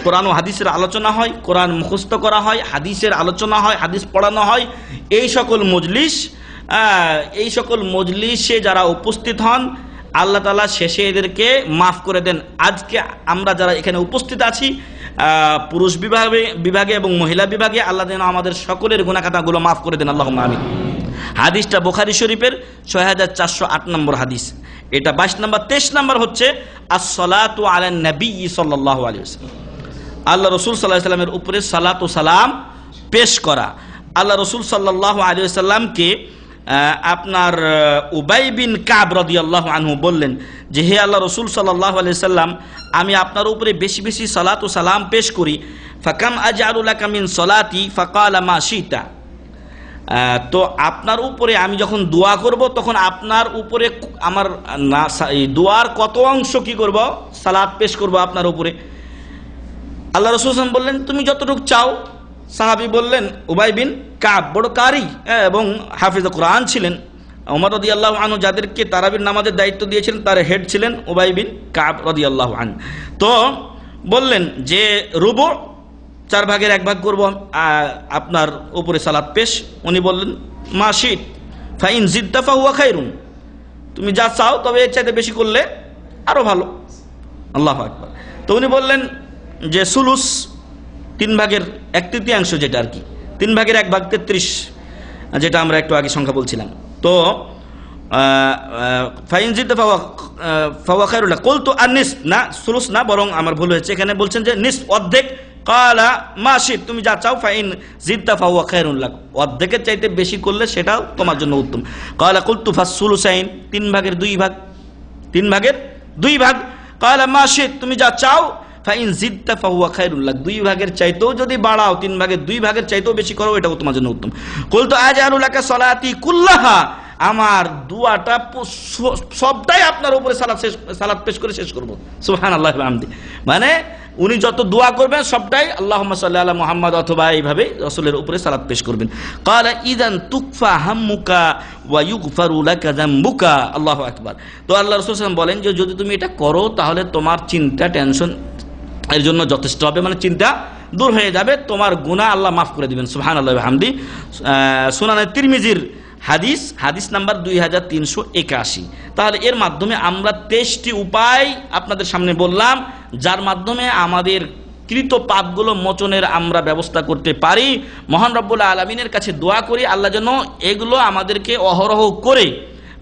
কোরআন ও হাদিসের আলোচনা হয়, কোরআন মুখস্থ করা হয়, হাদিসের আলোচনা হয়, হাদিস পড়ানো হয়, এই সকল মজলিসে যারা উপস্থিত হন, আল্লাহ তাআলা শেষে এদেরকে মাফ করে দেন। আজকে আমরা যারা এখানে উপস্থিত আছি, পুরুষ বিভাগে এবং মহিলা বিভাগে, আল্লাহ যেন আমাদের সকলের গুনাহ খাতাগুলো মাফ করে দেন, আল্লাহুম্মা আমিন। হাদিসটা বুখারী শরীফের 6408 নম্বর হাদিস। এটা 22 নম্বর। 23 নম্বর হচ্ছে আসসালাতু আলা নবী সাল্লাল্লাহু আলাইহি ওয়াসাল্লাম, আল্লাহ রাসূল সাল্লাল্লাহু আলাইহি ওয়াসাল্লামের উপরে সালাত ও সালাম পেশ করা। আল্লাহ রাসূল সাল্লাল্লাহু আলাইহি ওয়াসাল্লামকে আপনার উবাই বিন কাব রাদিয়াল্লাহু আনহু বললেন যে, হে আল্লাহ রাসূল সাল্লাল্লাহু আলাইহি ওয়াসাল্লাম, আমি আপনার উপরে বেশি বেশি সালাত ও সালাম পেশ করি। ফাকাম আজআলু লাকা মিন সালাতি ফাকালা মা শিতা, তো আপনার উপরে আমি যখন দোয়া করব তখন আপনার উপরে আমার দোয়ার কত অংশ কি করব? সালাত পেশ করব আপনার উপরে। আল্লাহ রাসূল সাল্লাল্লাহু আলাইহি ওয়াসাল্লাম বললেন, তুমি যতটুকু চাও। সাহাবী বললেন, উবাই বিন কাব বড় কারি এবং হাফিজ কোরআন ছিলেন। ওমর রাদিয়াল্লাহু আনহু যাদেরকে তারাবির নামাজের দায়িত্ব দিয়েছিলেন তার হেড ছিলেন উবাই বিন কাব রাদিয়াল্লাহু আনহু। তো বললেন যে রুবু, 4 ভাগের 1 ভাগ করব আপনার উপরে সালাত পেশ। উনি বললেন, মাশিত ফাইন জিদ্দা ফাহুয়া খায়রুন, তুমি যা চাও, তবে এর চাইতে বেশি করলে আরো ভালো। আল্লাহু আকবার। তো উনি বললেন যে সুলুস, 3 ভাগের 1/3, যেটা আর কি 3 ভাগের 1 ভাগ 33, যেটা আমরা একটু আগে সংখ্যা বলছিলাম। তো ফাইন জিদ্দা ফাহুয়া খায়রুন লাক, কুলতু আন-নিস, না সুলুস না, বরং আমার ভুল হয়েছে, এখানে বলছেন যে নিস, অর্ধেক। কালা মাশিত, তুমি যা চাও। ফাইন জিদ্দা ফাহুয়া খায়রুন লাক, অর্ধেকের চাইতে বেশি করলে সেটাও তোমার জন্য উত্তম। কালা কুলতু ফাসসুলুসাইন, 3 ভাগের 2 ভাগ, 3 ভাগের 2 ভাগ। কালা মাশিত, তুমি যা চাও। ফাইন জিদ্দা ফাহুয়া খায়রুন লাক, 2 ভাগের চাইতেও যদি বাড়াও, 3 ভাগের 2 ভাগের চাইতেও বেশি করো, এটাও তোমার জন্য উত্তম। কুলতু আজআলু লাকা সালাতি কুল্লাহা, আমার দুয়াটা সবটাই আপনার উপরে সালাত পেশ করে শেষ করব। সুবহানাল্লাহি ওয়া বিহামদিহি, মানে উনি যত দোয়া করবেন সবটাই আল্লাহুম্মা সাল্লি আলা মুহাম্মদ, অথবা এইভাবে রাসূলের উপরে সালাত পেশ করবেন। ক্বালা ইযান তুকফা হাম্মুকা ওয়া ইউগফারু লাকা যামবুকা। আল্লাহু আকবার। তো আল্লাহ রাসূল সাল্লাল্লাহু আলাইহি ওয়াসাল্লাম বলেন যে যদি তুমি এটা করো তাহলে তোমার চিন্তা, টেনশন এর জন্য যথেষ্ট হবে, মানে চিন্তা দূর হয়ে যাবে, তোমার গুনাহ আল্লাহ মাফ করে দিবেন। সুবহানাল্লাহি ওয়া বিহামদিহি। সুনানে তিরমিজির হাদিস নাম্বার 2381। তাহলে এর মাধ্যমে আমরা 23টি উপায় আপনাদের সামনে বললাম, যার মাধ্যমে আমাদের কৃত পাপগুলো মোচনের আমরা ব্যবস্থা করতে পারি। মহান রব্বুল আলামিনের কাছে দোয়া করি আল্লাহ যেন এগুলো আমাদেরকে অহরহ করে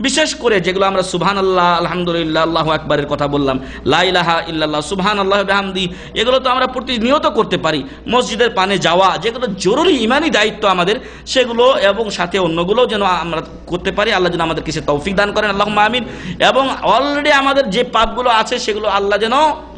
বিশেষ করে যেগুলো আমরা সুবহানাল্লাহ, আলহামদুলিল্লাহ, আল্লাহু আকবারের কথা বললাম, লা ইলাহা ইল্লাল্লাহ, সুবহানাল্লাহ ওয়া বিহামদি, এগুলো তো আমরা প্রতিনিয়ত করতে পারি। মসজিদের পানে যাওয়া, যেগুলো জরুরি ইমানি দায়িত্ব আমাদের, সেগুলো এবং সাথে অন্যগুলো যেন আমরা করতে পারি। আল্লাহ যেন আমাদের কিছু তৌফিক দান করেন, আল্লাহুম্মা আমিন। এবং অলরেডি আমাদের যে পাপগুলো আছে সেগুলো আল্লাহ যেন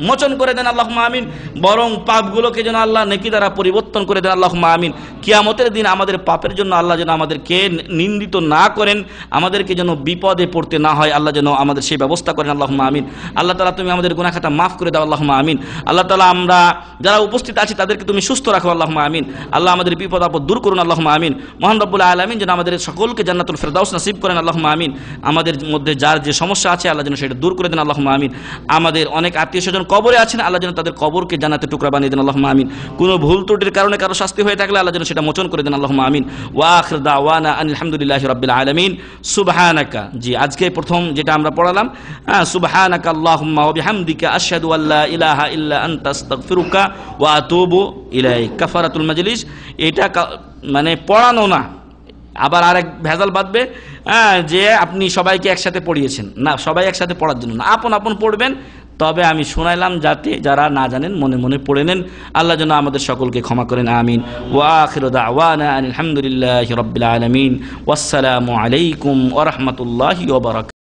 মোচন করে দেন, আল্লাহুম্মা আমিন। বরং পাপগুলোকে যেন আল্লাহ নেকি দ্বারা পরিবর্তন করে দেন, আল্লাহুম্মা আমিন। কিয়ামতের দিন আমাদের পাপের জন্য আল্লাহ যেন আমাদেরকে নিন্দিত না করেন, আমাদেরকে যেন বিপদে পড়তে না হয়, আল্লাহ যেন আমাদের সেই ব্যবস্থা করেন, আল্লাহুম্মা আমিন। আল্লাহ তাআলা তুমি আমাদের গুনাহ খাতা মাফ করে দাও, আল্লাহুম্মা আমিন। আল্লাহ তাআলা আমরা যারা উপস্থিত আছি তাদেরকে তুমি সুস্থ রাখো, আল্লাহুম্মা আমিন। আল্লাহ আমাদের বিপদ আপদ দূর করুন, আল্লাহুম্মা আমিন। মহান রব্বুল আলামিন যেন আমাদের সকলকে জান্নাতুল ফেরদাউস নসিব করেন, আল্লাহুম্মা আমিন। আমাদের মধ্যে যার যে সমস্যা আছে আল্লাহ যেন সেটা দূর করে দেন, আল্লাহুম্মা আমিন। আমাদের অনেক আত্মীয় স্বজন কবরে আছেন, আল্লাহ যেন তাদের কবরকে জান্নাতের টুকরা বানিয়ে দেন, আল্লাহুম্মা আমিন। কোনো ভুল ত্রুটির কারণে কারো শাস্তি হয়ে থাকলে আল্লাহ যেন সেটা মোচন করে দেন, আল্লাহুম্মা আমিন। ওয়া আখির দাওয়ানা আলহামদুলিল্লাহি রাব্বিল আলামিন। সুবহানাকা, জি আজকে প্রথম যেটা আমরা পড়ালাম, সুবহানাকা আল্লাহুম্মা ওয়া বিহামদিকা আশহাদু আল্লা ইলাহা ইল্লা আনতা আস্তাগফিরুকা ওয়া আতুবু ইলাইক। কাফারাতুল মাজলিস, এটা মানে পড়ানো না, আবার আরেক ভেজাল বাঁধবে যে আপনি সবাইকে একসাথে পড়িয়েছেন, না, সবাই একসাথে পড়ার জন্য না, আপন আপন পড়বেন। তবে আমি শুনাইলাম যাতে যারা না জানেন মনে মনে পড়ে নেন। আল্লাহ যেন আমাদের সকলকে ক্ষমা করেন, আমিন। ওয়া আখিরু দাওয়ানা আলহামদুলিল্লাহি রাব্বিল আলামিন। ওয়াসসালামু আলাইকুম ওয়া রাহমাতুল্লাহি ওয়া বারাকাতুহু।